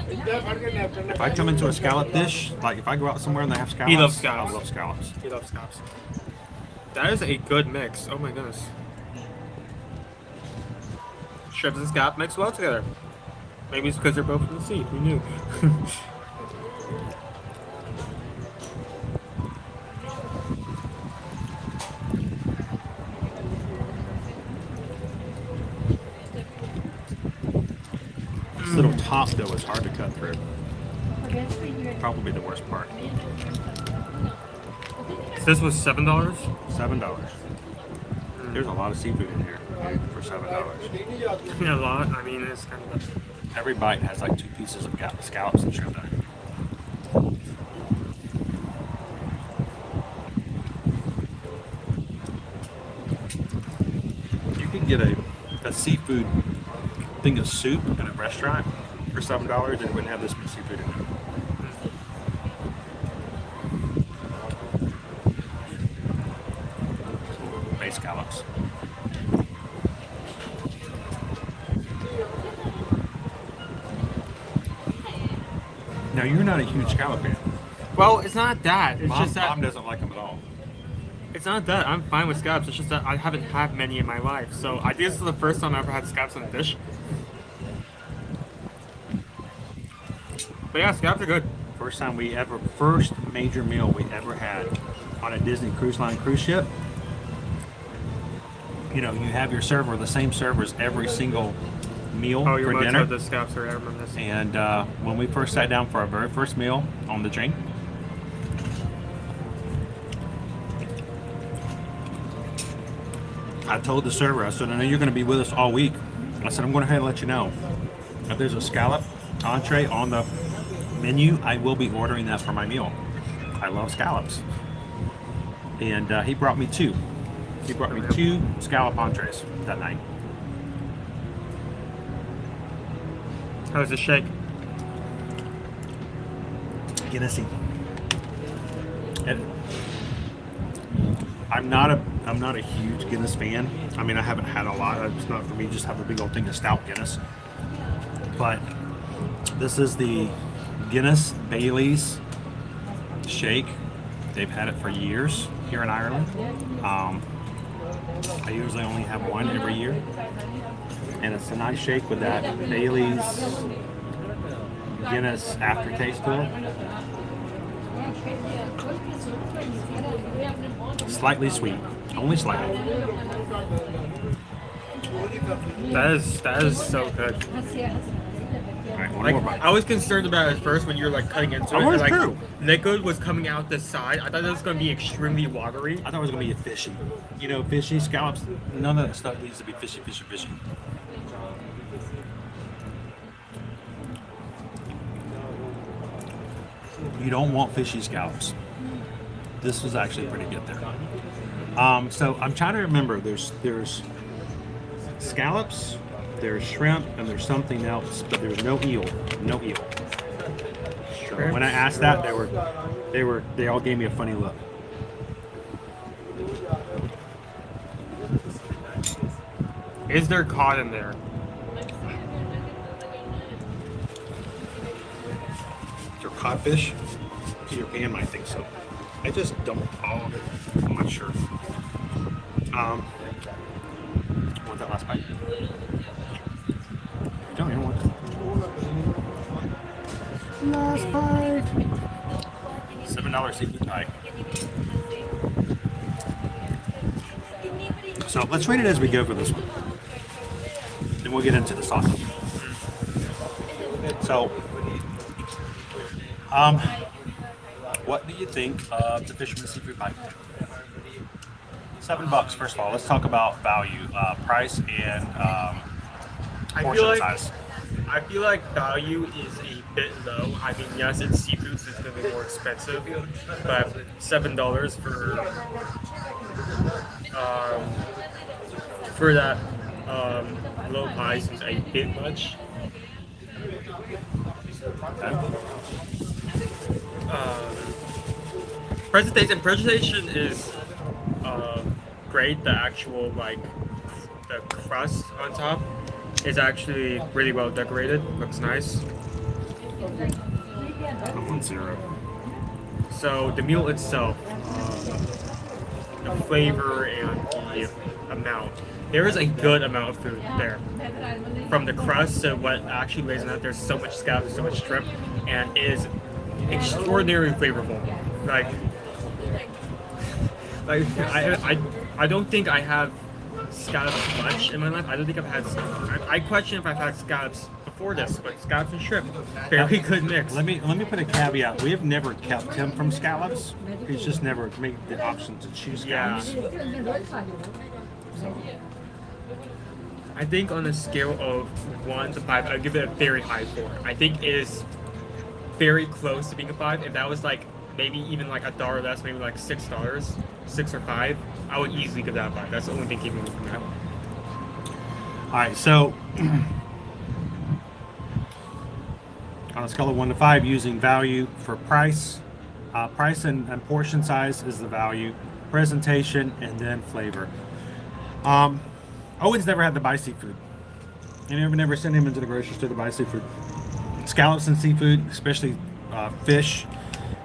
If I come into a scallop dish, like if I go out somewhere and they have scallops, He loves scallops. I love scallops. He loves scallops. That is a good mix. Oh my goodness. Shrimp and scallop mix well together. Maybe it's because they're both from the sea. Who knew? This little top though is hard to cut through. Probably the worst part. So this was $7? $7. There's a lot of seafood in here for $7. Yeah, a lot. I mean, it's kind of. Every bite has like 2 pieces of scallops and shrimp in it. You could get a seafood thing of soup in a restaurant for $7 and it wouldn't have this much seafood in it. Bay scallops. Now you're not a huge scallop fan. Well, it's not that. It's Mom, just that. Mom doesn't like them at all. It's not that. I'm fine with scallops. It's just that I haven't had many in my life. So I think this is the first time I ever had scallops on a dish. But yeah, scallops are good. First major meal we ever had on a Disney Cruise Line cruise ship. You know, you have your server, the same servers every single meal for dinner. The scallops are remember this. And when we first sat down for our very first meal on the train, I told the server, I said, I know you're going to be with us all week. I said, I'm going to go ahead and let you know if there's a scallop entree on the menu, I will be ordering that for my meal. I love scallops. And he brought me two. He brought me 2 scallop entrees that night. How was the shake? Guinnessy. And I'm not a huge Guinness fan. I mean, I haven't had a lot. It's not for me. Just have a big old thing of stout Guinness. But this is the Guinness Bailey's shake. They've had it for years here in Ireland. I usually only have one every year, and it's a nice shake with that Bailey's Guinness aftertaste to it. Slightly sweet, only slightly. That is so good. Like, I was concerned about it at first when you were like cutting into it. Like, liquid was coming out the side. I thought it was going to be extremely watery. I thought it was going to be fishy. You know, fishy scallops. None of that stuff needs to be fishy. You don't want fishy scallops. This was actually pretty good there. So I'm trying to remember. There's scallops. There's shrimp and there's something else, but there's no eel. No eel. Shrimp. When I asked that, they all gave me a funny look. Is there cod in there? Is there codfish? Peter Pan might think so. I just don't. Oh, I'm not sure. Want that last bite? Don't even want that. Last bite. $7 seafood pie. So let's rate it as we go for this one. Then we'll get into the sausage. So, what do you think of the Fisherman's Seafood Pie? $7. First of all, let's talk about value, price, and portion size. I feel like value is a bit low. I mean, yes, it's seafood, so it's going to be more expensive, but $7 for that low pie seems a bit much. Presentation is great. The actual the crust on top is actually really well decorated. Looks nice. I'm on 0. So the meal itself, the flavor and the amount. There is a good amount of food there. From the crust to what actually lays in that, there's so much scallops, so much shrimp, and it is extraordinarily flavorful. I don't think I have scallops much in my life. I don't think I've had. I question if I've had scallops before this, but scallops and shrimp, very good mix. Let me put a caveat. We have never kept him from scallops. He's just never made the option to choose scallops. I think on a scale of 1 to 5, I'd give it a very high 4. I think it is very close to being a 5. If that was maybe even $1 less, maybe $6, 6 or 5, I would easily give that a 5. That's the only thing keeping me from that. All right, so on a scale of 1 to 5, using value for price, price and portion size is the value, presentation, and then flavor. Owen's never had to buy seafood. And never sent him into the grocery store to buy seafood. Scallops and seafood, especially fish,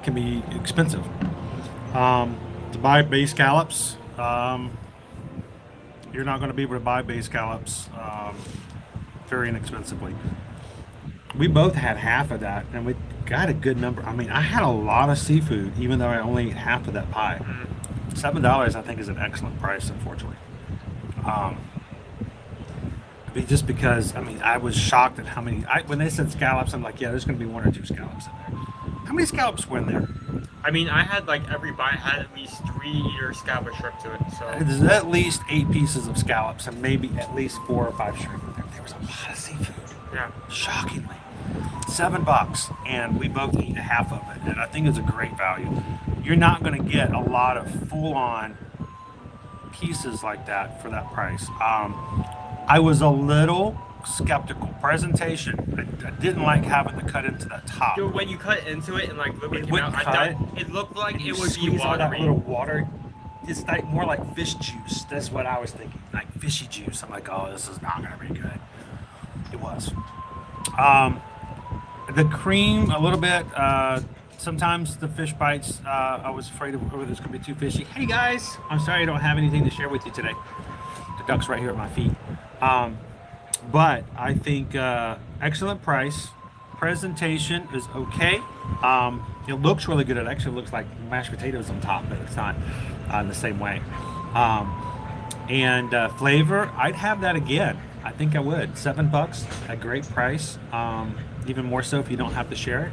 can be expensive. To buy bay scallops, you're not going to be able to buy bay scallops very inexpensively. we both had half of that, and we got a good number. I mean, I had a lot of seafood, even though I only ate half of that pie. $7, I think, is an excellent price, unfortunately. Just because, I mean, I was shocked at how many. When they said scallops, I'm like, yeah, there's going to be 1 or 2 scallops in there. How many scallops were in there? I mean, I had like every bite had at least 3 either scallop or shrimp to it. So There's at least 8 pieces of scallops and maybe at least 4 or 5 shrimp in there. There was a lot of seafood. Yeah. Shockingly. $7, and we both ate half of it, and I think it's a great value. You're not going to get a lot of full-on pieces like that for that price. I was a little skeptical. Presentation, I didn't like having to cut into the top. Dude, when you cut into it and like look It came wouldn't out, cut. it looked like And it you would be squeeze all that watery. little water. It's like more like fish juice. That's what I was thinking, like fishy juice. I'm like, oh, this is not going to be good. It was. The cream, a little bit. Sometimes the fish bites, I was afraid of whether it's going to be too fishy. Hey guys, I'm sorry I don't have anything to share with you today. The duck's right here at my feet. But I think excellent price. Presentation is okay. It looks really good. It actually looks like mashed potatoes on top, but it's not in the same way. And flavor, I'd have that again. I think I would. $7, a great price. Even more so if you don't have to share it.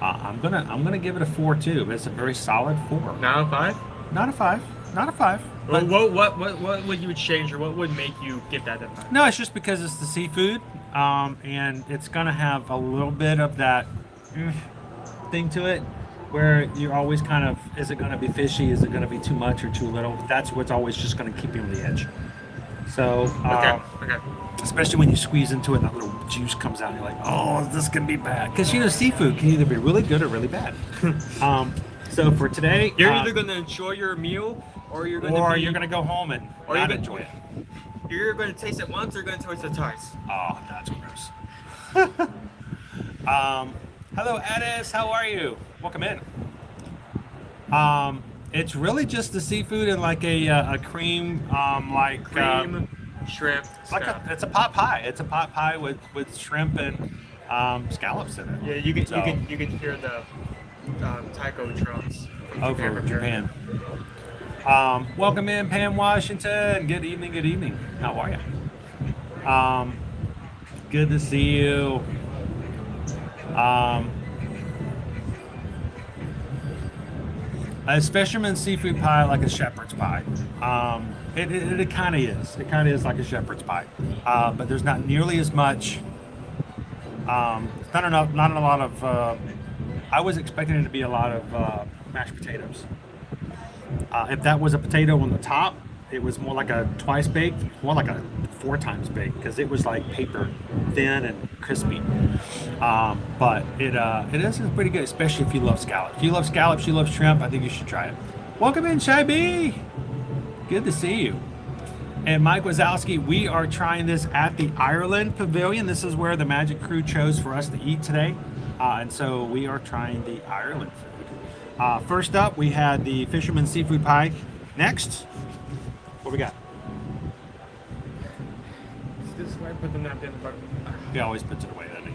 I'm gonna give it a 4 too, but it's a very solid 4. Not a 5? Not a 5. Not a 5. Well, what would you change, or what would make you give that a 5? No, it's just because it's the seafood, and it's gonna have a little bit of that thing to it, where you're always kind of, is it gonna be fishy? Is it gonna be too much or too little? That's what's always just gonna keep you on the edge. So, Okay. especially when you squeeze into it and that little juice comes out, and you're like, oh, this can be bad. Because seafood can either be really good or really bad. So for today, You're either gonna enjoy your meal, or you're gonna go home and not enjoy it. You're gonna taste it once, or you're gonna taste it twice. Oh, that's gross. Hello, Addis. How are you? Welcome in. It's really just the seafood and like a cream, shrimp. It's a pot pie. It's a pot pie with shrimp and scallops in it. Yeah, you can hear the taco drums. From Japan. Welcome in, Pam Washington. Good evening. Good evening. How are you? Good to see you. A fisherman's seafood pie, like a shepherd's pie. It kind of is. It kind of is like a shepherd's pie, but there's not nearly as much. Not a lot of. I was expecting it to be a lot of mashed potatoes. If that was a potato on the top, it was more like a twice baked, more like a 4 times baked, because it was like paper thin and crispy. But it is pretty good, especially if you love scallops. If you love scallops, you love shrimp, I think you should try it. Welcome in, Shy B. Good to see you. And Mike Wazowski, we are trying this at the Ireland Pavilion. This is where the Magic Crew chose for us to eat today. And so we are trying the Ireland food. First up, we had the Fisherman's Seafood Pie. Next, what we got? This is why I put the napkin in the bucket. He always puts it away, doesn't he?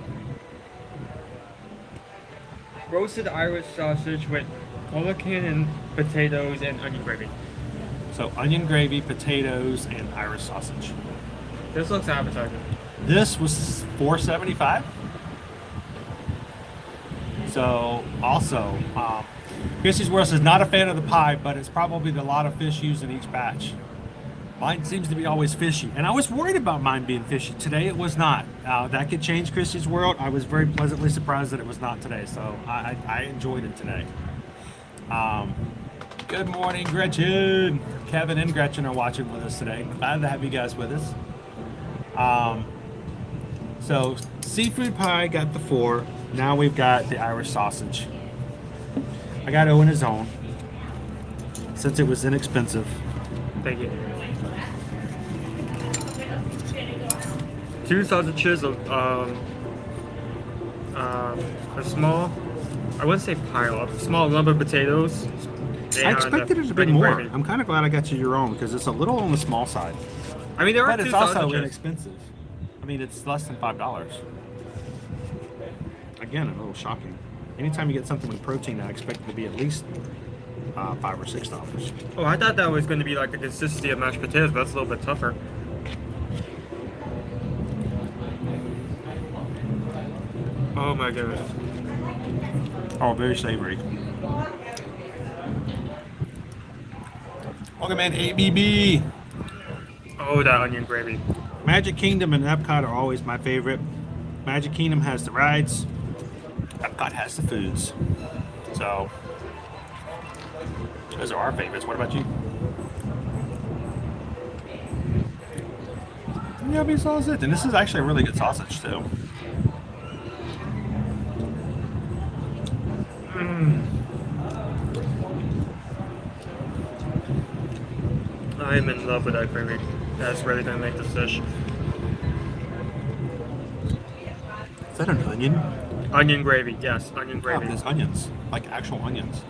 Roasted Irish sausage with pelican and potatoes and onion gravy. So onion gravy, potatoes, and Irish sausage. This looks appetizing. This was $4.75. So also, Chrissy's World is not a fan of the pie, but it's probably a lot of fish used in each batch. Mine seems to be always fishy, and I was worried about mine being fishy. Today it was not. That could change Chrissy's World. I was very pleasantly surprised that it was not today, so I enjoyed it today. Good morning, Gretchen. Kevin and Gretchen are watching with us today. Glad to have you guys with us. So seafood pie got the 4. Now we've got the Irish sausage. I got Owen his own, since it was inexpensive. Thank you. 2 sausages of a small, I wouldn't say pile, a small lump of potatoes. I expected it to be more. Gravy. I'm kind of glad I got you your own, because it's a little on the small side. I mean, there are but 2 it's also sausages. Inexpensive. I mean, it's less than $5. Again, a little shocking. Anytime you get something with protein, I expect it to be at least $5 or $6. Oh, I thought that was going to be like the consistency of mashed potatoes, but that's a little bit tougher. Oh my goodness. Oh, very savory. Welcome in, ABB. Oh, that onion gravy. Magic Kingdom and Epcot are always my favorite. Magic Kingdom has the rides. Epcot has the foods. So, those are our favorites. What about you? Yummy sausage. And this is actually a really good sausage, too. I'm in love with that gravy. That's really going to make this dish. Is that an onion? Onion gravy, yes, onion gravy. Oh, there's onions, like actual onions.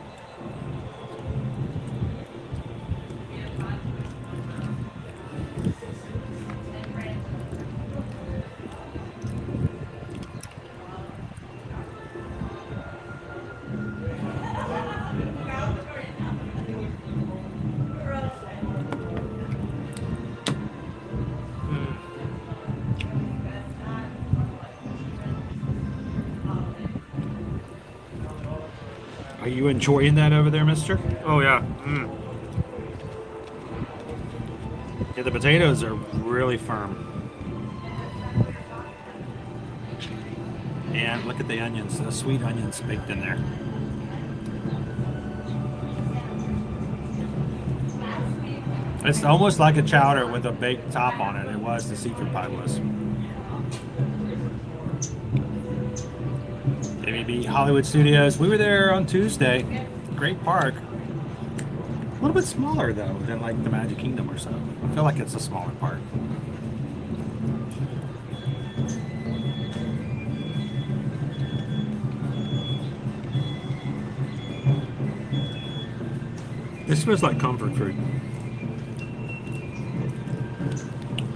Are you enjoying that over there, mister? Oh, yeah. Yeah, the potatoes are really firm. And look at the onions, the sweet onions baked in there. It's almost like a chowder with a baked top on it. It was, the seafood pie was. ABB Hollywood Studios. We were there on Tuesday. Great park. A little bit smaller though than like the Magic Kingdom or so. I feel like it's a smaller park. This smells like comfort food.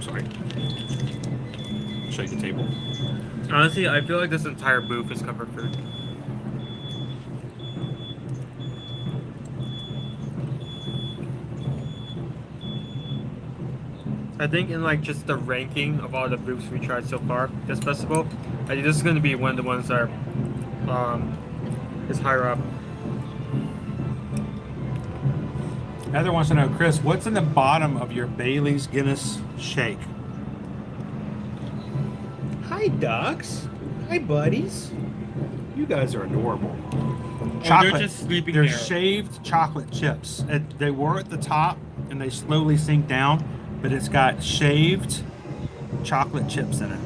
Sorry. Shake the table. Honestly, I feel like this entire booth is comfort food. I think in like just the ranking of all the booths we tried so far this festival, I think this is going to be one of the ones that is higher up. Heather wants to know, Chris, what's in the bottom of your Bailey's Guinness shake? Hi, ducks. Hi, buddies. You guys are adorable. Chocolate. They're just sleeping They're there. shaved chocolate chips. They were at the top, and they slowly sink down, but it's got shaved chocolate chips in it.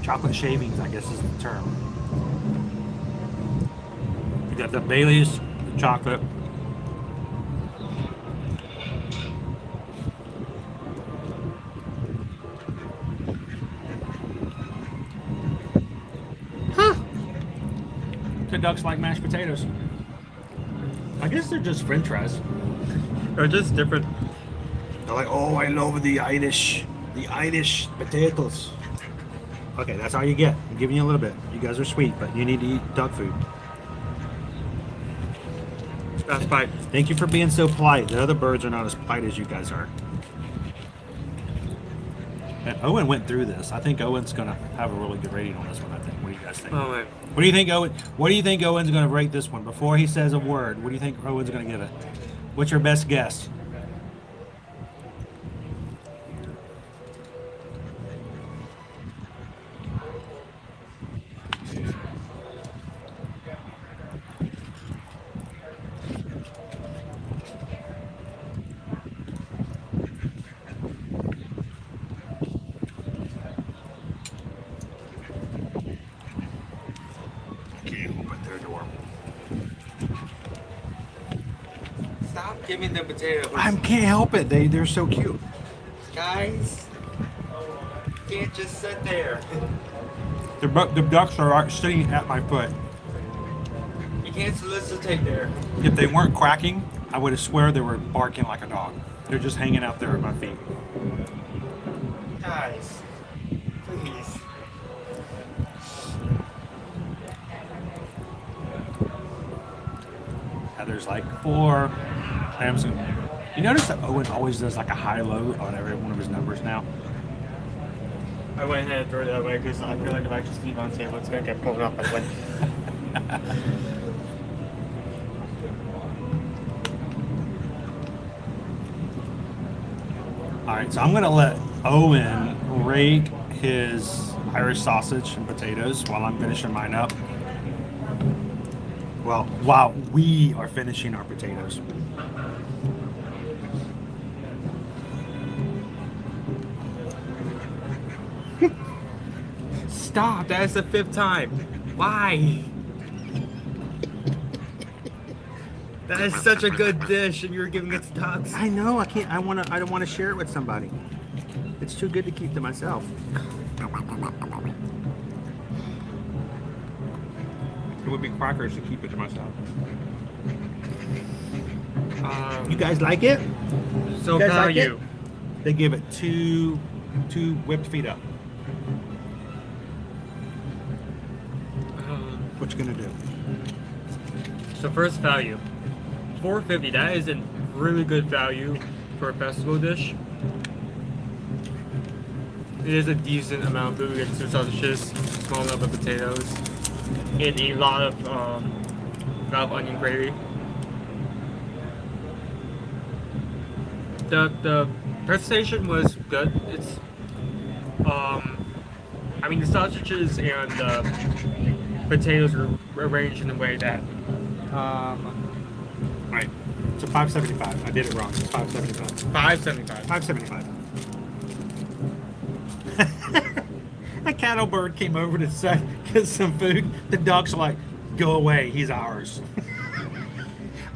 Chocolate shavings, I guess is the term. You got the Bailey's, the chocolate. The ducks like mashed potatoes. I guess they're just French fries. They're just different. They're like, oh, I love the Irish potatoes. Okay, that's all you get. I'm giving you a little bit. You guys are sweet, but you need to eat duck food. That's fine. Thank you for being so polite. The other birds are not as polite as you guys are. And Owen went through this. I think Owen's gonna have a really good rating on this one. I think. What do you guys think? Oh, wait. What do you think, Owen? What do you think Owen's gonna rate this one before he says a word? What do you think Owen's gonna give it? What's your best guess? Stop giving the potatoes. I can't help it. They're so cute. Guys, you can't just sit there. The ducks are sitting at my foot. You can't solicitate there. If they weren't quacking, I would have swear they were barking like a dog. They're just hanging out there at my feet. Guys, please. there's like 4 clams. You notice that Owen always does like a high-low on every one of his numbers now? I went ahead and threw it that way because I feel like if I just leave on the table, it's going to get pulled up. I went. All right, so I'm gonna let Owen rake his Irish sausage and potatoes while I'm finishing mine up. Well, while we are finishing our potatoes. Stop! That is the 5th time. Why? That is such a good dish, and you're giving it to ducks. I know. I can't. I don't want to share it with somebody. It's too good to keep to myself. It would be crackers to keep it to myself. You guys like it? So you guys value. like it? They give it two whipped feet up. What you gonna do? So first value, $4.50. That is a really good value for a festival dish. It is a decent amount of food. We get 2 sausages, small number of potatoes, and a lot of onion gravy. The presentation was good. It's I mean the sausages and the potatoes are arranged in a way that Right. So $5.75. I did it wrong. It's $5.75. $5.75. A cattle bird came over to get some food. The ducks are like, go away, he's ours.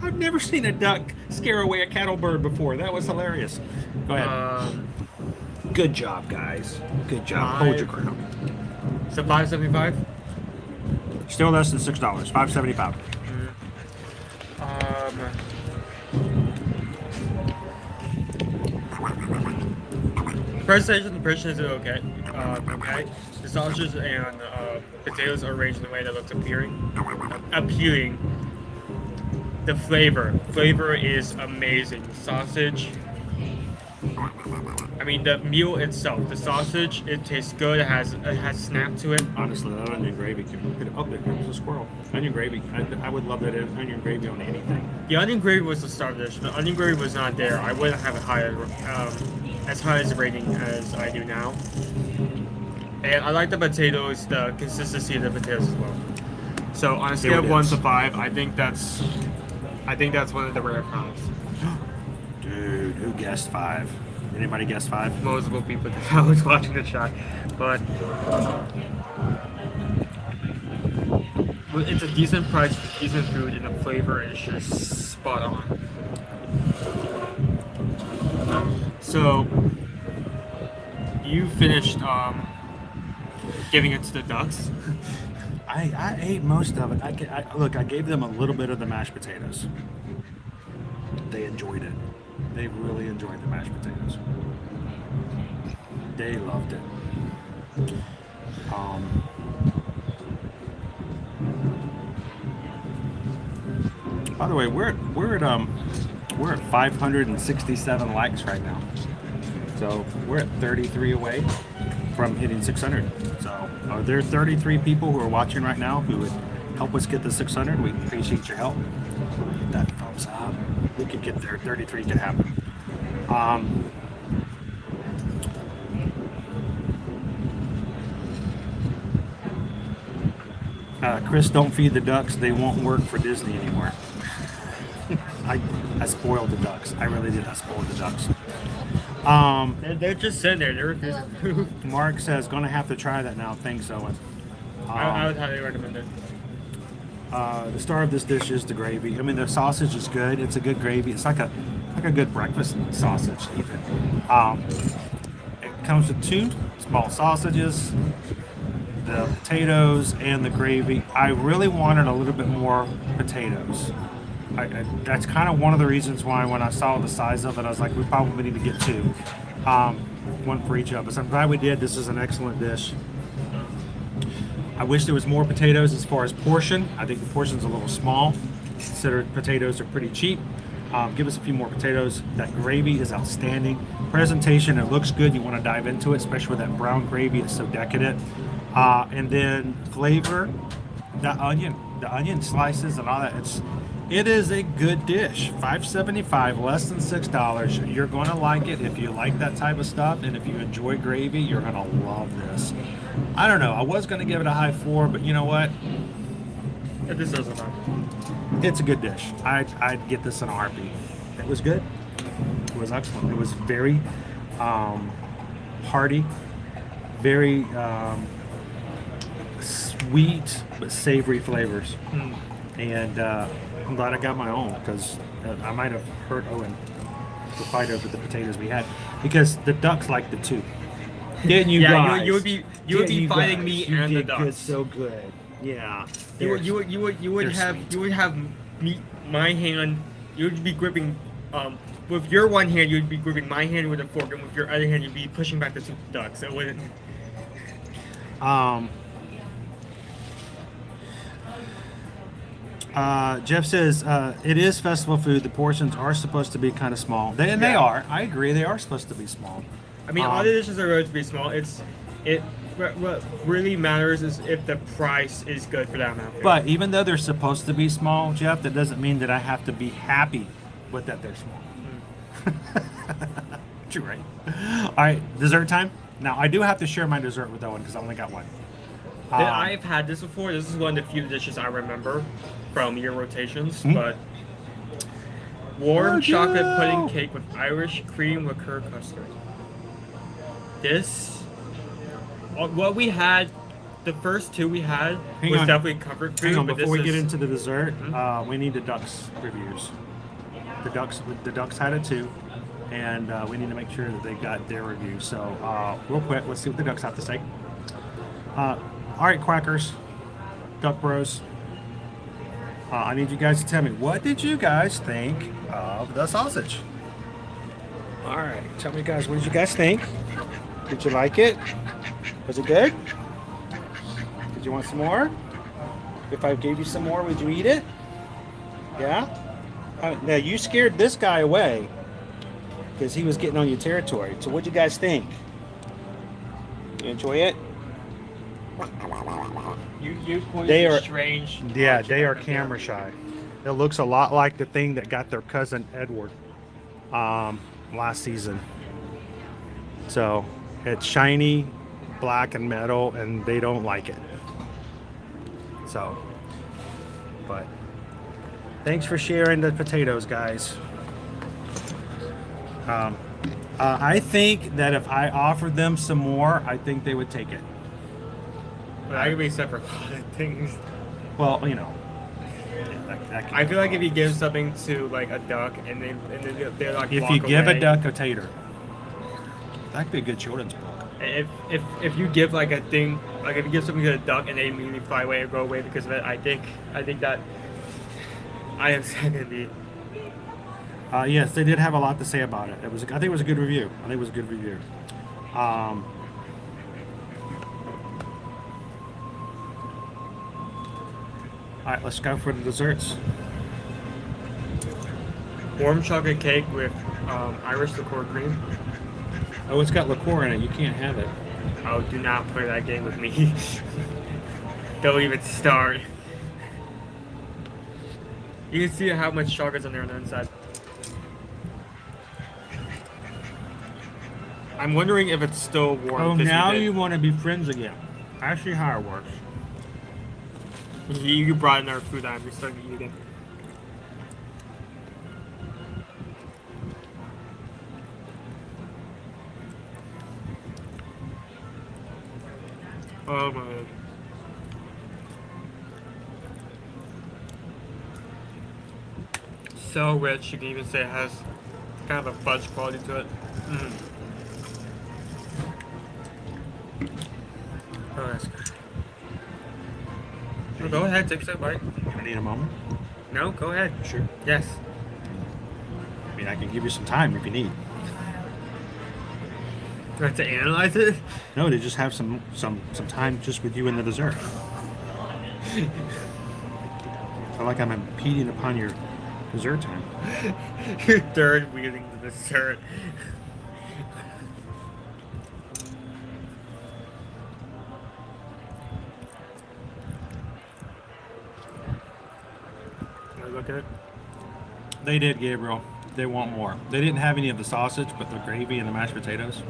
I've never seen a duck scare away a cattle bird before. That was hilarious. Go ahead. Good job, guys. Good job. Hold your ground. So $5.75? Still less than $6. $5.75. Presentation, the presentation is okay. Okay. The sausages and potatoes are arranged in a way that looks appealing. The flavor is amazing. The sausage. I mean, the meal itself, the sausage, it tastes good. It has snap to it. Honestly, that onion gravy can put it up there. There's a squirrel. Onion gravy. I would love that onion gravy on anything. The onion gravy was the star dish. The onion gravy was not there. I wouldn't have it higher, as high as a rating as I do now. And I like the potatoes, the consistency of the potatoes as well. So on a scale of 1 to 5, I think that's one of the rare times. Dude, who guessed 5? Anybody guess 5? Multiple people that I was watching the shot, but it's a decent price, decent food, and the flavor is just spot on. So you finished giving it to the ducks. I ate most of it. Look, I gave them a little bit of the mashed potatoes. They enjoyed it. They really enjoyed the mashed potatoes. They loved it. By the way, we're at 567 likes right now. So we're at 33 away from hitting 600. So are there 33 people who are watching right now who would help us get the 600? We appreciate your help. Hit that thumbs up. We could get there. 33 could happen. Chris, don't feed the ducks. They won't work for Disney anymore. I spoiled the ducks. I really did. I spoiled the ducks. They're just sitting there. They're refusing food. Mark says, gonna have to try that now. Thanks, Owen. I would highly recommend it. The star of this dish is the gravy. I mean, the sausage is good. It's a good gravy. It's like a good breakfast sausage, even. It comes with 2 small sausages, the potatoes, and the gravy. I really wanted a little bit more potatoes. That's kind of one of the reasons why when I saw the size of it, I was like, we probably need to get 2. 1 for each of us. I'm glad we did. This is an excellent dish. I wish there was more potatoes as far as portion. I think the portion's a little small. consider potatoes are pretty cheap. Give us a few more potatoes. That gravy is outstanding. Presentation, it looks good. You want to dive into it, especially with that brown gravy. It's so decadent. And then flavor, the onion slices and all that. It is a good dish. $5.75, less than $6. You're going to like it if you like that type of stuff, and if you enjoy gravy, you're going to love this. I don't know. I was going to give it a high 4, but you know what? This doesn't matter. It's a good dish. I'd get this in a heartbeat. It was good. It was excellent. It was very hearty, very sweet but savory flavors. And I'm glad I got my own, because I might have hurt Owen to fight over the potatoes we had, because the ducks liked it too. Didn't you guys? You would be fighting me and the ducks. So good. Yeah. You would have me my hand. You would be gripping with your one hand. You'd be gripping my hand with a fork, and with your other hand, you'd be pushing back the two ducks. It wouldn't. Jeff says it is festival food. The portions are supposed to be kind of small. They are. I agree. They are supposed to be small. I mean, all the dishes are going to be small. What really matters is if the price is good for that amount. But even though they're supposed to be small, Jeff, that doesn't mean that I have to be happy with that they're small. True, right? All right, dessert time. Now I do have to share my dessert with Owen because I only got one. I've had this before. This is one of the few dishes I remember from your rotations, but warm chocolate pudding cake with Irish cream liqueur custard. This, what we had, the first two we had was definitely comfort food. Hang on, but before we get into the dessert, we need the ducks reviews. The ducks had it too, and we need to make sure that they got their review. So real quick, let's see what the ducks have to say. All right, Quackers, Duck Bros. I need you guys to tell me, what did you guys think of the sausage? All right, tell me, guys, what did you guys think? Did you like it? Was it good? Did you want some more? If I gave you some more, would you eat it? Yeah? Now, you scared this guy away because he was getting on your territory. So what'd you guys think? You enjoy it? You pointed strange. Yeah, they are camera shy. It looks a lot like the thing that got their cousin Edward last season. So it's shiny, black and metal, and they don't like it. So, but thanks for sharing the potatoes, guys. I think that if I offered them some more, I think they would take it. But I could be separate things. Well, you know. I feel like if you give something to like a duck and they're like, if you give a duck a tater, that could be a good children's book. If you give like a thing, like if you give something to a duck and they immediately fly away or go away because of it, I think that I am gonna be. Yes, they did have a lot to say about it. I think it was a good review. All right, let's go for the desserts. Warm chocolate cake with Irish liqueur cream. Oh, it's got liqueur in it. You can't have it. Oh, do not play that game with me. Don't even start. You can see how much chocolate's on there on the inside. I'm wondering if it's still warm. Oh, now you want to be friends again. I see how it works. You brought in our food. I'm just starting to eat again. Oh my God. So rich, you can even say it has kind of a fudge quality to it. Oh, that's good. Well, go ahead, take a bite. I need a moment. No, go ahead. Sure. Yes. I mean, I can give you some time if you need. Do I have to analyze it? No, to just have some time just with you and the dessert. feel like I'm impeding upon your dessert time. Your third wheeling the dessert. Can I look at it? They did, Gabriel. They want more. They didn't have any of the sausage, but the gravy and the mashed potatoes.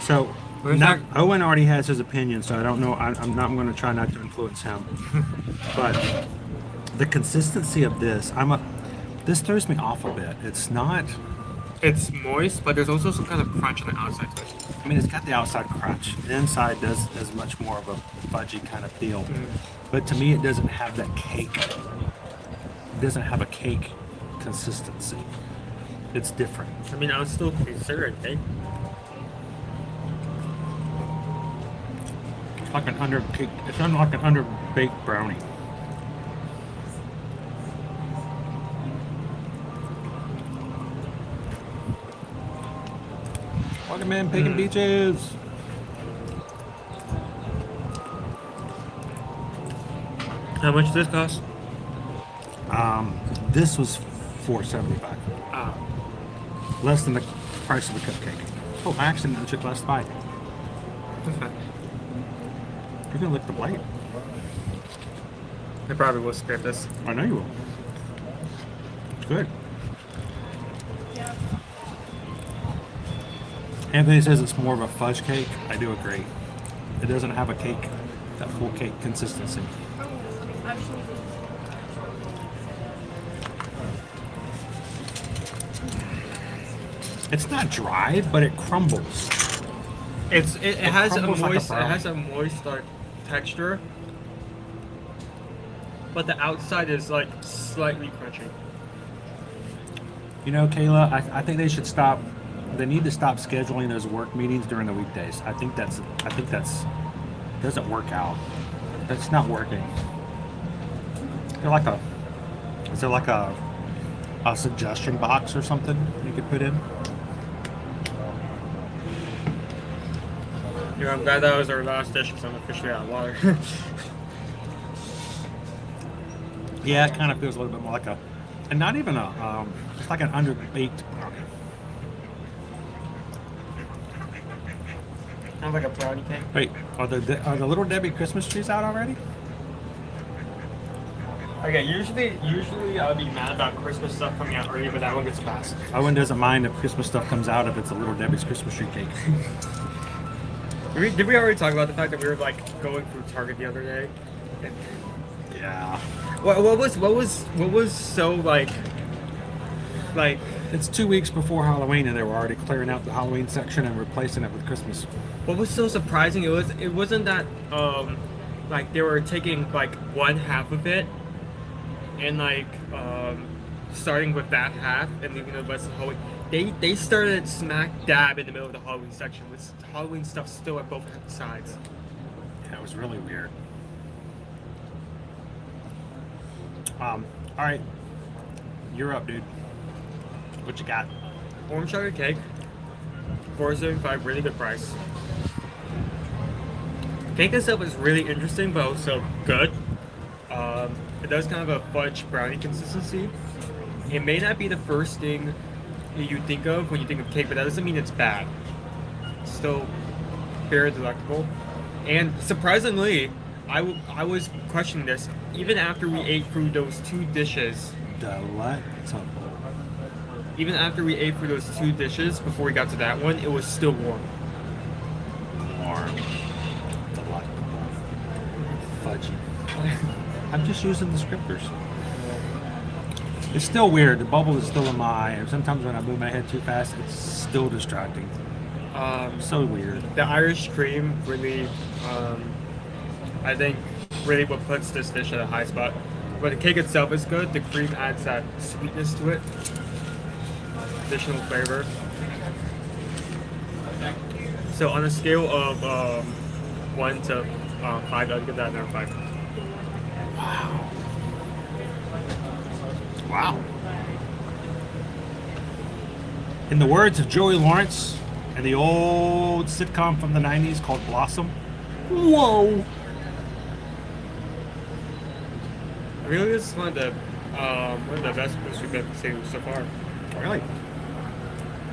So, Owen already has his opinion, so I don't know. I'm going to try not to influence him. But the consistency of this, this throws me off a bit. It's not. It's moist, but there's also some kind of crunch on the outside. I mean, it's got the outside crunch. The inside does much more of a fudgy kind of feel. But to me, it doesn't have that cake. It doesn't have a cake consistency. It's different. I mean, I would still consider it cake. It's like an undercake. It's like an underbaked brownie. Welcome in, Pig and Beaches. How much does this cost? This was $4.75. Less than the price of a cupcake. Oh, I accidentally took last bite. You're gonna lick the plate. I probably will skip this. I know you will. It's good. Anthony says it's more of a fudge cake. I do agree. It doesn't have a cake, that full cake consistency. It's not dry, but it crumbles. It has a moist like texture, but the outside is like slightly crunchy. You know, Kayla, I think they should stop. They need to stop scheduling those work meetings during the weekdays. I think that's doesn't work out. That's not working. Is there like a suggestion box or something you could put in? Yeah, I'm glad that was our last dish because I'm officially out of water. Yeah, it kind of feels a little bit more like a, and not even a, it's like an underbaked. Sounds like a brownie cake. Wait, are the Little Debbie Christmas trees out already? Okay, usually I'll be mad about Christmas stuff coming out early, but that one gets passed. Owen doesn't mind if Christmas stuff comes out if it's a Little Debbie's Christmas tree cake. Did we already talk about the fact that we were like going through Target the other day? Yeah. What was so like it's 2 weeks before Halloween and they were already clearing out the Halloween section and replacing it with Christmas. What was so surprising? It wasn't that like they were taking like one half of it and like starting with that half and leaving the rest of Halloween. They started smack dab in the middle of the Halloween section with Halloween stuff still at both sides. Yeah, it was really weird. All right, you're up, dude. What you got? Warm chocolate cake, $4.75, really good price. Cake itself is really interesting, but also good. It does kind of a fudge brownie consistency. It may not be the first thing you think of when you think of cake, but that doesn't mean it's bad. It's still very delectable. And surprisingly, I was questioning this even after we ate through those two dishes. Delectable. Even after we ate through those two dishes before we got to that one, it was still warm. Warm. Delectable. Fudgy. I'm just using descriptors. It's still weird. The bubble is still in my eye. And sometimes when I move my head too fast, it's still distracting. So weird. The Irish cream really, I think, really what puts this dish at a high spot. But the cake itself is good. The cream adds that sweetness to it. Additional flavor. So on a scale of 1 to 5, I'd give that another 5. Wow. Wow. In the words of Joey Lawrence and the old sitcom from the 90s called Blossom, whoa. I feel like this is one of the best booths we've been seeing so far. Really?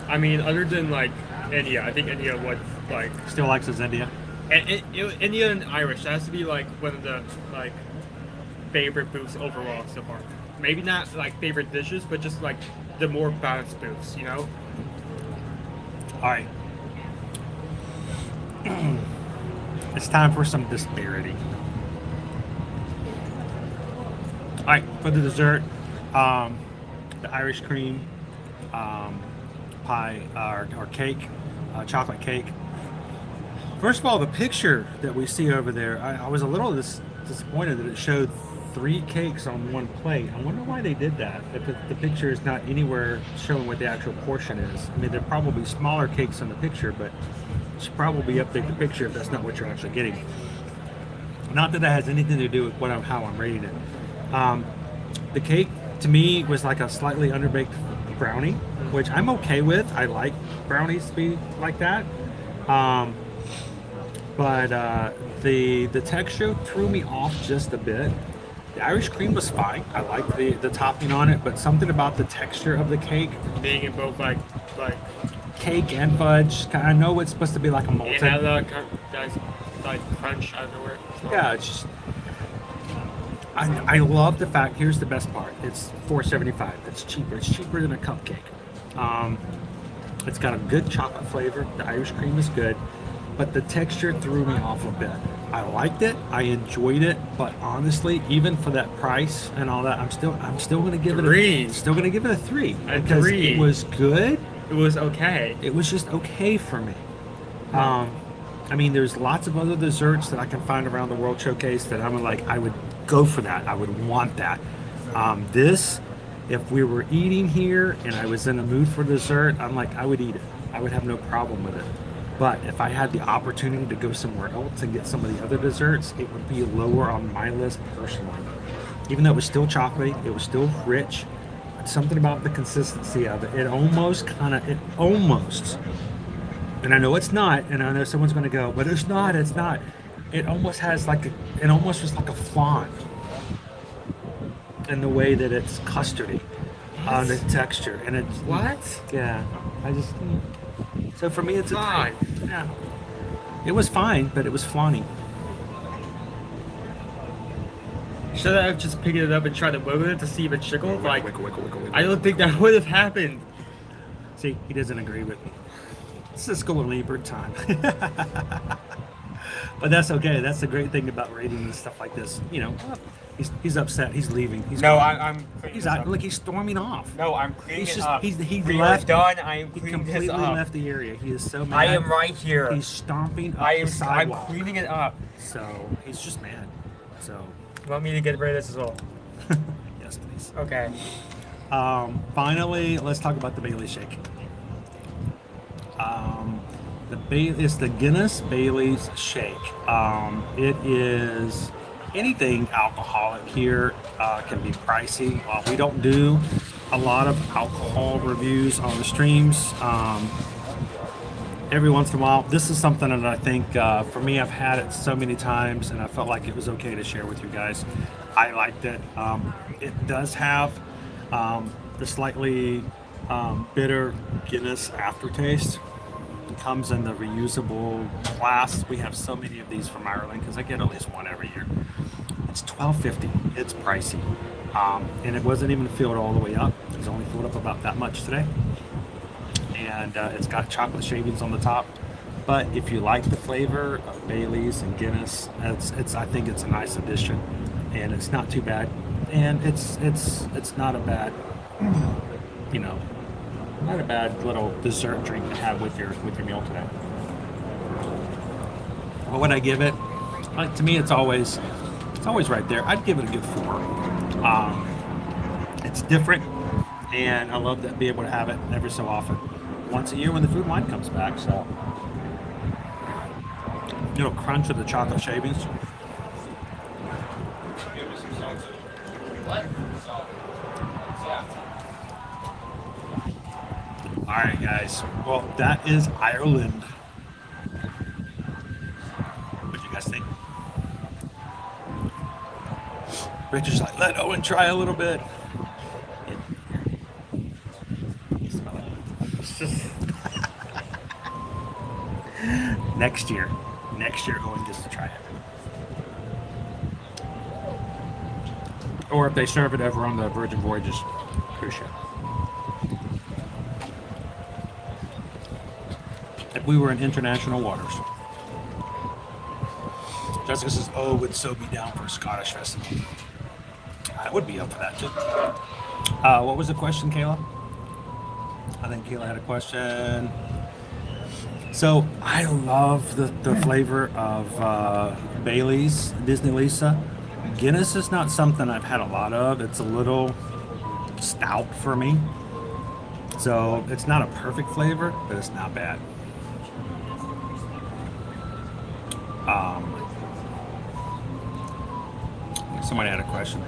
I mean, other than like India, I think India was like still likes his India. India and Irish. That has to be like one of the like favorite booths overall so far. Maybe not like favorite dishes, but just like the more balanced booths, you know? All right. It's time for some disparity. All right, for the dessert, the Irish cream pie or cake, chocolate cake. First of all, the picture that we see over there, I was a little disappointed that it showed 3 cakes on one plate. I wonder why they did that. If the picture is not anywhere showing what the actual portion is. I mean, they're probably smaller cakes in the picture, but you should probably update the picture if that's not what you're actually getting. Not that that has anything to do with how I'm rating it. The cake to me was like a slightly underbaked brownie, which I'm okay with. I like brownies to be like that. But the texture threw me off just a bit. The Irish cream was fine. I liked the topping on it, but something about the texture of the cake, being in both like cake and fudge. I know it's supposed to be like a molten. It had like crunch everywhere. Yeah, it's just. I love the fact. Here's the best part. It's $4.75. It's cheaper. It's cheaper than a cupcake. It's got a good chocolate flavor. The Irish cream is good, but the texture threw me off a bit. I liked it. I enjoyed it, but honestly, even for that price and all that, I'm still going to give it a 3. Still going to give it a 3 because it was good. It was okay. It was just okay for me. I mean, there's lots of other desserts that I can find around the World Showcase that I'm like, I would go for that. I would want that. This, if we were eating here and I was in a mood for dessert, I'm like, I would eat it. I would have no problem with it. But if I had the opportunity to go somewhere else and get some of the other desserts, it would be lower on my list personally. Even though it was still chocolatey, it was still rich. Something about the consistency of it. It almost, and I know it's not, and I know someone's going to go, but it's not. It almost has like it almost was like a flan in the way that it's custardy on the texture, and it's what? Yeah, so for me it's fine. Yeah, it was fine, but it was flanny. Should I have just picked it up and tried to wiggle it to see if it jiggled? Like, I don't think that would have happened. See, he doesn't agree with me. Cisco and Lieber time. But that's okay. That's the great thing about rating and stuff like this. You know, he's upset. He's leaving. He's look, he's storming off. No, I'm cleaning it up. He we left. Are done. I am He cleaning completely this up. left the area. He is so mad. I am right here. He's stomping up the I'm sidewalk. cleaning it up. So he's just mad. So you want me to get rid of this as well? Yes, please. Okay. Finally, let's talk about the Bailey shake. It's the Guinness Bailey's shake. It is anything alcoholic here can be pricey. We don't do a lot of alcohol reviews on the streams. Every once in a while, this is something that I think for me, I've had it so many times and I felt like it was okay to share with you guys. I liked it. It does have the slightly bitter Guinness aftertaste. It comes in the reusable glass. We have so many of these from Ireland because I get at least one every year. It's $12.50. It's pricey. And it wasn't even filled all the way up. It was only filled up about that much today. And it's got chocolate shavings on the top. But if you like the flavor of Bailey's and Guinness, I think it's a nice addition. And it's not too bad. And it's not a bad, you know, not a bad little dessert drink to have with your meal today. What would I give it? To me, it's always right there. I'd give it a good 4. It's different, and I love to be able to have it every so often. Once a year when the food line comes back, so crunch of the chocolate shavings. All right, guys. Well, that is Ireland. What do you guys think? Richard's like, let Owen try a little bit. Next year, Owen gets to try it. Or if they serve it over on the Virgin Voyages cruise ship. If we were in international waters. Jessica says, oh, would so be down for a Scottish festival. I would be up for that too. What was the question, Kayla? I think Kayla had a question. So I love the flavor of Bailey's Disney Lisa. Guinness is not something I've had a lot of. It's a little stout for me. So it's not a perfect flavor, but it's not bad. Somebody had a question.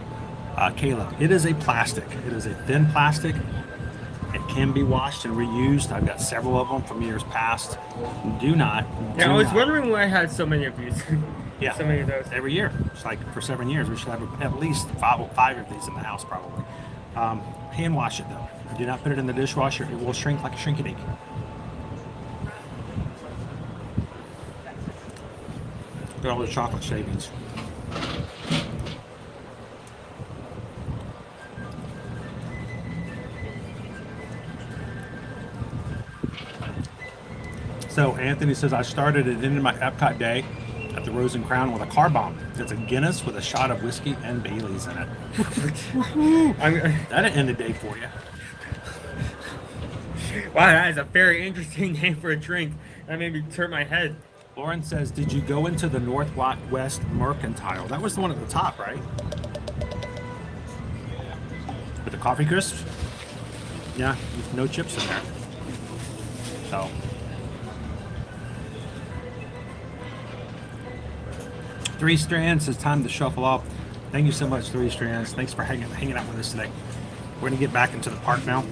Kayla, it is a plastic. It is a thin plastic. It can be washed and reused. I've got several of them from years past. Do not. Yeah, I was wondering why I had so many of these. Yeah, so many of those. Every year. It's like for 7 years, we should have at least five of these in the house, probably. Hand wash it though. Do not put it in the dishwasher. It will shrink like a shrink-a-dink. Look at all the chocolate shavings. So Anthony says, I started it into my Epcot day at the Rose and Crown with a car bomb. It's a Guinness with a shot of whiskey and Bailey's in it. That'd end the day for you. Wow, that is a very interesting name for a drink. That made me turn my head. Lauren says, did you go into the Northwest Mercantile? That was the one at the top, right? With the coffee crisps? Yeah, with no chips in there. So. Three Strands says time to shuffle off. Thank you so much, Three Strands. Thanks for hanging out with us today. We're gonna get back into the park now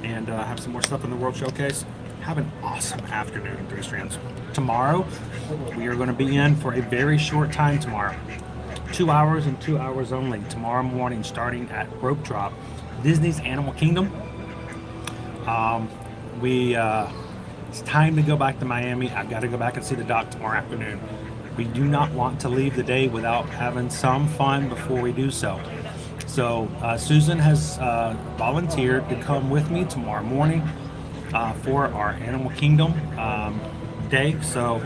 and have some more stuff in the World Showcase. Have an awesome afternoon, Three Strands. Tomorrow, we are going to be in for a very short time tomorrow. 2 hours and 2 hours only. Tomorrow morning, starting at Rope Drop, Disney's Animal Kingdom. It's time to go back to Miami. I've got to go back and see the dock tomorrow afternoon. We do not want to leave the day without having some fun before we do so. So Susan has volunteered to come with me tomorrow morning for our Animal Kingdom day. So,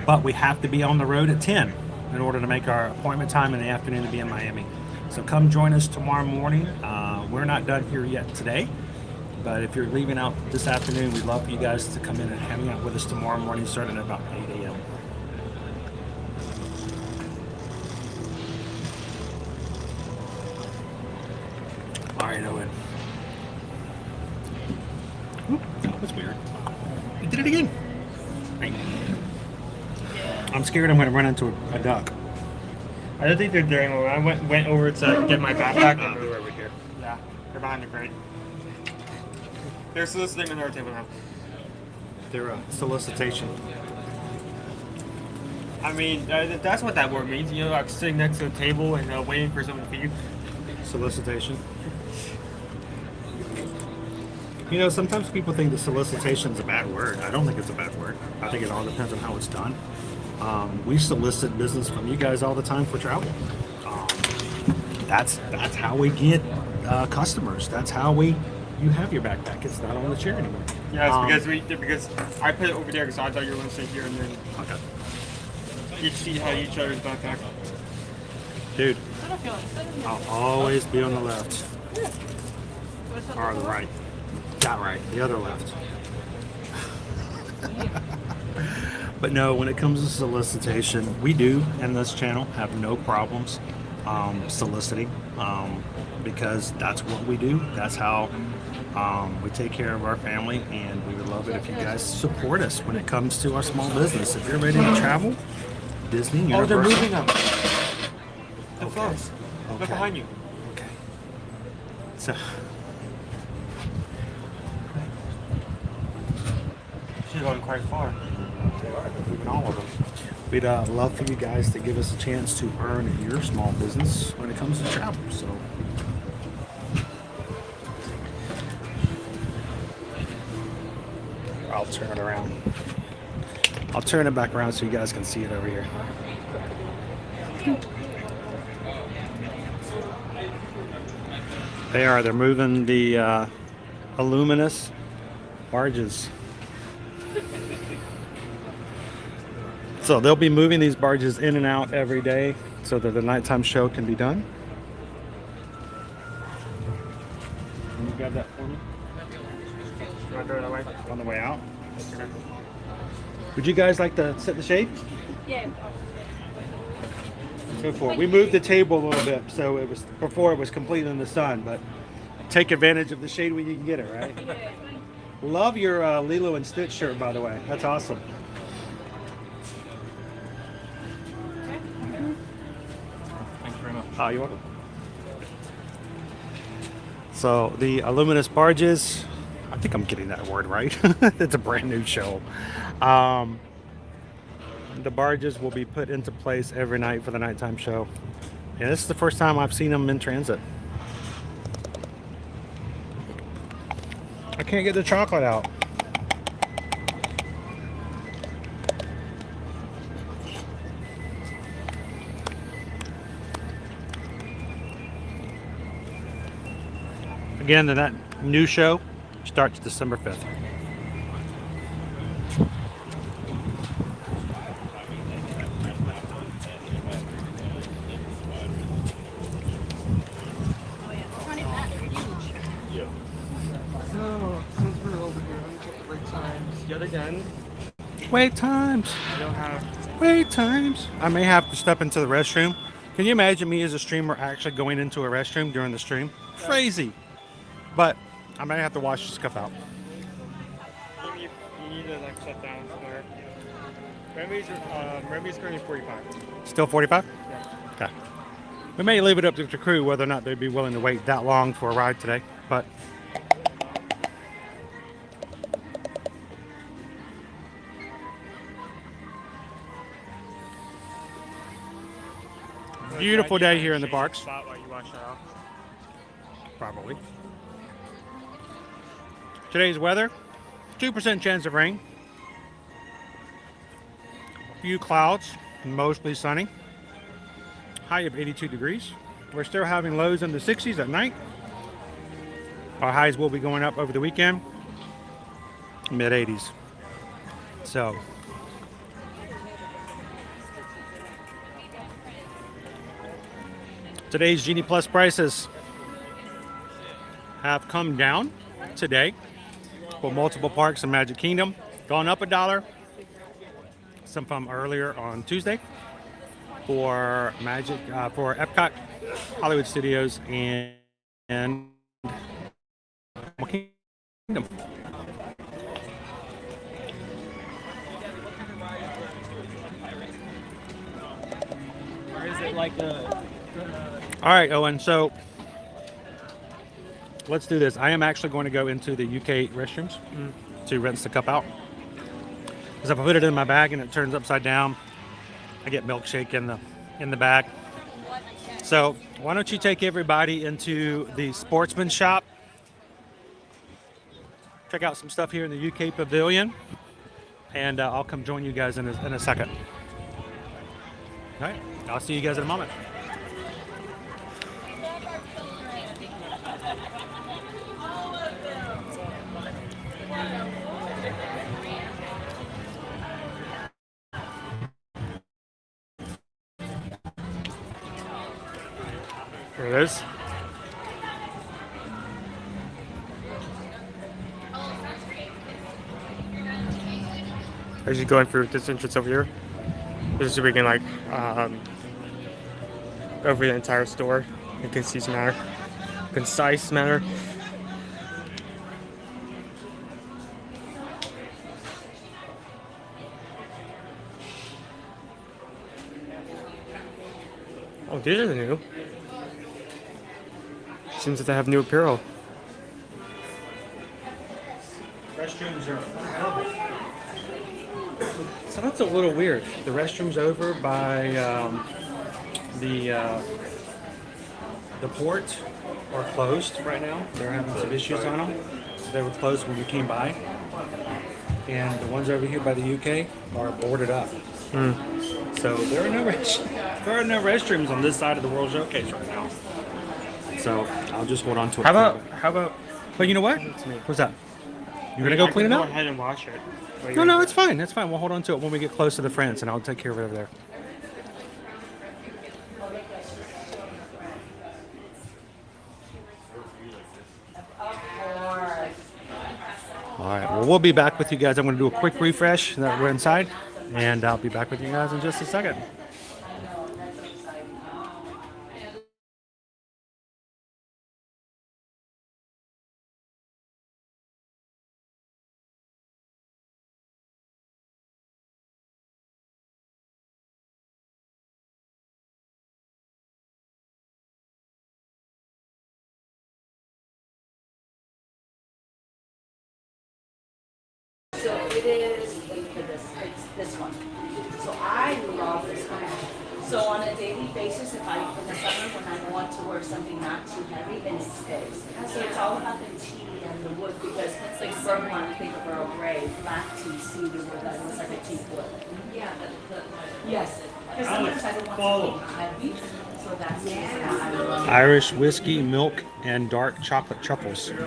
but we have to be on the road at 10 in order to make our appointment time in the afternoon to be in Miami. So come join us tomorrow morning. We're not done here yet today, but if you're leaving out this afternoon, we'd love for you guys to come in and hang out with us tomorrow morning starting at about 8 a.m. All right, Owen. Oop, that was weird. You did it again. Right. I'm scared I'm going to run into a duck. I don't think they're doing well. I went over to get my backpack and they're over here. Yeah, they're behind the crate. They're soliciting on our table now. They're a solicitation. I mean, that's what that word means. You know, like sitting next to a table and waiting for someone to feed you. Solicitation. You know, sometimes people think that solicitation is a bad word. I don't think it's a bad word. I think it all depends on how it's done. We solicit business from you guys all the time for travel. That's how we get customers. That's how you have your backpack. It's not on the chair anymore. Yeah, it's because I put it over there because I thought you were going to sit here and then each seat had each other's backpack. Dude, I'll always be on the left or the right. That right, the other left. But no, when it comes to solicitation, we do in this channel have no problems soliciting because that's what we do. That's how we take care of our family, and we would love it if you guys support us when it comes to our small business. If you're ready to travel, Disney, Universal. Oh, they're moving them. The Okay. phones. Look behind you. Okay. So actually going quite far. They are. They're moving all of them. We'd love for you guys to give us a chance to earn your small business when it comes to travel. So. I'll turn it around. I'll turn it back around so you guys can see it over here. They're moving the aluminous barges. So they'll be moving these barges in and out every day so that the nighttime show can be done. Can you grab that for me? On the way out? Would you guys like to sit in the shade? Yeah. Go for it. We moved the table a little bit, so it was before it was completely in the sun, but take advantage of the shade when you can get it, right? Love your Lilo and Stitch shirt, by the way. That's awesome. Thanks very much. Oh, you're welcome. So the aluminous barges, I think I'm getting that word right. It's a brand new show. The barges will be put into place every night for the nighttime show. And this is the first time I've seen them in transit. I can't get the chocolate out. Again, that new show starts December 5th. So, since we're over here, let me check the wait times yet again. Wait times. I don't have... Wait times. I may have to step into the restroom. Can you imagine me as a streamer actually going into a restroom during the stream? Crazy. But I may have to wash this stuff out. You need to like shut down somewhere. Remy's currently 45. Still 45? Yeah. Okay. We may leave it up to the crew whether or not they'd be willing to wait that long for a ride today, but beautiful day here in the parks. Spot while you wash it off. Probably. Today's weather, 2% chance of rain. A few clouds, mostly sunny. High of 82 degrees. We're still having lows in the 60s at night. Our highs will be going up over the weekend, mid 80s. So, today's Genie Plus prices have come down today for multiple parks in Magic Kingdom, gone up $1. Some from earlier on Tuesday for for Epcot, Hollywood Studios, and Kingdom. Or is it like All right, Owen. So let's do this. I am actually going to go into the UK restrooms to rinse the cup out. Because if I put it in my bag and it turns upside down, I get milkshake in the bag. So why don't you take everybody into the sportsman shop? Check out some stuff here in the UK pavilion, and I'll come join you guys in a second. All right, I'll see you guys in a moment. Here it is. As you going through this entrance over here, this is where we can like over the entire store in a concise manner. Oh, these are new. Seems that they have new apparel. Restrooms are available. So that's a little weird. The restrooms over by the port are closed right now. They're having some issues on them. They were closed when we came by. And the ones over here by the UK are boarded up. So there are no restrooms on this side of the World Showcase right now. So I'll just hold on to it. How about? But you know what? What's that? You're gonna go clean it Go up? ahead and wash it. No, it's fine. It's fine. We'll hold on to it when we get close to the France, and I'll take care of it over there. All right. Well, we'll be back with you guys. I'm going to do a quick refresh that we're inside, and I'll be back with you guys in just a second. So it is this one. So I love this one. So on a daily basis, if I, in the summer when I want to wear something not too heavy, then it stays. So it's all about the tea and the wood because it's like burnt one, think of Earl Grey, black tea, cedar wood, that looks like a teak wood. Yeah, yes. Because sometimes I don't want something heavy, so that's the reason why I love it. Irish whiskey, milk, and dark chocolate truffles. And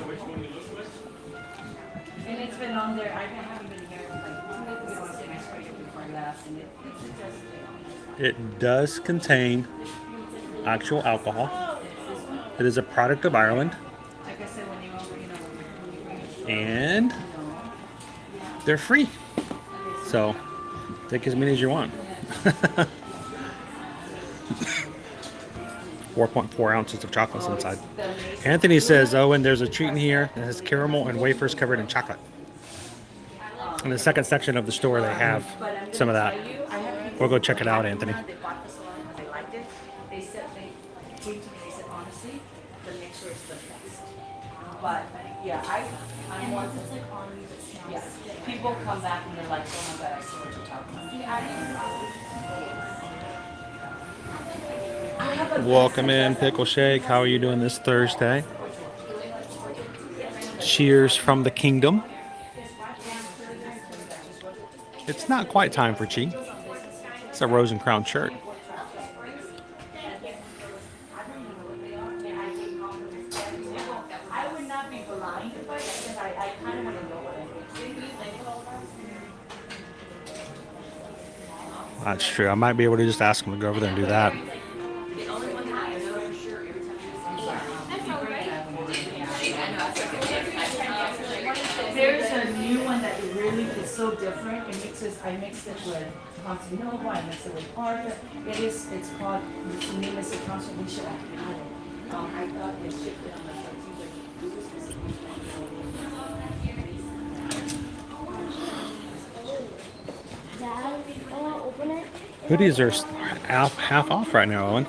it's been on there, I haven't been here like 2 weeks, I sprayed it before I left, and it just It does contain actual alcohol. It is a product of Ireland. like I said, when you And they're free. So take as many as you want. 4.4 ounces of chocolates inside. Anthony says, Owen, there's a treat in here that has caramel and wafers covered in chocolate. In the second section of the store, they have some of that. We'll go check it out, Anthony. They bought this one because they liked it. They said, they came to me, they said, honestly, the mixer is the best. But yeah, I'm one that's like yeah. People come back and they're like, oh my god, I see what you're talking about. Welcome in, Pickle Shake. How are you doing this Thursday? Cheers from the kingdom. It's not quite time for Chi. It's a rose and crown shirt. I would not be blind if I because I kind of want to know what I That's true. I might be able to just ask him to go over there and do that. There's a new one that really is so different. It mixes. I mixed it with Constantinople. I mixed it with Parker. It's called. The name is a Constantinople. We should have had it. I thought they shipped it on the 13th. Dad, I want to open it. Hoodies are half off right now, Owen.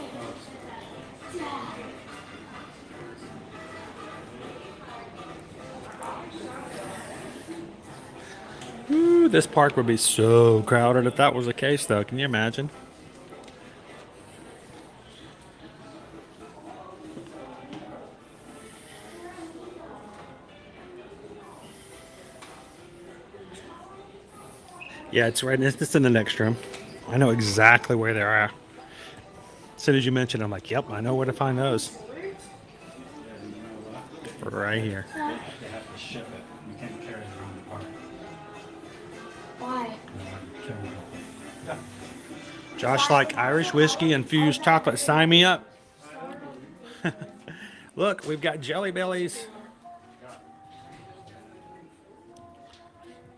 Ooh, this park would be so crowded if that was the case, though. Can you imagine? Yeah, it's right. It's in the next room. I know exactly where they are. As soon as you mentioned, I'm like, yep, I know where to find those. Right here. Why? Josh like Irish whiskey infused chocolate. Sign me up. Look, we've got Jelly Bellies.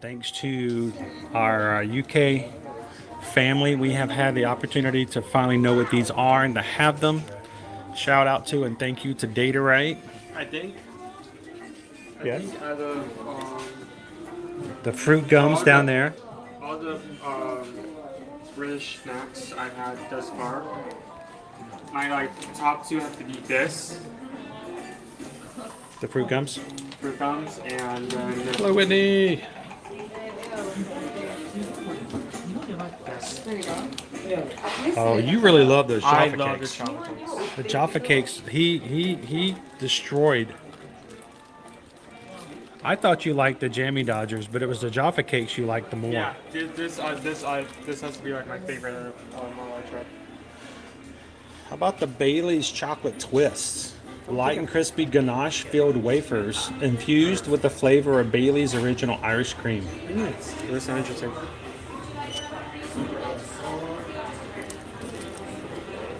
Thanks to our UK family, we have had the opportunity to finally know what these are and to have them. Shout out to and thank you to Data Right. I think. Yes. Out of The fruit gums down there. all the British snacks I've had thus far, my top two have to be this, The fruit gums. fruit gums, and then Hello, Whitney. There you go. Oh, you really love those I Jaffa love the cakes. Jaffa cakes. The Jaffa cakes, he destroyed. I thought you liked the Jammy Dodgers, but it was the Jaffa cakes you liked the more. Yeah, this has to be like my favorite out of all I tried. How about the Bailey's chocolate twists? Light and crispy ganache filled wafers infused with the flavor of Bailey's original Irish cream. This sounds interesting.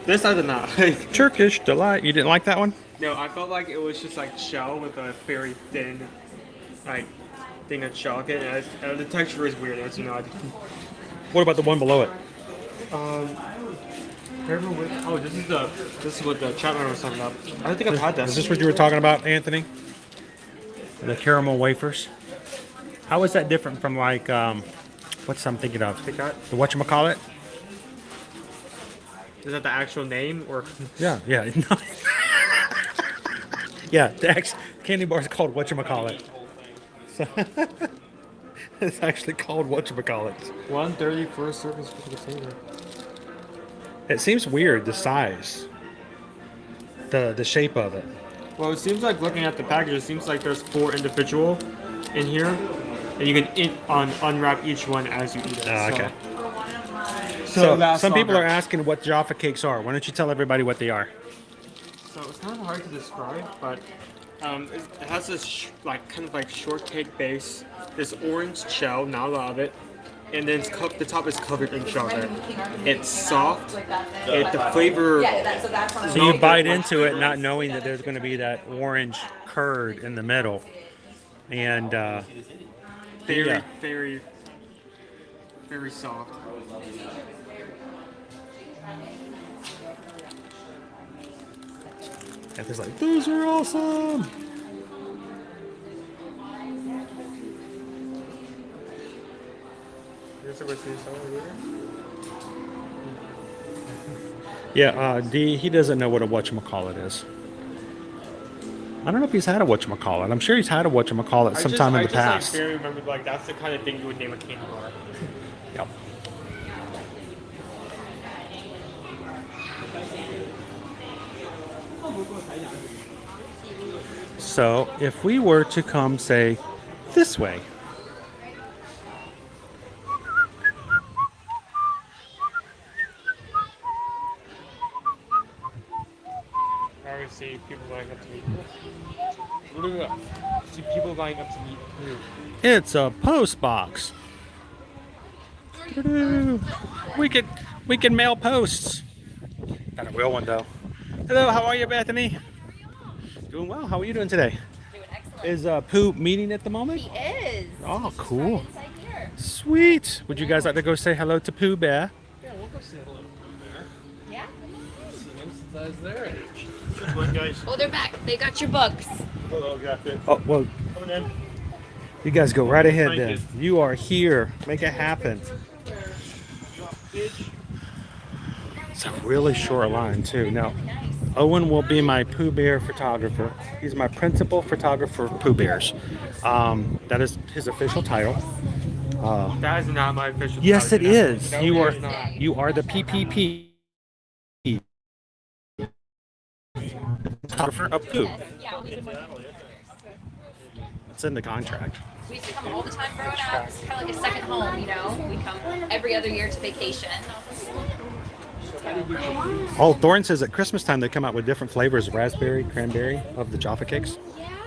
This I did not like. Turkish delight. You didn't like that one? No, I felt like it was just like shell with a very thin, like, thing of chocolate, and the texture is weird. As you know, What about the one below it? Oh, this is what the chat member was talking about. I don't think I've had this. Is this what you were talking about, Anthony? The caramel wafers. How is that different from like what's I'm thinking of? The whatchamacallit? Is that the actual name or? Yeah. Yeah, the candy bar is called whatchamacallit. So it's actually called whatchamacallit. 1/31st service for the flavor. It seems weird, the size, the shape of it. Well, it seems like looking at the package, it seems like there's 4 individual in here, and you can unwrap each one as you eat it. Okay. So some people are asking what Jaffa cakes are. Why don't you tell everybody what they are? So it's kind of hard to describe, but it has this kind of like shortcake base, this orange shell, not a lot of it, and then the top is covered in chocolate. It's soft. The flavor. So you bite into it, not knowing that there's going to be that orange curd in the middle, and very, very, very soft. And it's like, those are awesome. Yeah, D, he doesn't know what a whatchamacallit is. I don't know if he's had a whatchamacallit. I'm sure he's had a whatchamacallit sometime in the past. I barely remember, like, that's the kind of thing you would name a candy bar. Yep. So, if we were to come, say, this way. I see people lining up to meet Pooh. See people lining up to meet Pooh. It's a post box. We can mail posts. Got a real one though. Hello, how are you, Bethany? Doing well. How are you doing today? Doing excellent. Is Pooh meeting at the moment? He is. Oh, cool. Sweet. Would you guys like to go say hello to Pooh Bear? Yeah, we'll go say hello to Bear. Yeah. Seen him since I was there. Good one, guys. Oh, they're back. They got your books. Hello, Captain. Oh, well, Coming in. you guys go right ahead Thank then. You are here. Make it happen. It's a really short line too. Now, Owen will be my Pooh Bear photographer. He's my principal photographer of Pooh Bears. That is his official title. That is not my official Yes, it title. is. No, You it are. is not. You are the PPP photographer of Pooh. It's in the contract. We used to come all the time growing up. It's kind of like a second home, you know? We come every other year to vacation. Oh, Thorne says at Christmas time they come out with different flavors of raspberry, cranberry of the Jaffa cakes.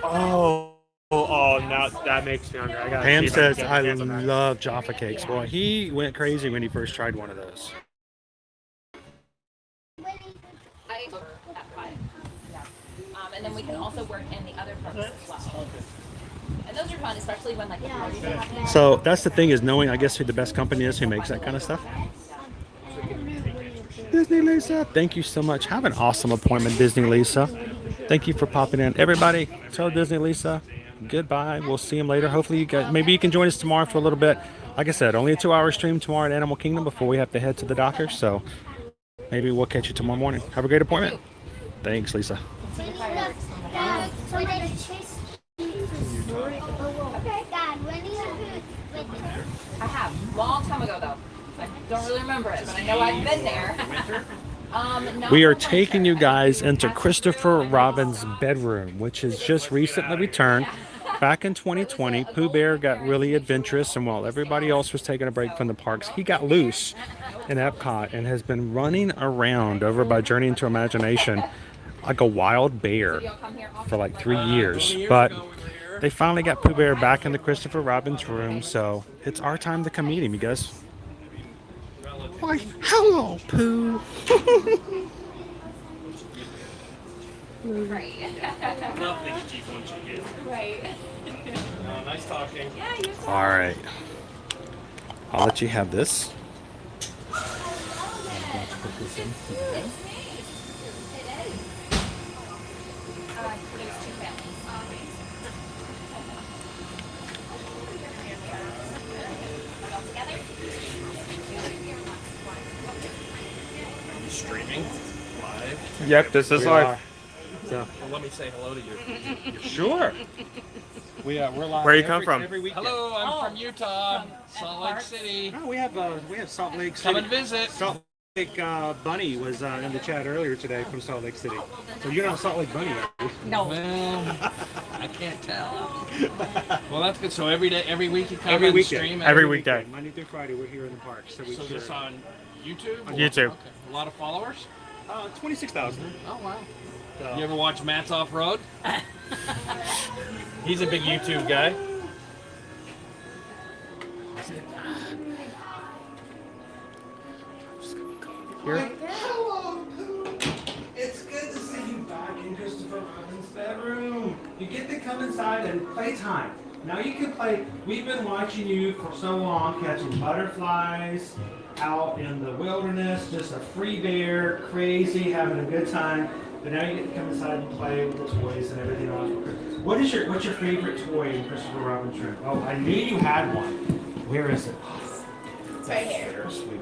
Oh, now that makes me hungry. I gotta Pam see if I can says, get I hands on that. love Jaffa cakes. Boy, he went crazy when he first tried one of those. I over at 5. Yeah. And then we can also work in the other parts as well. And those are fun, especially when like the parties are happening. So that's the thing is knowing, I guess, who the best company is who makes that kind of stuff. Disney Lisa, thank you so much. Have an awesome appointment, Disney Lisa. Thank you for popping in. Everybody, tell Disney Lisa goodbye. We'll see him later. Hopefully you guys, maybe you can join us tomorrow for a little bit. Like I said, only a 2-hour stream tomorrow at Animal Kingdom before we have to head to the doctor. So maybe we'll catch you tomorrow morning. Have a great appointment. Thanks, Lisa. I have. Long time ago though. Don't really remember it, but I know I've been there. We are taking you guys into Christopher Robin's bedroom, which has just recently returned. Back in 2020, Pooh Bear got really adventurous, and while everybody else was taking a break from the parks, he got loose in Epcot and has been running around over by Journey into Imagination like a wild bear for like 3 years. But they finally got Pooh Bear back in the Christopher Robin's room, so it's our time to come meet him, you guys. Why, hello, Pooh. Right. Nothing's cheap once you get. Right. Nice talking. Yeah, you too. All right. I'll let you have this. Streaming live. Yep, this is live. Well, let me say hello to you. Sure. We're live. Where you come from? Every weekend. Hello, I'm from Utah, Salt Lake City. Oh, we have Salt Lake City. Come and visit. Salt Lake Bunny was in the chat earlier today from Salt Lake City. So you're not Salt Lake Bunny, are you? No. Well, I can't tell. Well, that's good. So every day, every week you come Every and weekend. stream. Every weekday. Monday through Friday, we're here in the park. So we So share. this on YouTube? On YouTube. Okay. A lot of followers? 26,000. Oh, wow. So. You ever watch Matt's Off Road? He's a big YouTube guy. Here. Hello, Pooh. It's good to see you back in Christopher Robin's bedroom. You get to come inside and play time. Now you can play. We've been watching you for so long catching butterflies out in the wilderness, just a free bear, crazy, having a good time. But now you get to come inside and play with the toys and everything else. What's your favorite toy in Christopher Robin's room? Oh, I knew you had one. Where is it? It's right here. Very sweet.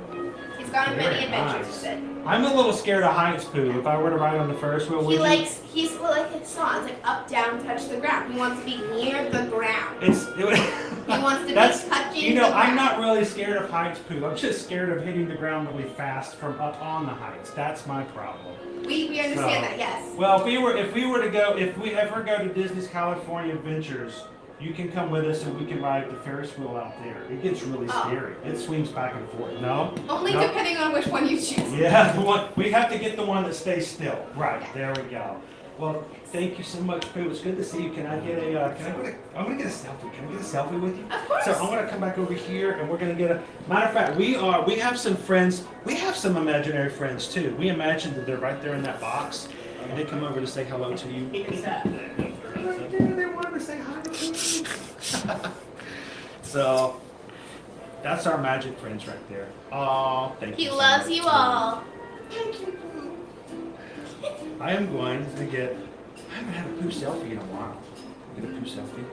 He's gone on many Very adventures nice. with it. I'm a little scared of heights, Pooh. If I were to ride on the Ferris wheel, would you? Like it's song. It's like up, down, touch the ground. He wants to be near the ground. He wants to be touching You know, the I'm ground. not really scared of heights, Pooh. I'm just scared of hitting the ground really fast from up on the heights. That's my problem. We understand that, yes. Well, if we ever go to Disney's California Adventures, you can come with us and we can ride the Ferris wheel out there. It gets really scary. It swings back and forth. No? Only No? depending on which one you choose. Yeah, the one we have to get the one that stays still. Right, there we go. Well, thank you so much, Pooh. It's good to see you. Can I get a I'm gonna get a selfie. Can I get a selfie with you? Of course. So I'm gonna come back over here and we're gonna get a matter of fact, we have some friends, we have some imaginary friends too. We imagine that they're right there in that box and they come over to say hello to you. They wanted to say hi to me. So that's our magic friends right there. Oh, thank you. He so loves much, you Pooh. all. I am going to get. I haven't had a Pooh selfie in a while. Get a Pooh selfie.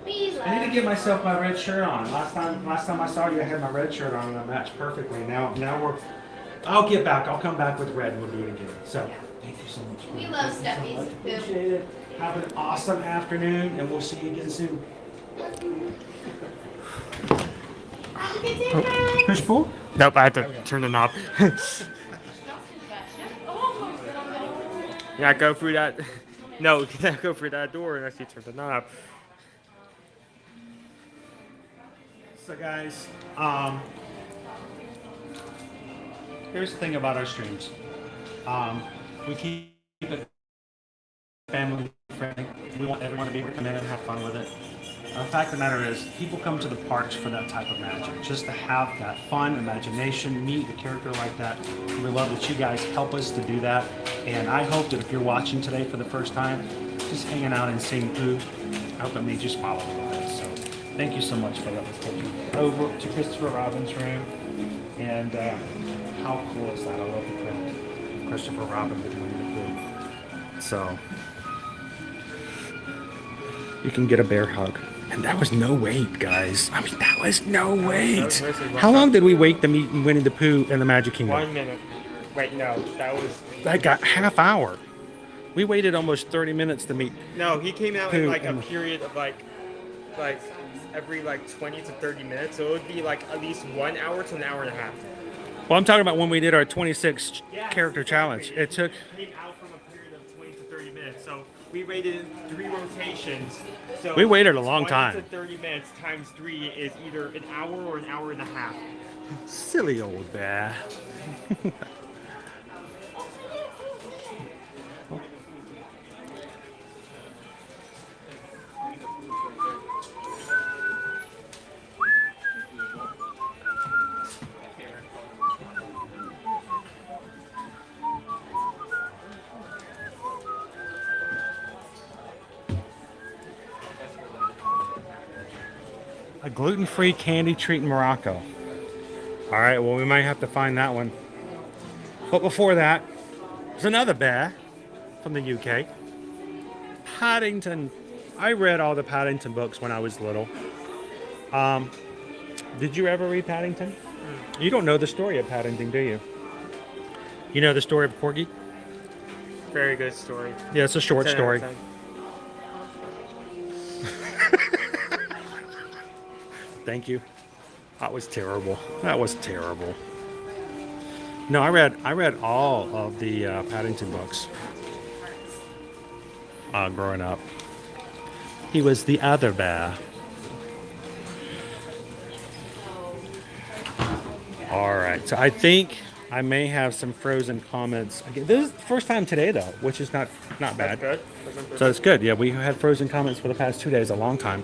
We love I need to get myself my red shirt on. Last time I saw you, I had my red shirt on and I matched perfectly. Now we're. I'll get back. I'll come back with red and we'll do it again. So thank you so much. We love Thank you so stuffies, much. Pooh. Appreciate it. Have an awesome afternoon and we'll see you again soon. Have a good day, friends. Push pull. Nope, I have to turn the knob. Yeah, go through that. No, you can't go through that door unless you turn the knob. So guys, here's the thing about our streams. We keep it family friendly. We want everyone to be able to come in and have fun with it. The fact of the matter is, people come to the parks for that type of magic, just to have that fun, imagination, meet a character like that. We love that you guys help us to do that, and I hope that if you're watching today for the first time, just hanging out and seeing Pooh, I hope it made you smile a little bit. So thank you so much for letting us take you over to Christopher Robin's room, and how cool is that? I love the print of Christopher Robin between the Pooh. So you can get a bear hug. And that was no wait, guys. I mean, that was no wait. How long did we wait to meet Winnie the Pooh in the Magic Kingdom? 1 minute. Wait, no, that was. Like a half hour. We waited almost 30 minutes to meet. No, he came out Pooh in like a and- period of like like every like 20 to 30 minutes. So it would be like at least 1 hour to an hour and a half. Well, I'm talking about when we did our 26 character challenge. It took. Came out from a period of 20 to 30 minutes. So we waited 3 rotations. So We waited a long 20 time. to 30 minutes times 3 is either an hour or an hour and a half. Silly old bear. A gluten-free candy treat in Morocco. All right, well, we might have to find that one. But before that, there's another bear from the UK. Paddington. I read all the Paddington books when I was little. Did you ever read Paddington? You don't know the story of Paddington, do you? You know the story of Corgi? Very good story. Yeah, it's a short 10 out of story. 10. Thank you. That was terrible. That was terrible. No, I read all of the Paddington books growing up. He was the other bear. All right, so I think I may have some frozen comments. Again, this is the first time today, though, which is not bad. That's good. So it's good. Yeah, we had frozen comments for the past 2 days, a long time,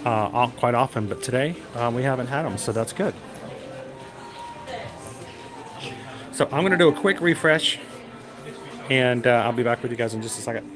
quite often. But today we haven't had them, so that's good. So I'm going to do a quick refresh, and I'll be back with you guys in just a second.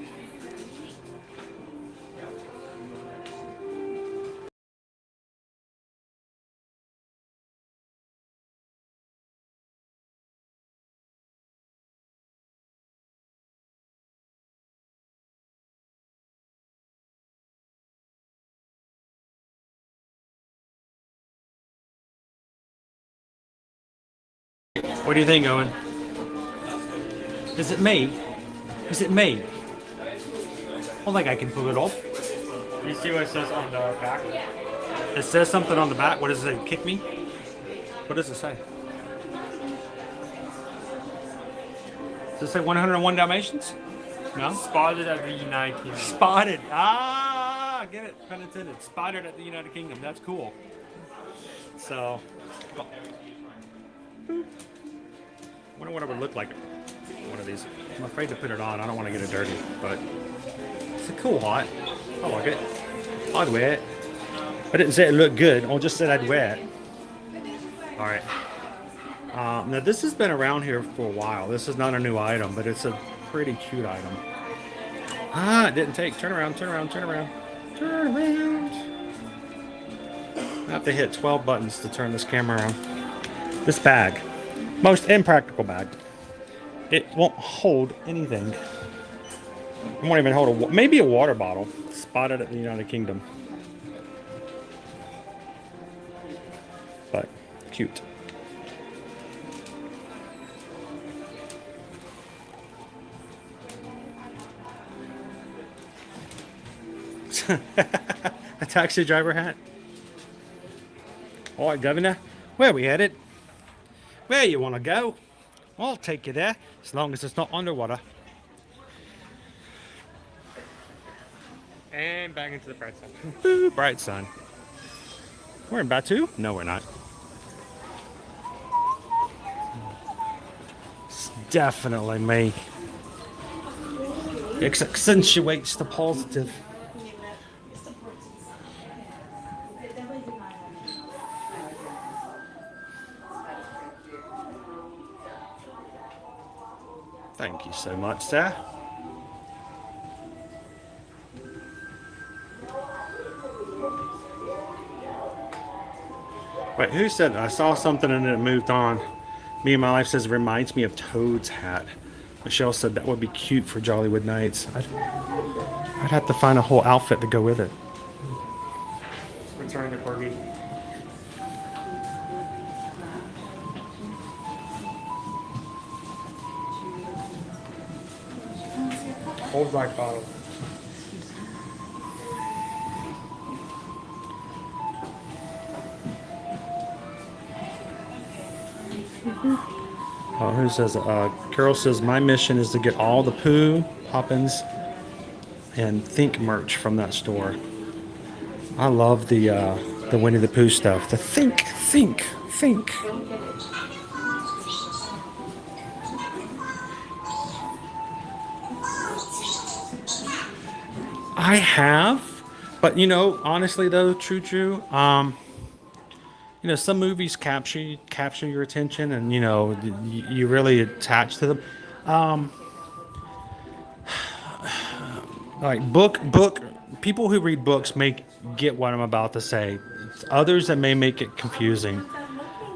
What do you think, Owen? Is it me? Is it me? I don't think I can pull it off. You see what it says on the back? It says something on the back. What does it say? Kick me? What does it say? Does it say 101 Dalmatians? No? Spotted at the United Kingdom. Spotted. Ah, get it. Pun intended. Spotted at the United Kingdom. That's cool. So, wonder what it would look like. One of these. I'm afraid to put it on. I don't want to get it dirty, but it's a cool hat. I like it. I'd wear it. I didn't say it looked good. I just said I'd wear it. All right. Now this has been around here for a while. This is not a new item, but it's a pretty cute item. Ah, it didn't take. Turn around, turn around, turn around. Turn around. I have to hit 12 buttons to turn this camera around. This bag. Most impractical bag. It won't hold anything. It won't even hold maybe a water bottle. Spotted at the United Kingdom. But cute. A taxi driver hat. All right, Governor. Where are we headed? Where you want to go? I'll take you there, as long as it's not underwater. And back into the bright sun. Ooh, bright sun. We're in Batu? No, we're not. It's definitely me. It accentuates the positive. Thank you so much, sir. Wait, who said I saw something and it moved on? Me and My Life says reminds me of Toad's hat. Michelle said that would be cute for Jollywood Nights. I'd have to find a whole outfit to go with it. Return to Corgi. Old black bottle. Who says? Carol says my mission is to get all the Pooh, Poppins, and Think merch from that store. I love the Winnie the Pooh stuff. The Think. I have, but you know, honestly though, true. You know, some movies capture your attention, and you know, you really attach to them. Like book people who read books may get what I'm about to say. Others that may make it confusing.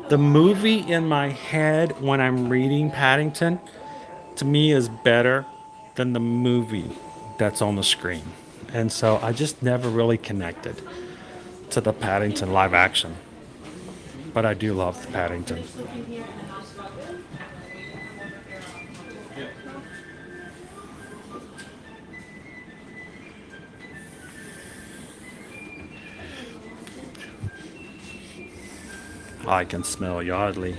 The movie in my head when I'm reading Paddington, to me, is better than the movie that's on the screen. And so I just never really connected to the Paddington live action. But I do love the Paddington. I can smell Yardley.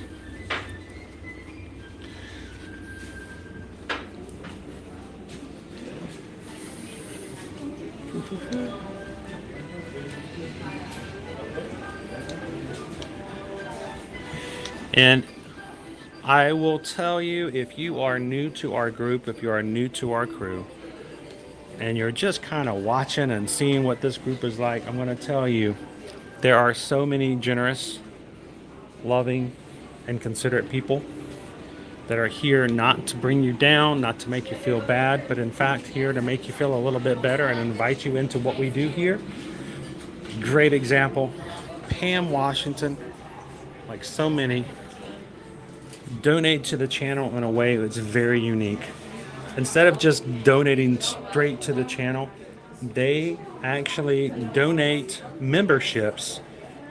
And I will tell you, if you are new to our group, if you are new to our crew, and you're just kind of watching and seeing what this group is like, I'm going to tell you, there are so many generous, loving, and considerate people that are here not to bring you down, not to make you feel bad, but in fact here to make you feel a little bit better and invite you into what we do here. Great example, Pam Washington, like so many, donate to the channel in a way that's very unique. Instead of just donating straight to the channel, they actually donate memberships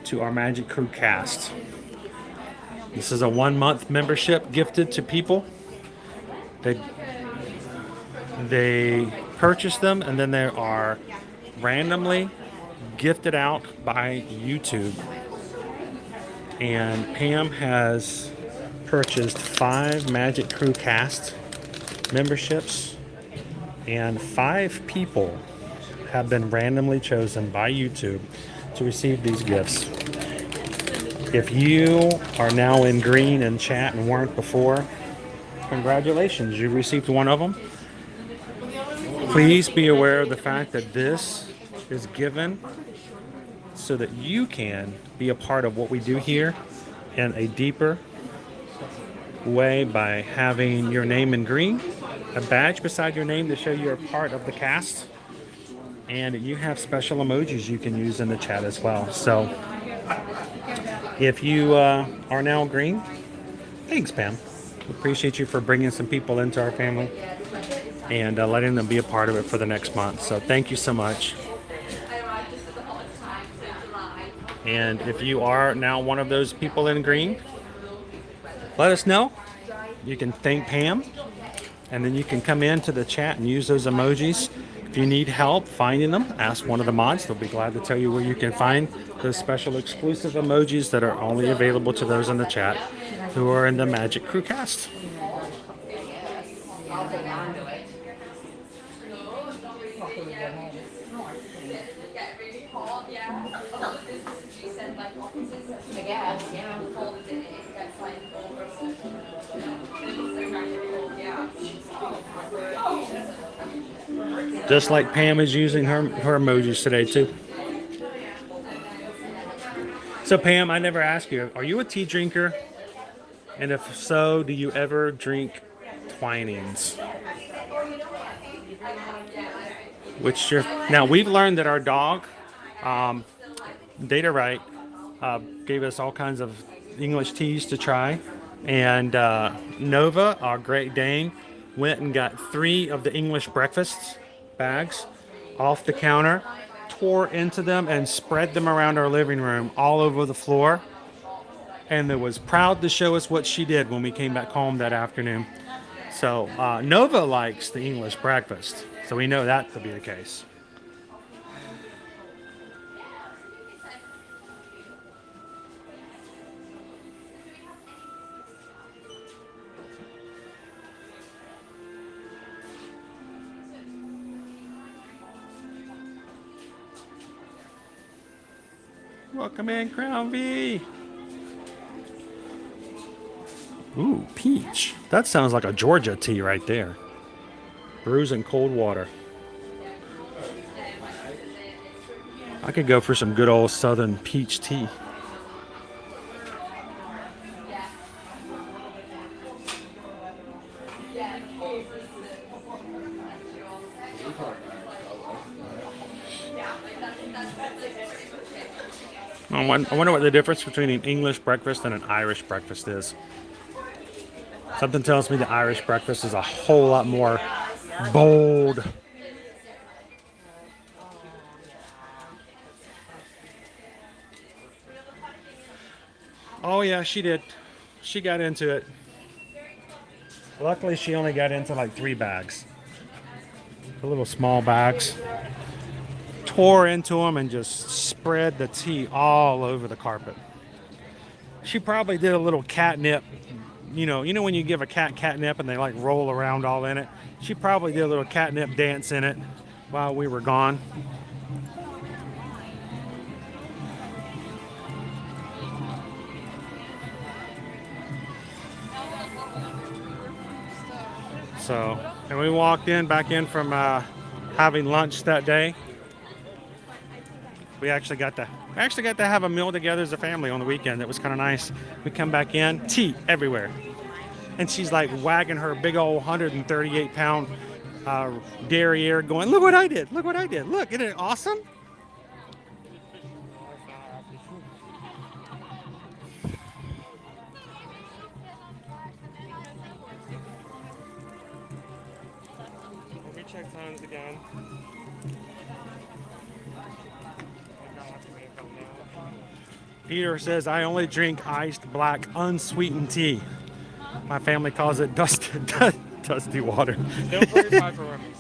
to our Magic Crew cast. This is a 1-month membership gifted to people. They purchase them, and then they are randomly gifted out by YouTube. And Pam has purchased 5 Magic Crew cast memberships, and 5 people have been randomly chosen by YouTube to receive these gifts. If you are now in green in chat and weren't before, congratulations, you received one of them. Please be aware of the fact that this is given so that you can be a part of what we do here in a deeper way by having your name in green, a badge beside your name to show you're a part of the cast, and you have special emojis you can use in the chat as well. So if you are now green, thanks, Pam. Appreciate you for bringing some people into our family and letting them be a part of it for the next month. So thank you so much. And if you are now one of those people in green, let us know. You can thank Pam, and then you can come into the chat and use those emojis. If you need help finding them, ask one of the mods. They'll be glad to tell you where you can find those special exclusive emojis that are only available to those in the chat who are in the Magic Crew cast. Just like Pam is using her emojis today too. So Pam, I never asked you, are you a tea drinker? And if so, do you ever drink Twinings? Now we've learned that our dog, Data Right, gave us all kinds of English teas to try. And Nova, our Great Dane, went and got 3 of the English breakfast bags off the counter, tore into them, and spread them around our living room all over the floor. And was proud to show us what she did when we came back home that afternoon. So Nova likes the English breakfast, so we know that to be the case. Welcome in, Crown V. Ooh, peach. That sounds like a Georgia tea right there. Brews in cold water. I could go for some good old Southern peach tea. I wonder what the difference between an English breakfast and an Irish breakfast is. Something tells me the Irish breakfast is a whole lot more bold. Oh yeah, she did. She got into it. Luckily, she only got into like 3 bags. The little small bags. Tore into them and just spread the tea all over the carpet. She probably did a little catnip. You know when you give a cat catnip and they like roll around all in it? She probably did a little catnip dance in it while we were gone. So, and we walked back in from having lunch that day. We actually got to have a meal together as a family on the weekend. That was kind of nice. We come back in, tea everywhere. And she's like wagging her big old 138-pound derriere going, look what I did, look what I did. Look, isn't it awesome? Let me check times again. Peter says, I only drink iced black unsweetened tea. My family calls it dusty water. Still 45 for Remy's.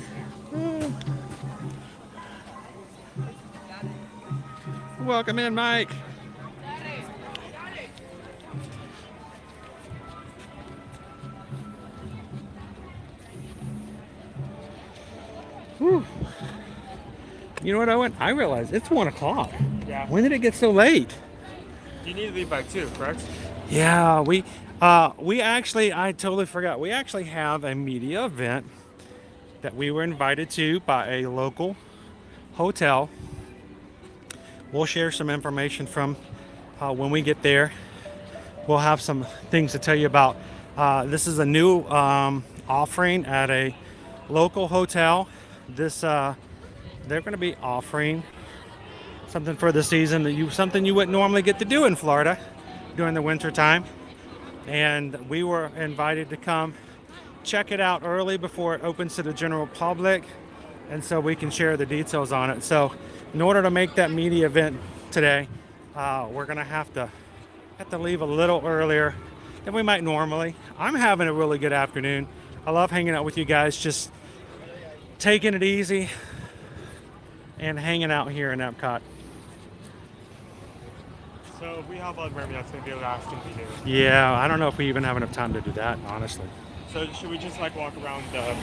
Welcome in, Mike. Whew. You know what, Owen? I realized it's 1 o'clock. Yeah. When did it get so late? You need to leave by 2, correct? Yeah, we actually, I totally forgot. We actually have a media event that we were invited to by a local hotel. We'll share some information from when we get there. We'll have some things to tell you about. This is a new offering at a local hotel. They're going to be offering something for the season something you wouldn't normally get to do in Florida during the winter time. And we were invited to come check it out early before it opens to the general public, and so we can share the details on it. So in order to make that media event today, we're gonna have to leave a little earlier than we might normally. I'm having a really good afternoon. I love hanging out with you guys, just taking it easy and hanging out here in Epcot. So if we have all Remy, that's going to be the last thing we do. Yeah, I don't know if we even have enough time to do that, honestly. So should we just like walk around the...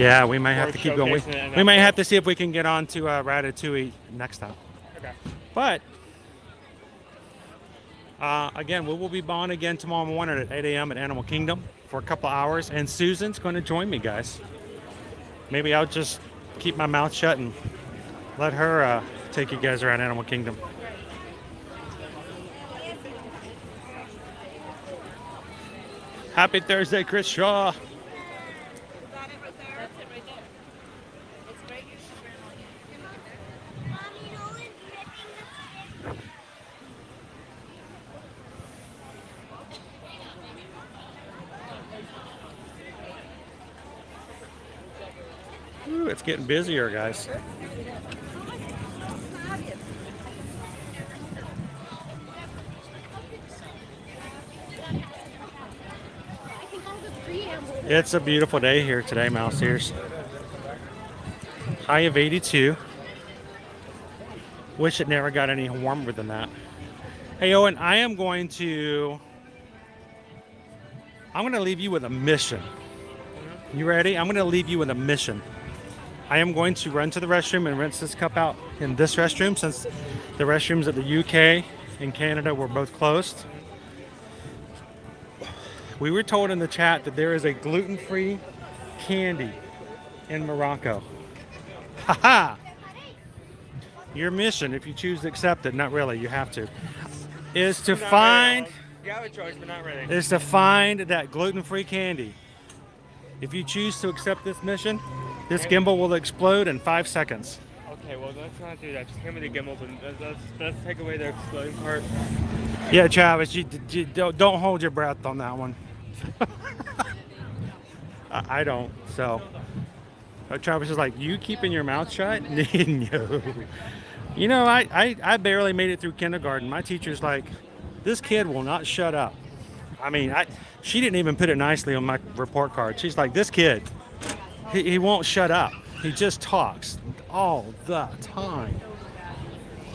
yeah, we might have to keep going. We might have to see if we can get on to Ratatouille next time. Okay. But, again, we will be on again tomorrow morning at 8 a.m. at Animal Kingdom for a couple hours. And Susan's going to join me, guys. Maybe I'll just keep my mouth shut and let her take you guys around Animal Kingdom. Happy Thursday, Chris Shaw. Ooh, it's getting busier, guys. It's a beautiful day here today, Mouse Ears. High of 82. Wish it never got any warmer than that. Hey, Owen, I'm going to leave you with a mission. You ready? I'm going to leave you with a mission. I am going to run to the restroom and rinse this cup out in this restroom since the restrooms at the UK and Canada were both closed. We were told in the chat that there is a gluten-free candy in Morocco. Haha! Your mission, if you choose to accept it, not really, you have to, is to find that gluten-free candy. If you choose to accept this mission, this gimbal will explode in 5 seconds. Okay, well, let's not do that. Just hand me the gimbal, and let's take away the exploding part. Yeah, Travis, you don't hold your breath on that one. I don't, so. Travis is like, you keeping your mouth shut? No. You know, I barely made it through kindergarten. My teacher's like, this kid will not shut up. I mean, she didn't even put it nicely on my report card. She's like, this kid, he won't shut up. He just talks all the time.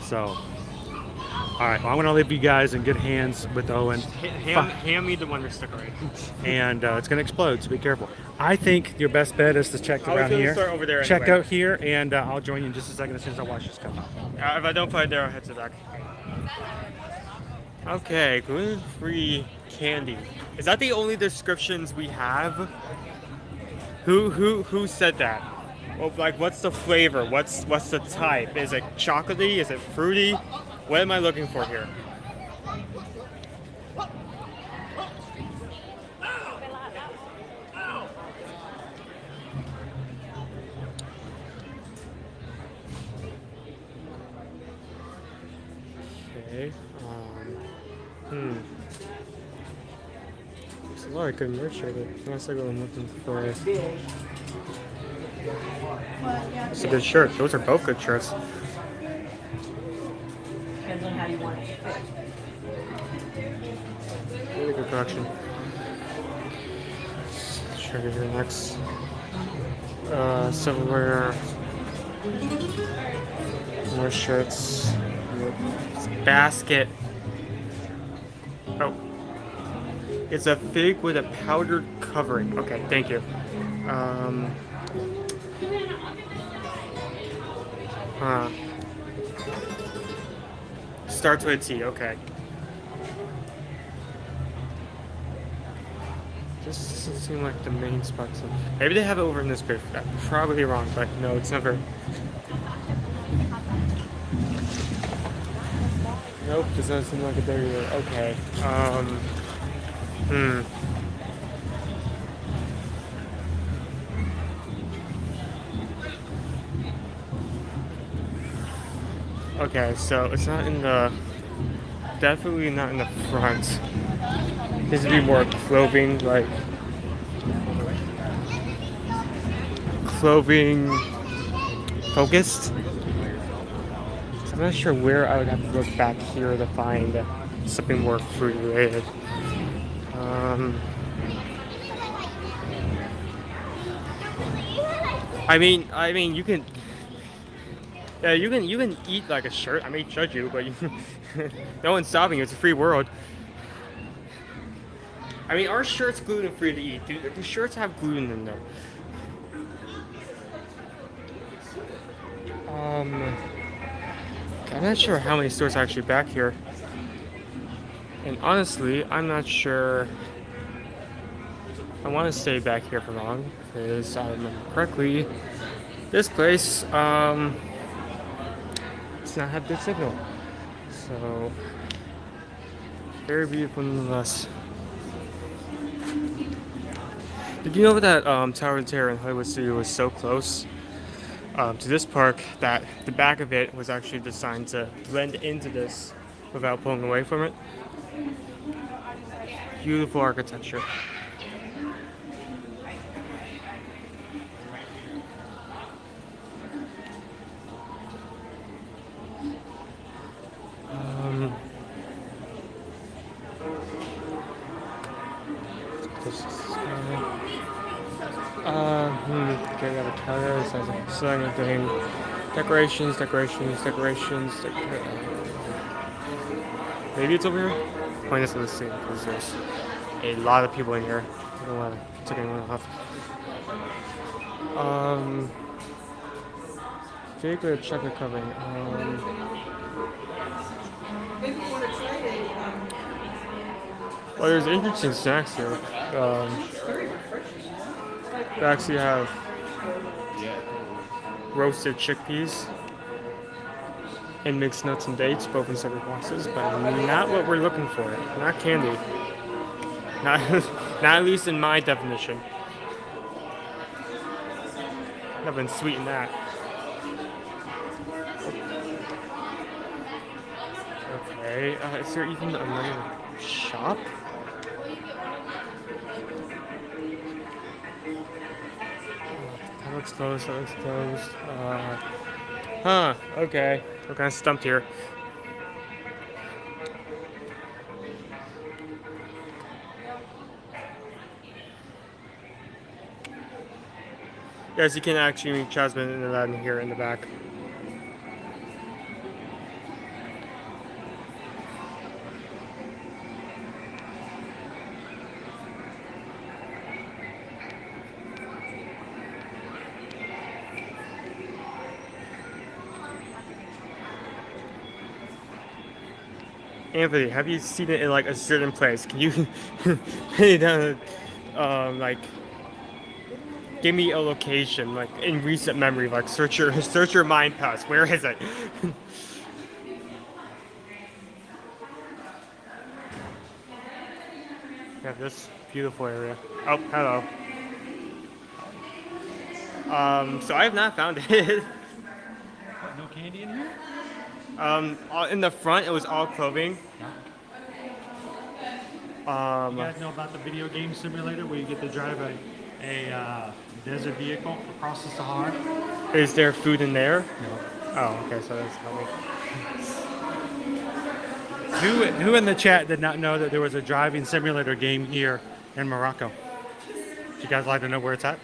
So, all right, well, I'm going to leave you guys in good hands with Owen. Hand me the Wonder Sticker. And it's going to explode, so be careful. I think your best bet is to check around here. Start over there check anyway. out here, and I'll join you in just a second as soon as I watch this come out. If I don't find there, I'll head to the back. Okay, gluten-free candy. Is that the only descriptions we have? Who said that? Well, like, what's the flavor? What's the type? Is it chocolatey? Is it fruity? What am I looking for here? Okay. There's a lot of good merch here, but that's like what I'm looking for. It's a good shirt. Those are both good shirts. Depends on how you want it. Really good collection. Show you here next. Silverware. More shirts. Basket. Oh. It's a fig with a powdered covering. Okay, thank you. Starts with T, okay. This doesn't seem like the main spot. So maybe they have it over in this booth. I'm probably wrong, but no, it's never. Nope, does not seem like it there either. Okay. Okay, so it's not in the, definitely not in the front. This would be more clothing, like clothing focused. So I'm not sure where I would have to look back here to find something more food related. I mean, you can. Yeah, you can eat like a shirt. I may judge you, but no one's stopping you. It's a free world. I mean, are shirts gluten free to eat? Do shirts have gluten in them? I'm not sure how many stores are actually back here. And honestly, I'm not sure I want to stay back here for long, because I remember correctly, this place does not have good signal. So, very beautiful nonetheless. Did you know that Tower of Terror in Hollywood Studio was so close to this park that the back of it was actually designed to blend into this without pulling away from it? Beautiful architecture. Okay, got a counter, it says a selling thing. Decorations. Maybe it's over here? Point us to the scene, because there's a lot of people in here. I don't want to take anyone off. fig or chocolate covering? Well, there's interesting snacks here. They actually have roasted chickpeas and mixed nuts and dates, both in separate boxes, but not what we're looking for. Not candy. Not, not at least in my definition. Nothing sweet in that. Okay, is there even another shop? That looks closed, that looks closed. Huh, okay. We're kind of stumped here. Yes, you can actually meet Jasmine and Aladdin here in the back. Anthony, have you seen it in like a certain place? Can you like give me a location, like in recent memory, like search your mind past. Where is it? Yeah, this beautiful area. Oh, hello. So I have not found it. What, no candy in here? In the front, it was all clothing. You guys know about the video game simulator where you get to drive a desert vehicle across the Sahara? Is there food in there? No. Oh, okay, so that's helping. Who in the chat did not know that there was a driving simulator game here in Morocco? Would you guys like to know where it's at?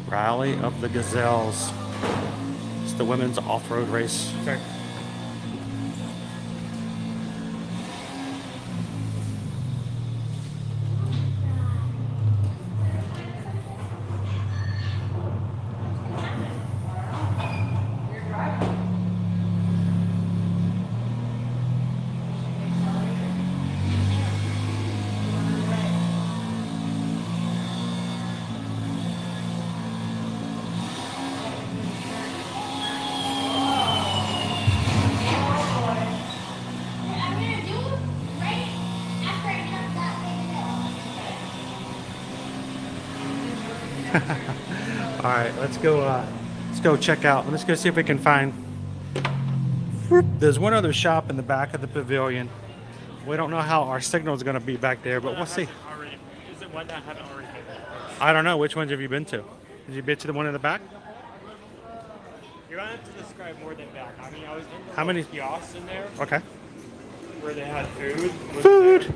Rally of the Gazelles. It's the women's off-road race. Okay. All right, let's go check out. Let's go see if we can find. There's one other shop in the back of the pavilion. We don't know how our signal is going to be back there, but we'll see. Is it one that I haven't already been? I don't know. Which ones have you been to? Did you been to the one in the back? You're gonna have to describe more than back. I mean, I was in the How many kiosks in there Okay. where they had food. Food.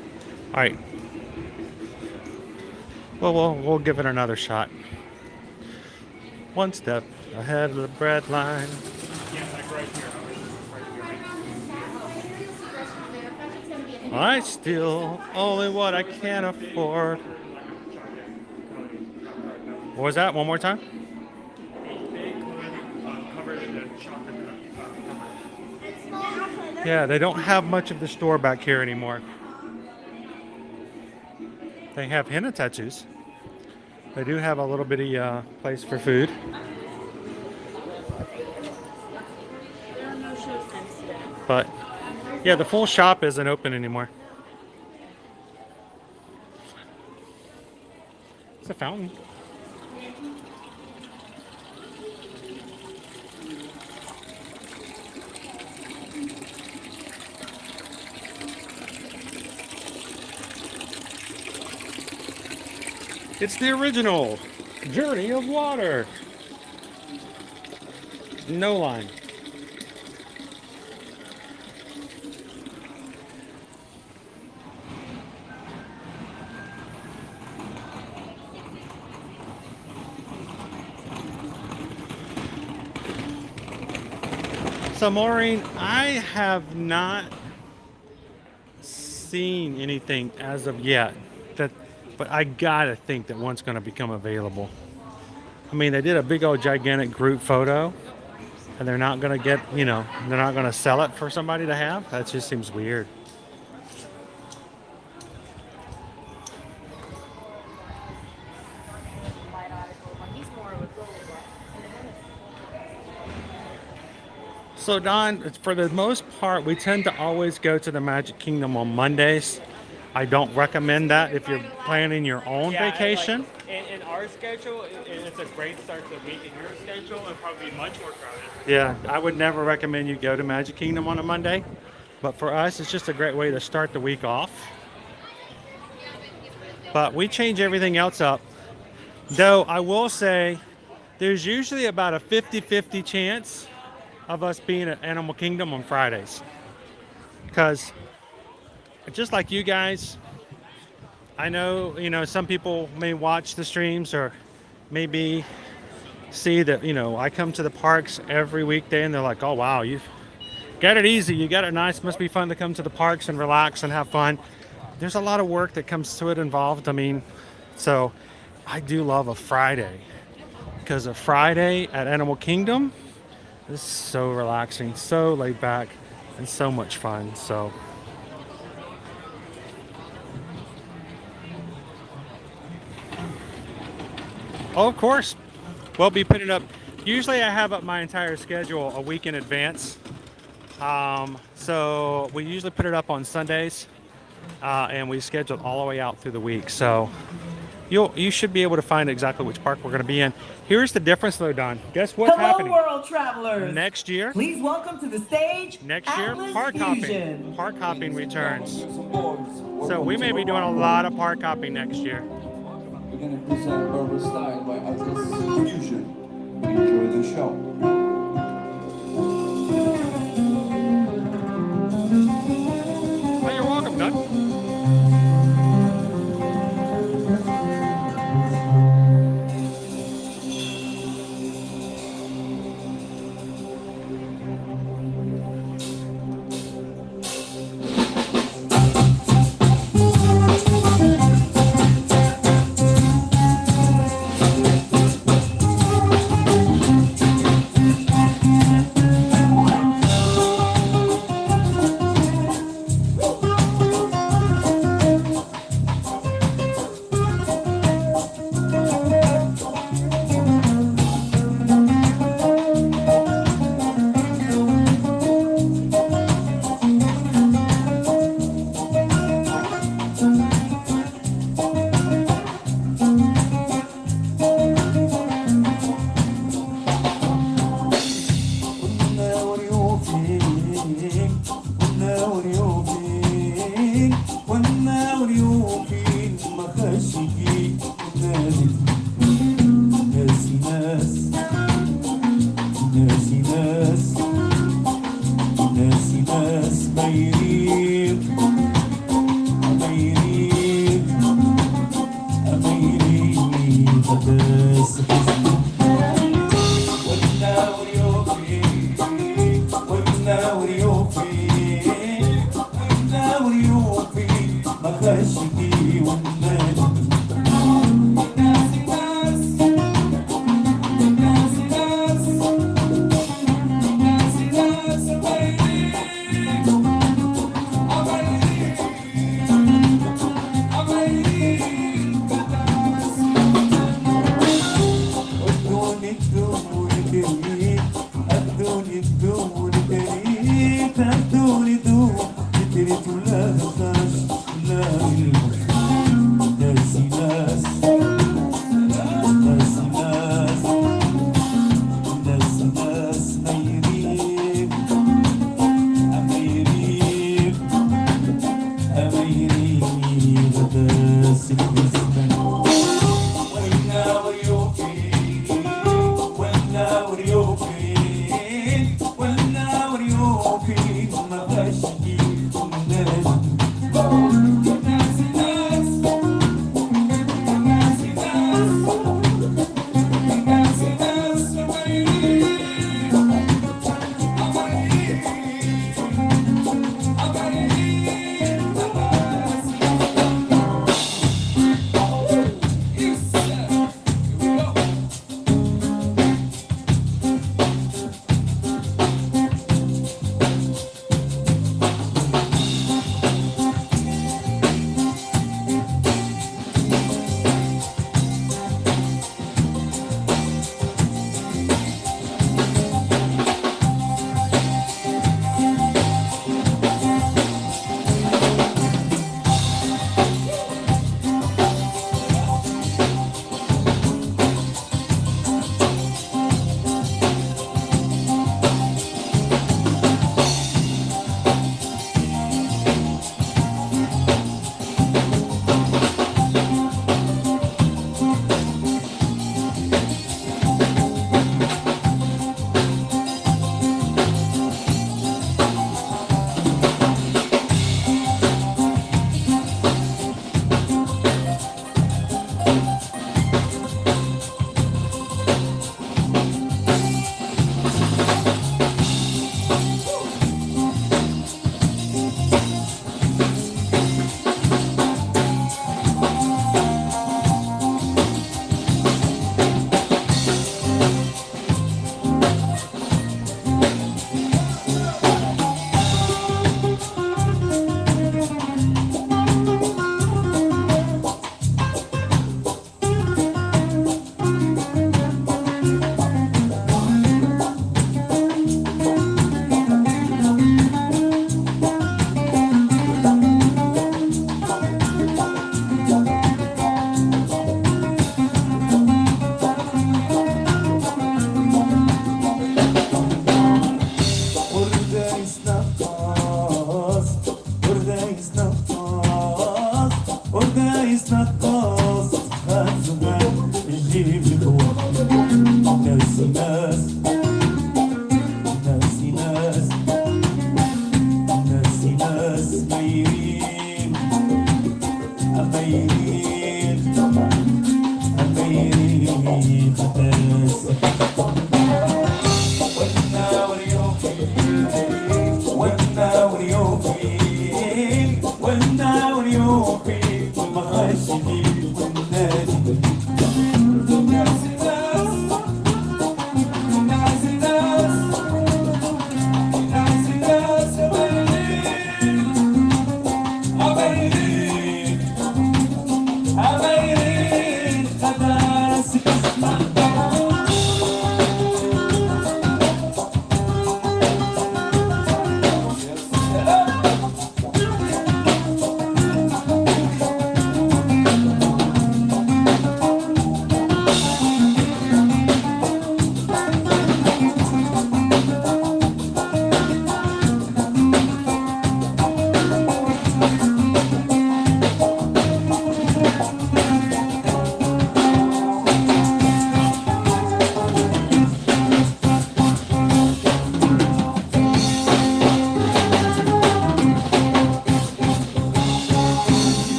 All right. Well, we'll give it another shot. One step ahead of the bread line. Yeah, like right here. I steal only what I can afford. What was that? One more time? Yeah, they don't have much of the store back here anymore. They have henna tattoos. They do have a little bitty place for food. But yeah, the full shop isn't open anymore. It's a fountain. It's the original Journey of Water. No line. So Maureen, I have not seen anything as of yet but I gotta think that one's gonna become available. I mean, they did a big old gigantic group photo and they're not gonna get, they're not gonna sell it for somebody to have. That just seems weird. So Don, for the most part, we tend to always go to the Magic Kingdom on Mondays. I don't recommend that if you're planning your own vacation. In our schedule, it's a great start to the week. In your schedule, it'll probably be much more crowded. Yeah, I would never recommend you go to Magic Kingdom on a Monday. But for us, it's just a great way to start the week off. But we change everything else up. Though I will say, there's usually about a 50-50 chance of us being at Animal Kingdom on Fridays. Because just like you guys, I know, some people may watch the streams or maybe see that, I come to the parks every weekday and they're like, oh, wow, you've got it easy. You got it nice. Must be fun to come to the parks and relax and have fun. There's a lot of work that comes to it involved. I mean, so I do love a Friday because a Friday at Animal Kingdom is so relaxing, so laid back, and so much fun. So oh, of course, we'll be putting up, usually I have up my entire schedule a week in advance. So we usually put it up on Sundays, and we schedule it all the way out through the week. So you should be able to find exactly which park we're going to be in. Here's the difference though, Don. Guess what's happening? Hello, world travelers. Next year. Please welcome to the stage. Next year, Atlas park Fusion. hopping. Park hopping returns. So we may be doing a lot of park hopping next year. We're going to present Berber Style by Atlas Fusion. Enjoy the show. Well, you're welcome, Don.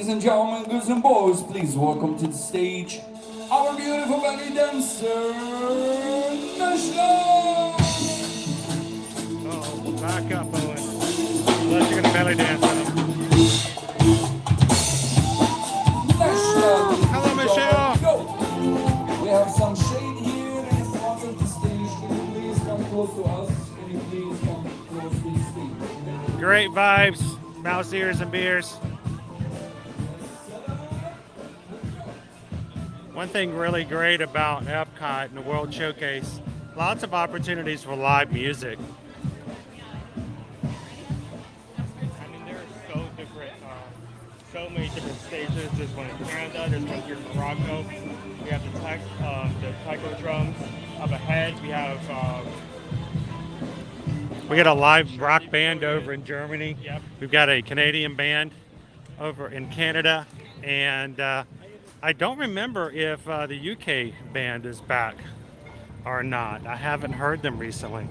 and gentlemen, girls and boys, please welcome to the stage our beautiful belly dancer, Nashla! Oh, back up, Owen. Unless you're gonna belly dance with them. Hello, Michelle. Go. We have some shade here in front of the stage. Can you please come close to us? Can you please come close to the stage? Great vibes, mouse ears and beers. One thing really great about Epcot and the World Showcase, lots of opportunities for live music. I mean, there are so many different stages. There's one in Canada, there's one here in Morocco. We have the taiko drums. Up ahead, we have We got a live rock band over in Germany. Yep. We've got a Canadian band over in Canada, and I don't remember if the UK band is back or not. I haven't heard them recently.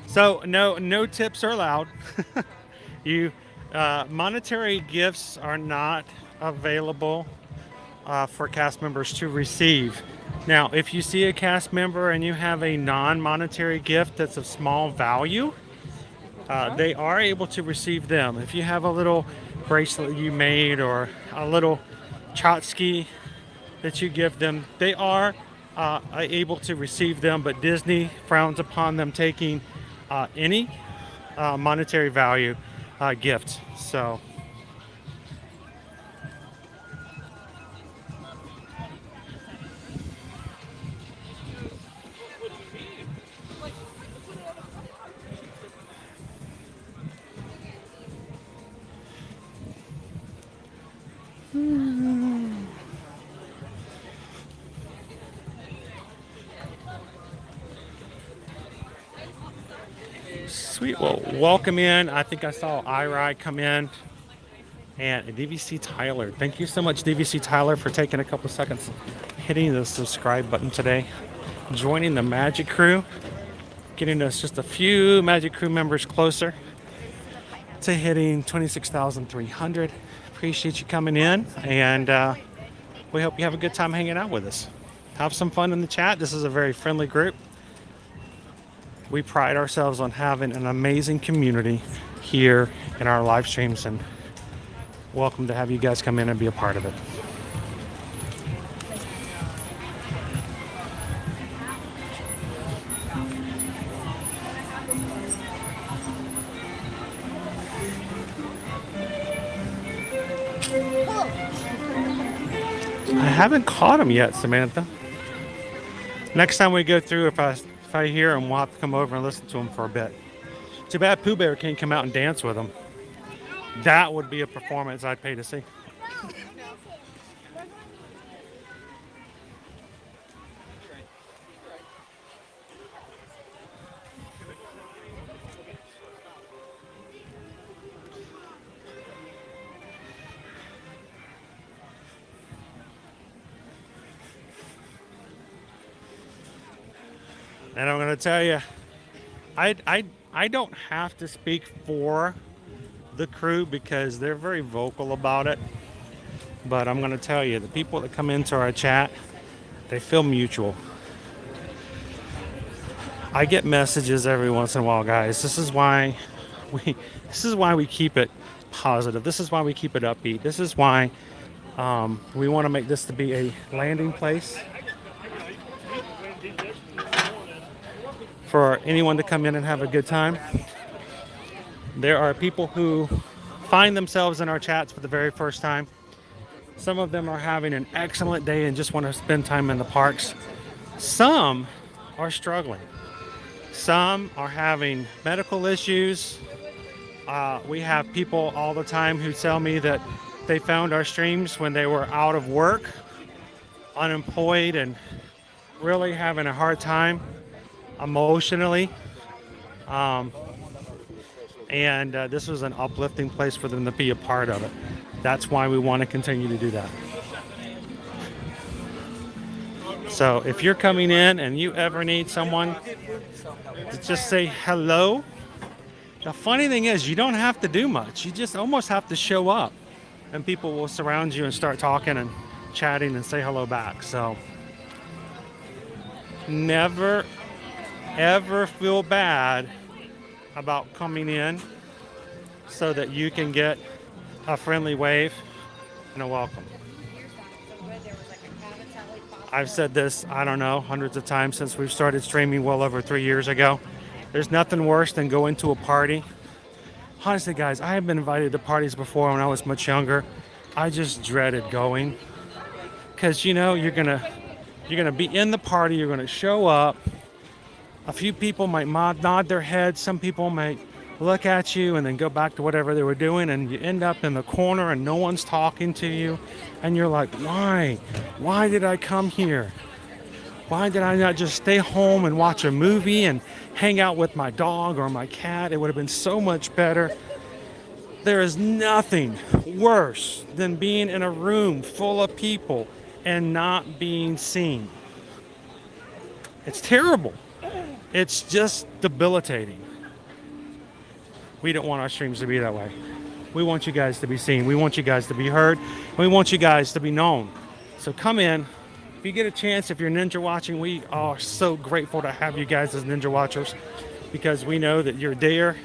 So no tips are allowed. Monetary gifts are not available for cast members to receive. Now, if you see a cast member and you have a non-monetary gift that's of small value, they are able to receive them. If you have a little bracelet you made or a little tchotchke that you give them, they are able to receive them, but Disney frowns upon them taking any monetary value gift. So sweet. Well, welcome in. I think I saw iRide come in and DVC Tyler. Thank you so much, DVC Tyler, for taking a couple seconds hitting the subscribe button today, joining the Magic Crew, getting us just a few Magic Crew members closer to hitting 26,300. Appreciate you coming in, and we hope you have a good time hanging out with us. Have some fun in the chat. This is a very friendly group. We pride ourselves on having an amazing community here in our live streams, and welcome to have you guys come in and be a part of it. I haven't caught him yet, Samantha. Next time we go through, if I hear him, we'll have to come over and listen to him for a bit. Too bad Pooh Bear can't come out and dance with him. That would be a performance I'd pay to see. And I'm going to tell you, I don't have to speak for the crew because they're very vocal about it. But I'm going to tell you, the people that come into our chat, they feel mutual. I get messages every once in a while, guys. This is why we keep it positive. This is why we keep it upbeat. This is why we want to make this to be a landing place for anyone to come in and have a good time. There are people who find themselves in our chats for the very first time. Some of them are having an excellent day and just want to spend time in the parks. Some are struggling. Some are having medical issues. We have people all the time who tell me that they found our streams when they were out of work, unemployed, and really having a hard time emotionally. And this was an uplifting place for them to be a part of it. That's why we want to continue to do that. So if you're coming in and you ever need someone to just say hello, the funny thing is you don't have to do much. You just almost have to show up. and people will surround you and start talking and chatting and say hello back. So never ever feel bad about coming in so that you can get a friendly wave and a welcome. I've said this, I don't know, hundreds of times since we've started streaming well over 3 years ago. There's nothing worse than going to a party. Honestly, guys, I have been invited to parties before when I was much younger. I just dreaded going because you're gonna be in the party. You're gonna show up. A few people might nod their heads. Some people might look at you and then go back to whatever they were doing, and you end up in the corner and no one's talking to you, and you're like, why? Why did I come here? Why did I not just stay home and watch a movie and hang out with my dog or my cat? It would have been so much better. There is nothing worse than being in a room full of people and not being seen. It's terrible. It's just debilitating. We don't want our streams to be that way. We want you guys to be seen. We want you guys to be heard. We want you guys to be known. So come in. If you get a chance, if you're Ninja watching, we are so grateful to have you guys as Ninja watchers, because we know that you're there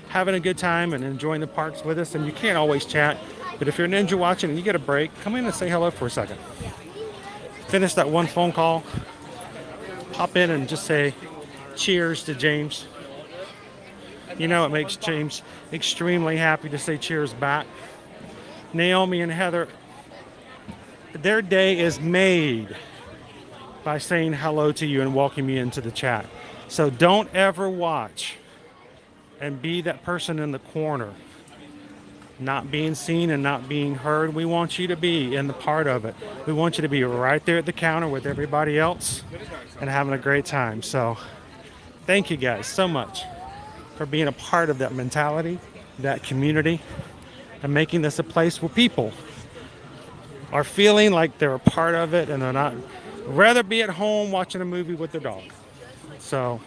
having a good time and enjoying the parks with us, and you can't always chat. But if you're Ninja watching and you get a break, come in and say hello for a second. Finish that one phone call. Pop in and just say cheers to James. You know it makes James extremely happy to say cheers back. Naomi and Heather, their day is made by saying hello to you and welcoming you into the chat. So don't ever watch and be that person in the corner, not being seen and not being heard. We want you to be in the part of it. We want you to be right there at the counter with everybody else and having a great time. So thank you guys so much for being a part of that mentality, that community, and making this a place where people are feeling like they're a part of it and they're not, rather be at home watching a movie with their dog. So,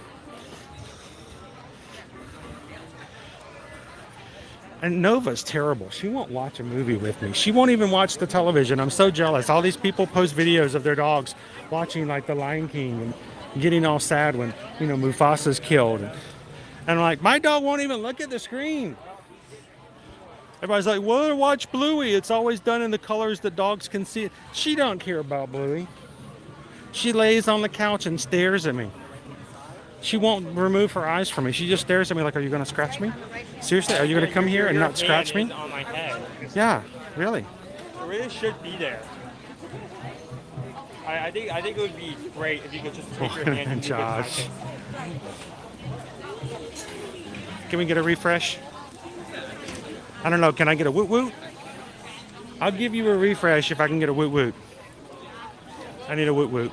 and Nova's terrible. She won't watch a movie with me. She won't even watch the television. I'm so jealous. All these people post videos of their dogs watching like The Lion King and getting all sad when, Mufasa's killed. And I'm like, my dog won't even look at the screen. Everybody's like, well, watch Bluey. It's always done in the colors that dogs can see. She don't care about Bluey. She lays on the couch and stares at me. She won't remove her eyes from me. She just stares at me like, are you going to scratch me? Seriously, are you going to come here and not scratch me? On my head. Yeah, really. It really should be there. I think it would be great if you could just take your hand and Josh. Can we get a refresh? I don't know. Can I get a woot woot? I'll give you a refresh if I can get a woot woot. I need a woot woot.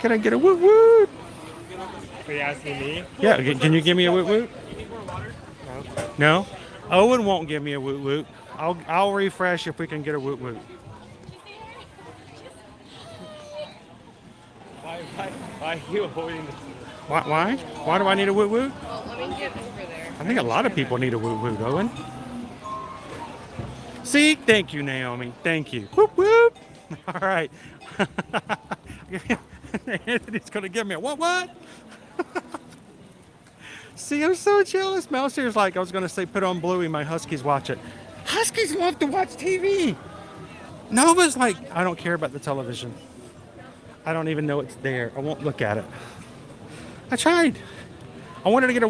Can I get a woot woot? Are you asking me? Yeah. Can you give me a woot woot? No. Owen won't give me a woot woot. I'll refresh if we can get a woot woot. Why are you avoiding this? Why? Why do I need a woot woot? Well, let me get over there. I think a lot of people need a woot woot, Owen. See? Thank you, Naomi. Thank you. Whoop whoop. All right. Anthony's going to give me a what? See, I'm so jealous. Mouse here's like, I was going to say, put on Bluey, my Huskies watch it. Huskies love to watch TV. Nova's like, I don't care about the television. I don't even know it's there. I won't look at it. I tried. I wanted to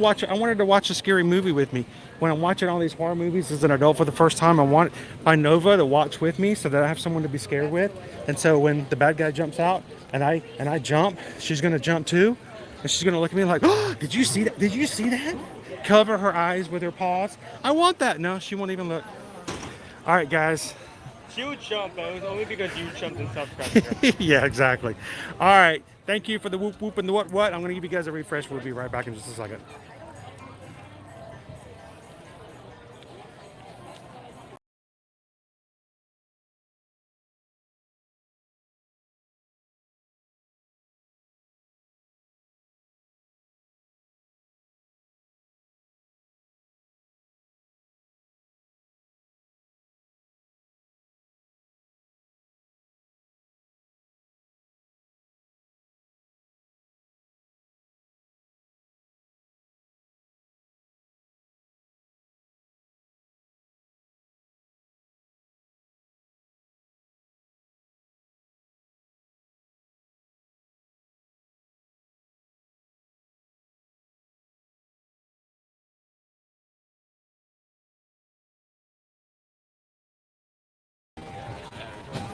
watch a scary movie with me. When I'm watching all these horror movies as an adult for the first time, I want my Nova to watch with me so that I have someone to be scared with. And so when the bad guy jumps out and I jump, she's gonna jump too. And she's gonna look at me like, oh, did you see that? Did you see that? Cover her eyes with her paws. I want that. No, she won't even look. All right, guys. She would jump, but it was only because you jumped and self-scratching her. Yeah, exactly. All right. Thank you for the whoop whoop and the what. I'm going to give you guys a refresh. We'll be right back in just a second.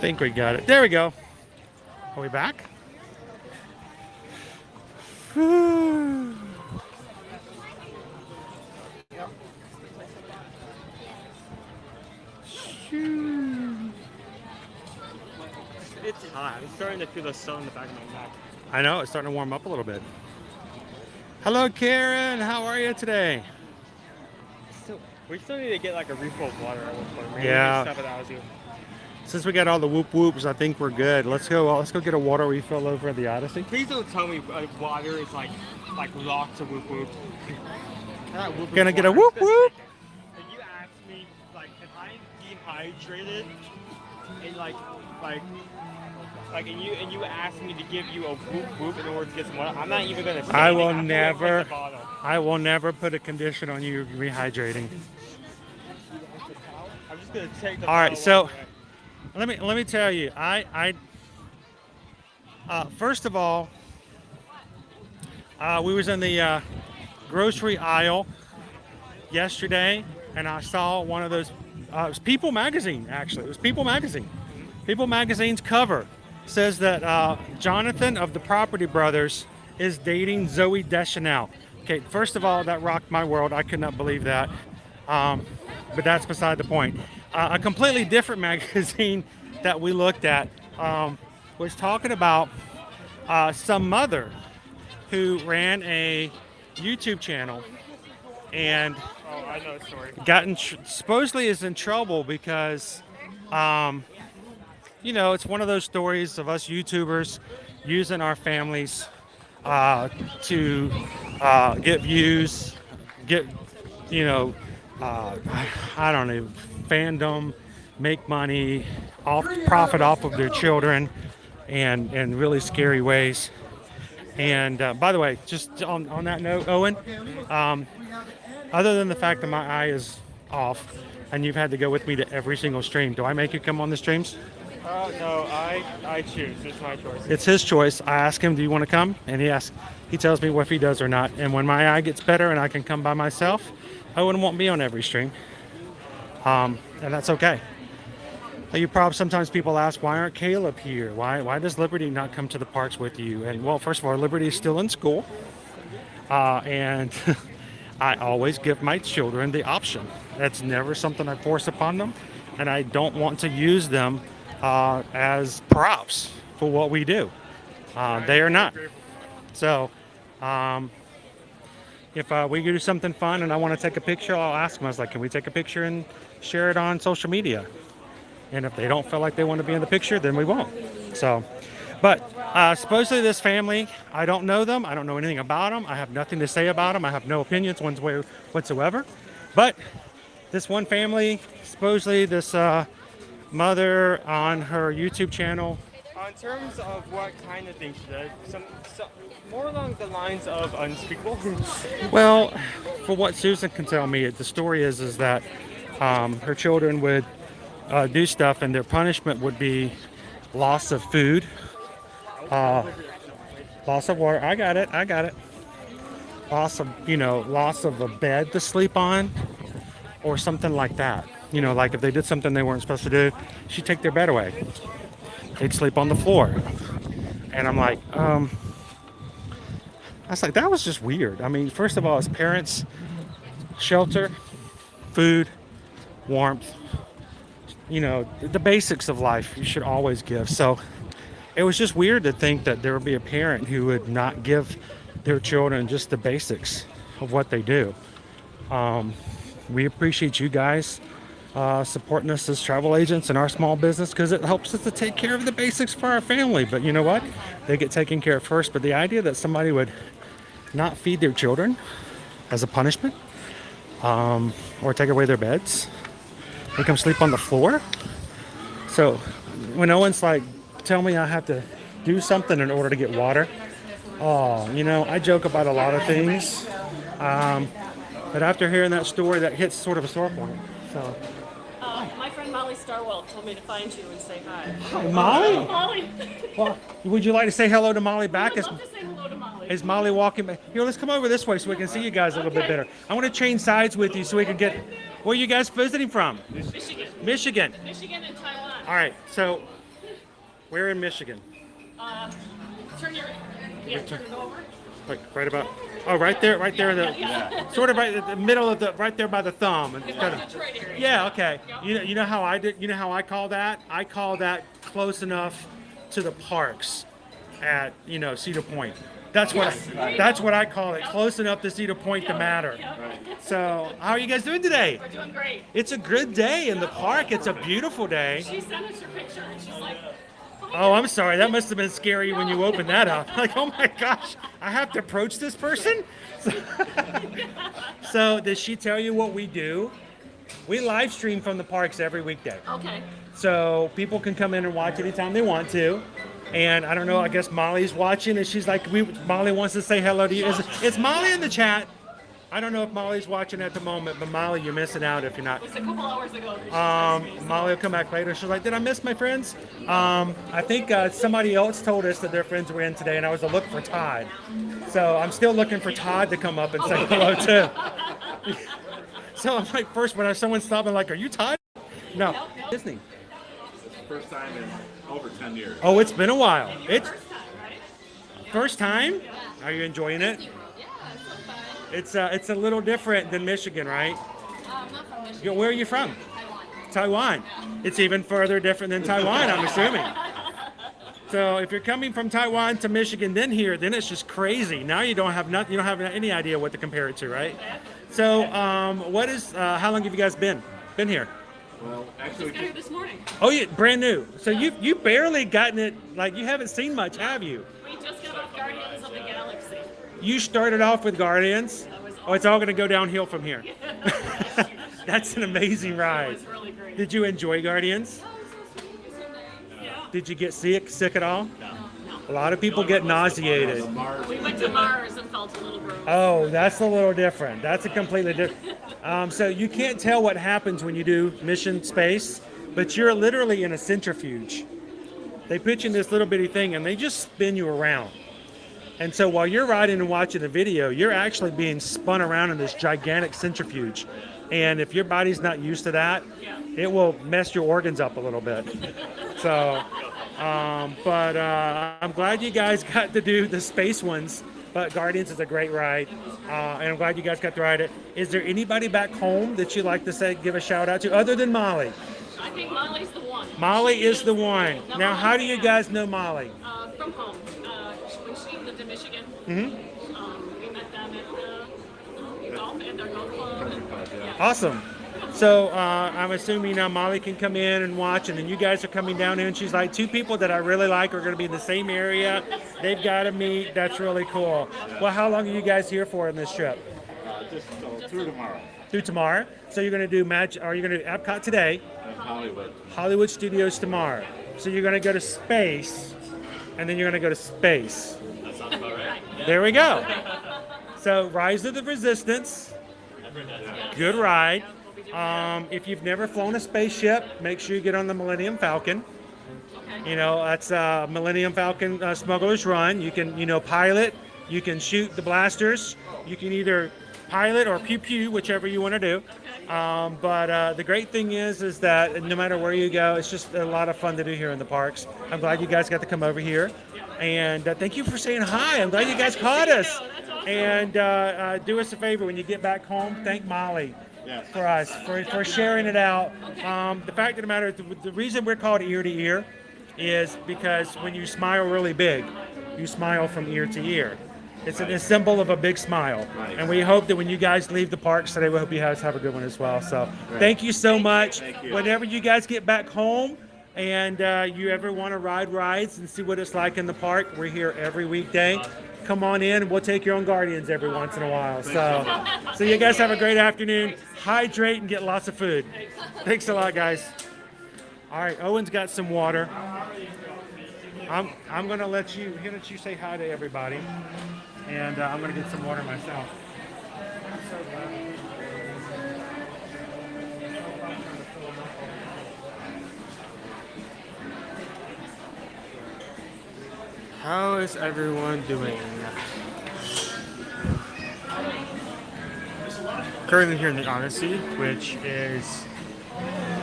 think we got it. There we go. Are we back? Whew. It's hot. I'm starting to feel the sun in the back of my neck. I know, it's starting to warm up a little bit. Hello, Karen. How are you today? We still need to get like a refill of water at one point. Maybe Yeah. Stuff it out you. Since we got all the whoop whoops, I think we're good. Let's go get a water refill over at the Odyssey. Please don't tell me water is like lots of whoop whoop. Gonna get a whoop whoop. And you asked me like, if I'm dehydrated and and you asked me to give you a whoop whoop in order to get some water, I'm not even gonna say I anything. will I'm gonna never, take the bottle. I will never put a condition on you rehydrating. I'm just gonna take the All right, bottle so away. let me tell you, first of all, we was in the grocery aisle yesterday, and I saw one of those. It was People magazine, actually. It was People magazine. People magazine's cover says that Jonathan of the Property Brothers is dating Zoe Deschanel. Okay, first of all, that rocked my world. I could not believe that. But that's beside the point. A completely different magazine that we looked at was talking about some mother who ran a YouTube channel and I know the story. supposedly is in trouble because it's one of those stories of us YouTubers using our families to get views, get I don't know, fandom, make money, profit off of their children, and in really scary ways. And by the way, just on that note, Owen, other than the fact that my eye is off and you've had to go with me to every single stream, do I make you come on the streams? No, I choose. It's my choice. It's his choice. I ask him, do you want to come? And he tells me if he does or not. And when my eye gets better and I can come by myself, Owen won't be on every stream. And that's okay. Sometimes people ask, why aren't Caleb here? Why does Liberty not come to the parks with you? And well, first of all, Liberty is still in school. And I always give my children the option. That's never something I force upon them. And I don't want to use them as props for what we do. They are not. So if we do something fun and I want to take a picture, I'll ask them. I was like, can we take a picture and share it on social media? And if they don't feel like they want to be in the picture, then we won't. So, but supposedly this family, I don't know them. I don't know anything about them. I have nothing to say about them. I have no opinions one way whatsoever. But this one family, supposedly this mother on her YouTube channel. In terms of what kind of things she did, some more along the lines of unspeakable. Well, for what Susan can tell me, the story is that her children would do stuff, and their punishment would be loss of food, loss of water. I got it. Loss of a bed to sleep on, or something like that. Like if they did something they weren't supposed to do, she'd take their bed away. They'd sleep on the floor. And I'm like, I was like, that was just weird. I mean, first of all, as parents, shelter, food, warmth, the basics of life you should always give. So it was just weird to think that there would be a parent who would not give their children just the basics of what they do. We appreciate you guys supporting us as travel agents and our small business, because it helps us to take care of the basics for our family. But you know what? They get taken care of first. But the idea that somebody would not feed their children as a punishment, or take away their beds, they come sleep on the floor. So when Owen's like, tell me I have to do something in order to get water. I joke about a lot of things. But after hearing that story, that hits sort of a sore point. So. My friend Molly Starwell told me to find you and say hi. Hi, Molly? Molly. Well, would you like to say hello to Molly back? I'd love to say hello to Molly. Is Molly walking back? Here, let's come over this way so we can see you guys a little bit better. I want to change sides with you so we can get... Where are you guys visiting from? Michigan. Michigan. Michigan and Taiwan. All right, so We're in Michigan. Turn it over. Like right about. Oh, right there, in the sort of right in the middle of right there by the thumb. And kind of, yeah, okay. You know how I did. You know how I call that? I call that close enough to the parks at Cedar Point. That's what I call it. Close enough to Cedar Point to matter. So, how are you guys doing today? We're doing great. It's a good day in the park. It's a beautiful day. She sent us your picture and she's like, oh, I'm sorry. That must have been scary when you opened that up. Like, oh my gosh, I have to approach this person? So, did she tell you what we do? We live stream from the parks every weekday. Okay. So, people can come in and watch anytime they want to. And I don't know, I guess Molly's watching and she's like, Molly wants to say hello to you. Is Molly in the chat? I don't know if Molly's watching at the moment, but Molly, you're missing out if you're not. It was a couple hours ago. Molly will come back later. She's like, did I miss my friends? I think somebody else told us that their friends were in today, and I was looking for Todd. So I'm still looking for Todd to come up and say hello too. So I'm like, first when someone stopped, I'm like, are you Todd? No. Disney. It's the first time in over 10 years. Oh, it's been a while. It's first time? Are you enjoying it? It's a little different than Michigan, right? Not from Michigan. Where are you from? Taiwan. It's even further different than Taiwan, I'm assuming. So if you're coming from Taiwan to Michigan, then it's just crazy. Now you don't have any idea what to compare it to, right? So how long have you guys been here? Well, actually, just got here this morning. Oh, yeah, brand new. So you barely gotten it, like you haven't seen much, have you? We just got off Guardians of the Galaxy. You started off with Guardians. Oh, it's all going to go downhill from here. That's an amazing ride. It was really great. Did you enjoy Guardians? Yeah. Did you get sick at all? No. A lot of people get nauseated. We went to Mars and felt a little gross. Oh, that's a little different. That's a completely different. So you can't tell what happens when you do mission space, but you're literally in a centrifuge. They put you in this little bitty thing and they just spin you around. And so while you're riding and watching the video, you're actually being spun around in this gigantic centrifuge. And if your body's not used to that, it will mess your organs up a little bit. So, but I'm glad you guys got to do the space ones. But Guardians is a great ride, and I'm glad you guys got to ride it. Is there anybody back home that you'd like to give a shout out to, other than Molly? I think Molly's the one. Molly is the one. Now, how do you guys know Molly? From home. When she lived in Michigan, we met them at their golf club. Awesome. So I'm assuming Molly can come in and watch, and then you guys are coming down here, and she's like, two people that I really like are going to be in the same area. They've got to meet. That's really cool. Well, how long are you guys here for in this trip? Just through tomorrow. Through tomorrow. So you're going to do Are you going to do Epcot today? And Hollywood. Hollywood Studios tomorrow. So you're going to go to space, and then you're going to go to space. That sounds about right. There we go. So Rise of the Resistance. Good ride. If you've never flown a spaceship, make sure you get on the Millennium Falcon. That's Millennium Falcon Smuggler's Run. You can, pilot. You can shoot the blasters. You can either pilot or pew-pew, whichever you want to do. But the great thing is that no matter where you go, it's just a lot of fun to do here in the parks. I'm glad you guys got to come over here. And thank you for saying hi. I'm glad you guys caught us. And do us a favor, when you get back home, thank Molly. Yes. For us, for sharing it out. The fact of the matter is, the reason we're called ear to ear is because when you smile really big, you smile from ear to ear. It's a symbol of a big smile. Right. And we hope that when you guys leave the parks today, we hope you guys have a good one as well. So Thank you so much. Thank you. Whenever you guys get back home and you ever want to ride rides and see what it's like in the park, we're here every weekday. Come on in, and we'll take your own Guardians every once in a while. So you guys have a great afternoon. Hydrate and get lots of food. Thanks a lot, guys. All right, Owen's got some water. I'm gonna let you say hi to everybody, and I'm gonna get some water myself. How is everyone doing? Currently here in the Odyssey, which is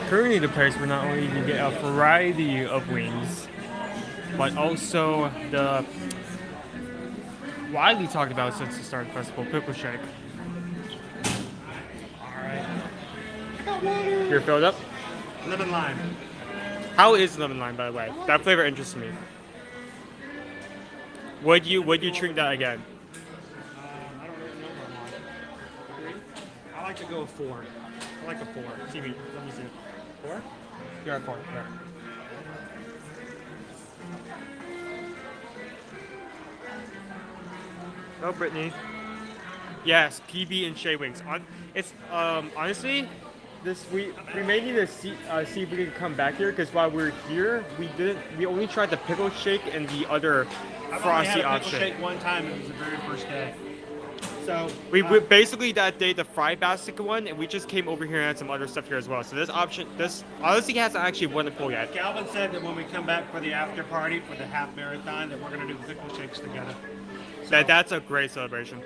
currently the place where not only you can get a variety of wings, but also the widely talked about since the start of the festival, pickle shake. You're filled up? Lemon lime. How is lemon lime, by the way? That flavor interests me. Would you drink that again? I don't really know. I like to go with 4. I like a 4. See me. Let me see. 4? You're at 4. Yeah. Oh, Brittany. Yes, PB and Shea Wings. It's honestly, we may need to see if we can come back here, because while we were here, we only tried the pickle shake and the other frosty I've only had a pickle option. shake one time. It was the very first day. So We basically that day the fried basket one, and we just came over here and had some other stuff here as well. So this honestly hasn't actually won the poll yet. Calvin said that when we come back for the after party for the half marathon, that we're going to do pickle shakes together. So, That's a great celebration.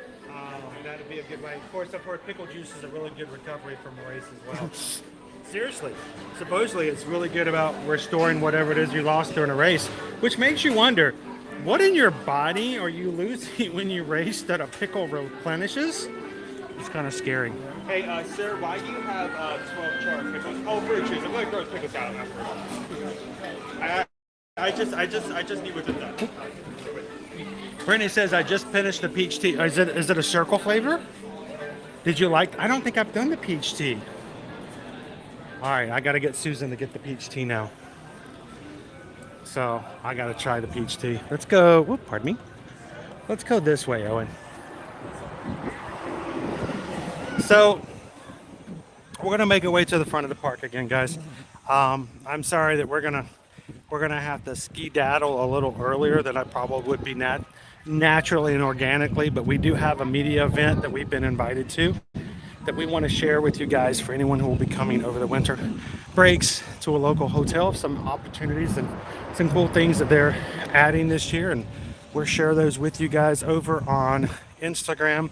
that'd be a good way. Of course, I've heard pickle juice is a really good recovery from a race as well. Seriously, supposedly it's really good about restoring whatever it is you lost during a race, which makes you wonder, what in your body are you losing when you race that a pickle replenishes? It's kind of scary. Hey, sir, why do you have 12 jar pickles? Oh, fruit juice. I'm gonna throw the pickles out after. I just need what's in that. Brittany says, I just finished the peach tea. Is it a circle flavor? Did you like? I don't think I've done the peach tea. All right, I got to get Susan to get the peach tea now. So I got to try the peach tea. Let's go. Whoop, pardon me. Let's go this way, Owen. So we're gonna make our way to the front of the park again, guys. I'm sorry that we're gonna have to skedaddle a little earlier than I probably would be naturally and organically, but we do have a media event that we've been invited to that we want to share with you guys for anyone who will be coming over the winter breaks to a local hotel. Some opportunities and some cool things that they're adding this year, and we'll share those with you guys over on Instagram,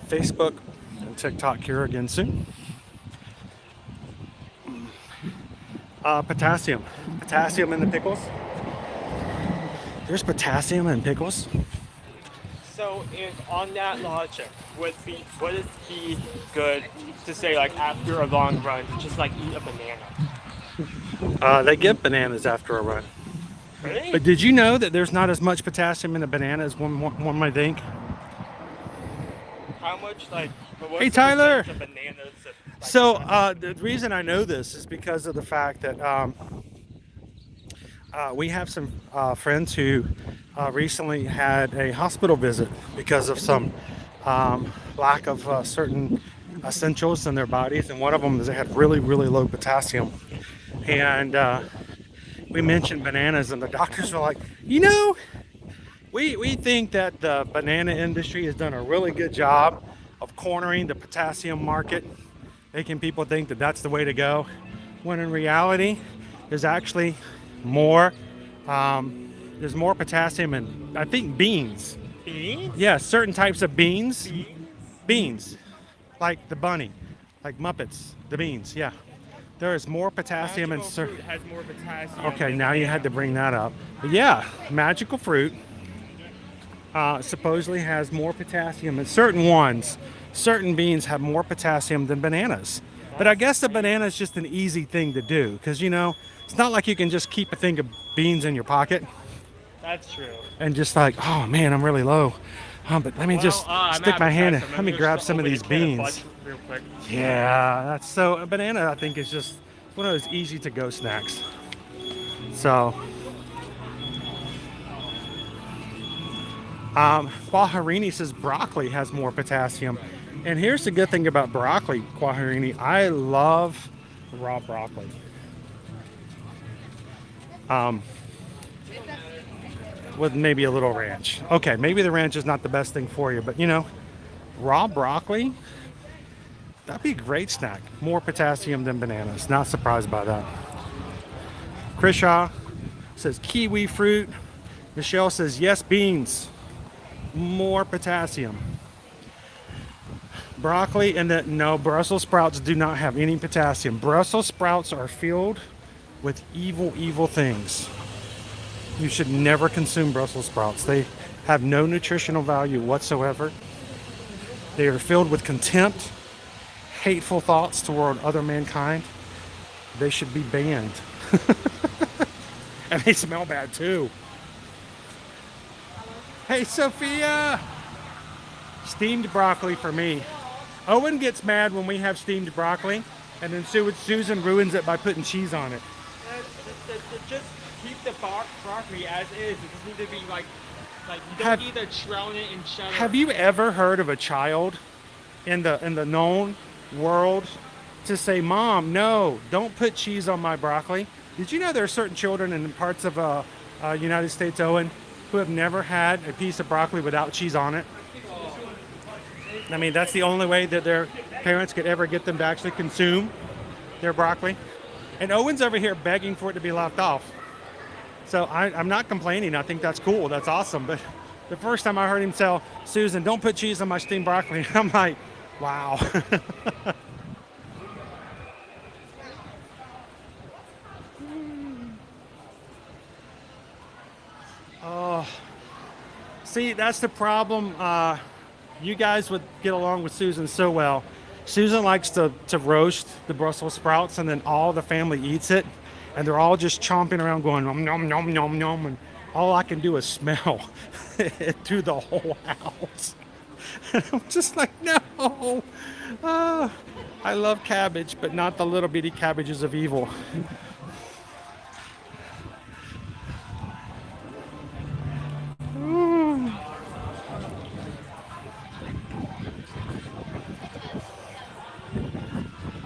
Facebook, and TikTok here again soon. Potassium in the pickles. There's potassium in pickles. So, on that logic, would it be good to say, like, after a long run, just like eat a banana? They get bananas after a run. Really? But did you know that there's not as much potassium in a banana as one might think? How much, like? What's Hey, the Tyler. percentage of bananas that, like, So the reason I know this is because of the fact that we have some friends who recently had a hospital visit because of some lack of certain essentials in their bodies, and one of them is they had really, really low potassium. And we mentioned bananas, and the doctors were like, you know, we think that the banana industry has done a really good job of cornering the potassium market, making people think that that's the way to go, when in reality there's actually more potassium in, I think, beans. Beans? Yeah, certain types of beans. Beans, like the bunny, like Muppets, the beans. Yeah, there is more potassium in Magical fruit has more potassium. Okay, now you had to bring that up. But yeah, magical fruit supposedly has more potassium in certain ones. Certain beans have more potassium than bananas. But I guess the banana is just an easy thing to do, because, you know, it's not like you can just keep a thing of beans in your pocket That's true. and just like, oh man, I'm really low. But let me just stick my hand in. Let me grab some of these beans. Real quick. Yeah, that's so. A banana, I think, is just one of those easy to go snacks. So, Quaharini says broccoli has more potassium. And here's the good thing about broccoli, Quaharini. I love raw broccoli. With maybe a little ranch. Okay, maybe the ranch is not the best thing for you, but you know, raw broccoli, that'd be a great snack. More potassium than bananas. Not surprised by that. Chris Shaw says kiwi fruit. Michelle says yes, beans. More potassium. Broccoli and no, Brussels sprouts do not have any potassium. Brussels sprouts are filled with evil, evil things. You should never consume Brussels sprouts. They have no nutritional value whatsoever. They are filled with contempt, hateful thoughts toward other mankind. They should be banned. And they smell bad too. Hey, Sophia! Steamed broccoli for me. Owen gets mad when we have steamed broccoli, and then Susan ruins it by putting cheese on it. Just keep the broccoli as is. It doesn't need to be like you don't need to drown it in cheddar. Have you ever heard of a child in the known world to say, "Mom, no, don't put cheese on my broccoli"? Did you know there are certain children in parts of United States, Owen, who have never had a piece of broccoli without cheese on it? I mean, that's the only way that their parents could ever get them to actually consume their broccoli. And Owen's over here begging for it to be left off. So I'm not complaining. I think that's cool. That's awesome. But the first time I heard him tell Susan, "Don't put cheese on my steamed broccoli," I'm like, wow. Oh, see, that's the problem. You guys would get along with Susan so well. Susan likes to roast the Brussels sprouts, and then all the family eats it, and they're all just chomping around going nom nom nom nom nom, and all I can do is smell it through the whole house. And I'm just like, no. I love cabbage, but not the little bitty cabbages of evil.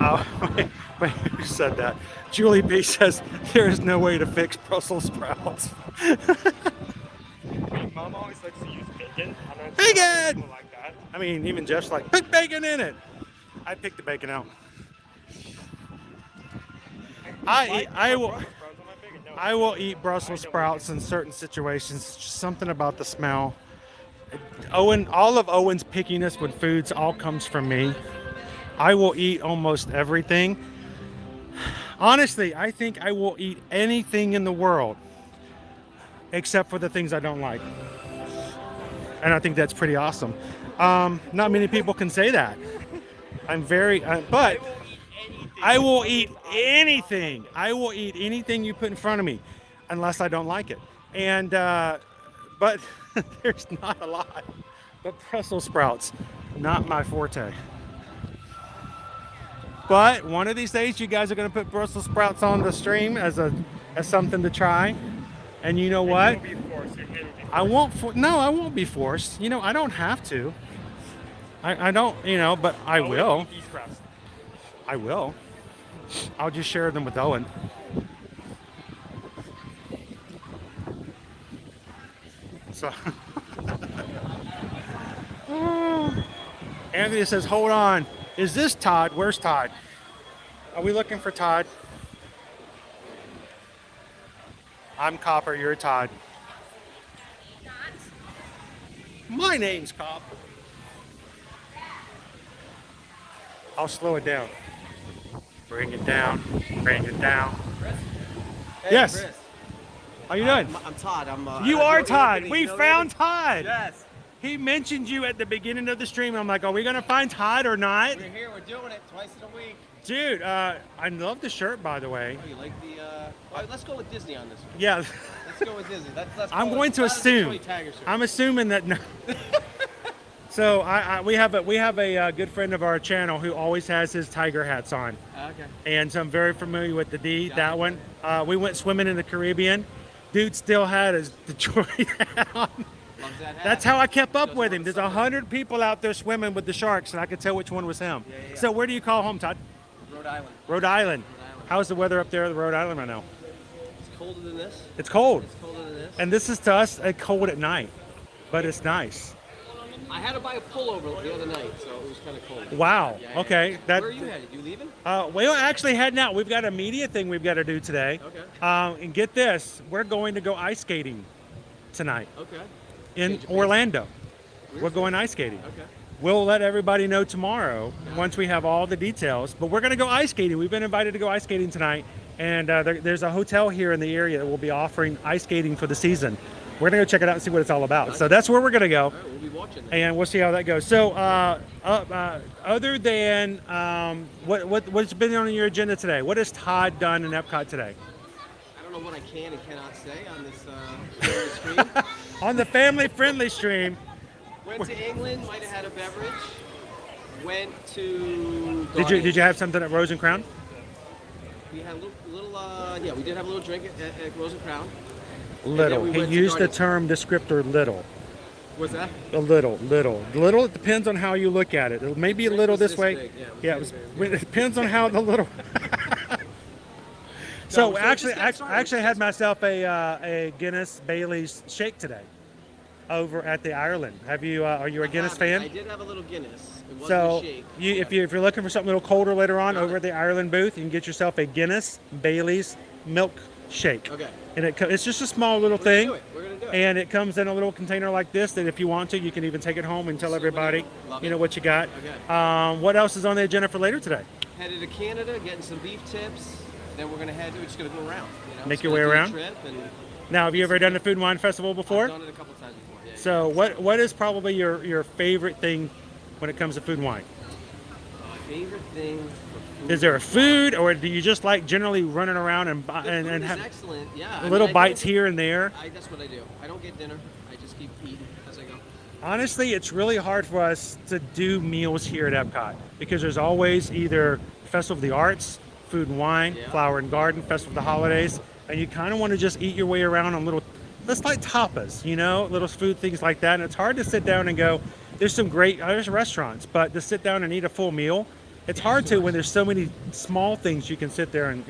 Oh, wait, who said that? Julie B says, there is no way to fix Brussels sprouts. Mom always likes to use bacon. Bacon! Like that. I mean, even Jeff's like, put bacon in it. I picked the bacon out. I will eat Brussels sprouts in certain situations. It's just something about the smell. All of Owen's pickiness with foods all comes from me. I will eat almost everything. Honestly, I think I will eat anything in the world except for the things I don't like. And I think that's pretty awesome. Not many people can say that. But I will eat anything. I will eat anything you put in front of me unless I don't like it. And, but there's not a lot. But Brussels sprouts, not my forte. But one of these days, you guys are going to put Brussels sprouts on the stream as something to try. And you know what? I won't be forced. You know, I don't have to. I don't, but I will. I will. I'll just share them with Owen. So. Anthony says, hold on. Is this Todd? Where's Todd? Are we looking for Todd? I'm Copper, you're Todd. My name's Copper. I'll slow it down. Bring it down. Bring it down. Hey, yes. Chris. How you doing? I'm Todd. You are Todd. We found me? Todd. Yes. He mentioned you at the beginning of the stream. I'm like, are we going to find Todd or not? We're here. We're doing it twice in a week. Dude, I love the shirt, by the way. Oh, you like the... Well, let's go with Disney on this one. Yeah. Let's go with Disney. I'm going to assume. I'm assuming that... No. So we have a good friend of our channel who always has his tiger hats on. Okay. And so I'm very familiar with that one. We went swimming in the Caribbean. Dude still had his Detroit hat on. Loves that hat. That's how I kept up with him. There's 100 people out there swimming with the sharks, and I could tell which one was him. Yeah. So where do you call home, Todd? Rhode Island. Rhode Island. How's the weather up there in Rhode Island right now? It's colder than this. It's cold. It's colder than this. And this is to us cold at night, but it's nice. I had to buy a pullover the other night, so it was kind of cold. Wow. Yeah. Okay. Where are you headed? You leaving? We're actually heading out. We've got a media thing we've got to do today. Okay. And get this, we're going to go ice skating tonight. Okay. In Orlando. We're going ice skating. Okay. We'll let everybody know tomorrow once we have all the details. But we're going to go ice skating. We've been invited to go ice skating tonight. And there's a hotel here in the area that will be offering ice skating for the season. We're gonna go check it out and see what it's all about. So that's where we're gonna go, We'll be watching that. and we'll see how that goes. So, other than what's been on your agenda today, what has Todd done in Epcot today? I don't know what I can and cannot say on this stream. On the family-friendly stream. Went to England, might have had a beverage. Went to. Did you have something at Rose and Crown? We had a little yeah, we did have a little drink at Rose and Crown. Little. we He went to used the Guardians. term descriptor little. What's that? A little. It depends on how you look at it. It may be a little this way. big, It depends on how the little. So actually, I actually had myself a Guinness Bailey's shake today, over at the Ireland. Have you? Are you a Guinness fan? I did have a little Guinness. It wasn't So a shake. if you're looking for something a little colder later on, over at the Ireland booth, you can get yourself a Guinness Bailey's milk shake. Okay. And it's just a small little thing. We're gonna do it. And it comes in a little container like this that if you want to, you can even take it home and tell everybody, you know, what you got. Okay. What else is on the agenda for later today? Headed to Canada, getting some beef tips. Then we're gonna we're just gonna go around. You know? Make Just your gonna way do a around? Trip and Now, have you ever done the Food and Wine Festival before? I've done it a couple times before. Yeah. So what is probably your favorite thing when it comes to food and wine? Favorite thing. For food. Is there a food, or do you just like generally running around and The and food is have excellent. Yeah. little I bites don't- here and there? That's what I do. I don't get dinner. I just keep eating as I go. Honestly, it's really hard for us to do meals here at Epcot because there's always either Festival of the Arts, Food and Wine, Flower and Garden, Festival of the Holidays, and you kind of want to just eat your way around on little, that's like tapas, you know, little food things like that. And it's hard to sit down and go, there's some great, there's restaurants, but to sit down and eat a full meal, it's hard to when there's so many small things you can sit there and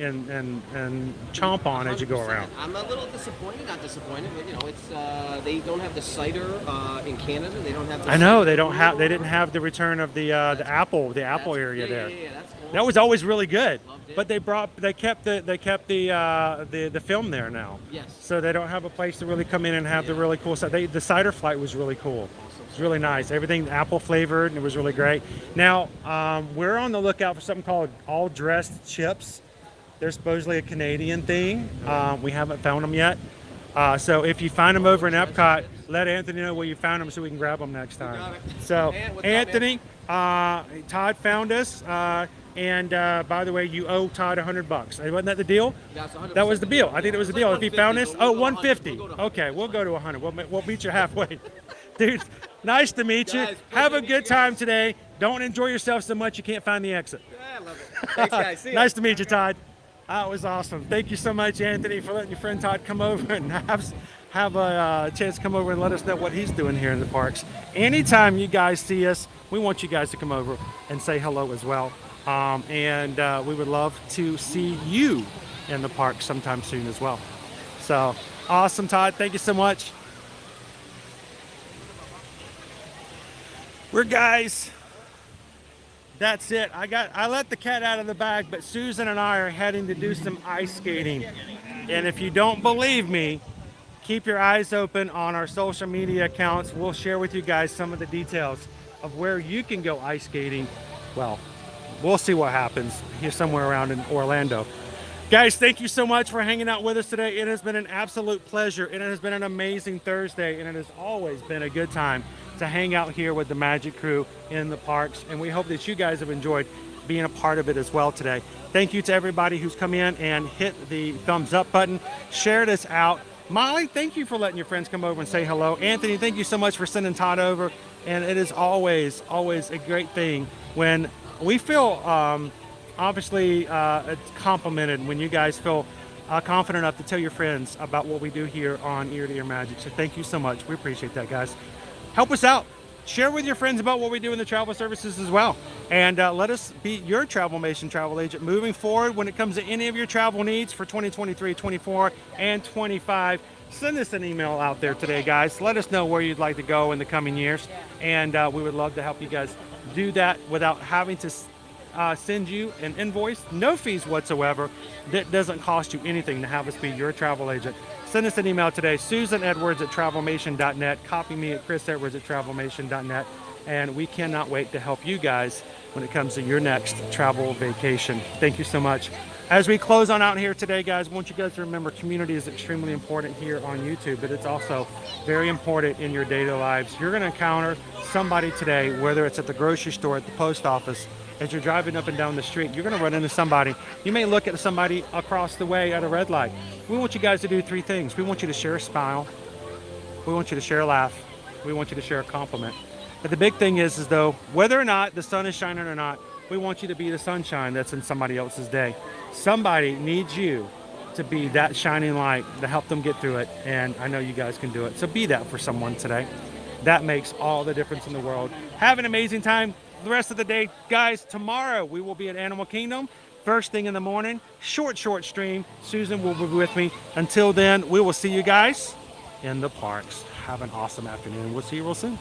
chomp on as you go around. I'm a little disappointed, not disappointed, but you know, it's they don't have the cider in Canada. They don't have. The I know cider. they didn't have the return of the apple area there. Yeah, that's cool. That was always really good, but they kept the film there now. Yes. So they don't have a place to really come in and have the really cool stuff. The cider flight was really cool. It's really nice. Everything apple flavored, and it was really great. Now we're on the lookout for something called all dressed chips. They're supposedly a Canadian thing. We haven't found them yet. So if you find them over in Epcot, let Anthony know where you found them so we can grab them next time. So Anthony, Todd found us. And by the way, you owe Todd $100. Wasn't that the deal? That's 100% That was the deal. I think it was the deal. If he found us, but we'll go 150. 100. Okay, we'll go to 100. We'll meet you halfway. Dude, nice to meet you. Guys, Have a good time today. Don't enjoy yourself so much you can't find the exit. Yeah, I love it. Thanks, guys. See ya. Nice to meet you, Todd. That was awesome. Thank you so much, Anthony, for letting your friend Todd come over and have a chance to come over and let us know what he's doing here in the parks. Anytime you guys see us, we want you guys to come over and say hello as well. And we would love to see you in the park sometime soon as well. So awesome, Todd. Thank you so much. Guys, that's it. I let the cat out of the bag, but Susan and I are heading to do some ice skating. And if you don't believe me, keep your eyes open on our social media accounts. We'll share with you guys some of the details of where you can go ice skating. Well, we'll see what happens here somewhere around in Orlando. Guys, thank you so much for hanging out with us today. It has been an absolute pleasure. It has been an amazing Thursday, and it has always been a good time to hang out here with the Magic Crew in the parks. And we hope that you guys have enjoyed being a part of it as well today. Thank you to everybody who's come in and hit the thumbs up button, shared us out. Molly, thank you for letting your friends come over and say hello. Anthony, thank you so much for sending Todd over. And it is always a great thing when we feel obviously complimented when you guys feel confident enough to tell your friends about what we do here on Ear to Ear Magic. So thank you so much. We appreciate that, guys. Help us out. Share with your friends about what we do in the travel services as well. And let us be your Travelmation travel agent moving forward when it comes to any of your travel needs for 2023, 24, and 25. Send us an email out there today, guys. Let us know where you'd like to go in the coming years. And we would love to help you guys do that without having to send you an invoice, no fees whatsoever. That doesn't cost you anything to have us be your travel agent. Send us an email today, susanedwards@travelmation.net. Copy me at chrisedwards@travelmation.net. And we cannot wait to help you guys when it comes to your next travel vacation. Thank you so much. As we close on out here today, guys, I want you guys to remember community is extremely important here on YouTube, but it's also very important in your daily lives. You're going to encounter somebody today, whether it's at the grocery store, at the post office, as you're driving up and down the street, you're going to run into somebody. You may look at somebody across the way at a red light. We want you guys to do 3 things. We want you to share a smile. We want you to share a laugh. We want you to share a compliment. But the big thing is though, whether or not the sun is shining or not, we want you to be the sunshine that's in somebody else's day. Somebody needs you to be that shining light to help them get through it, and I know you guys can do it. So be that for someone today. That makes all the difference in the world. Have an amazing time the rest of the day. Guys, tomorrow we will be at Animal Kingdom. First thing in the morning, short stream. Susan will be with me. Until then, we will see you guys in the parks. Have an awesome afternoon. We'll see you real soon.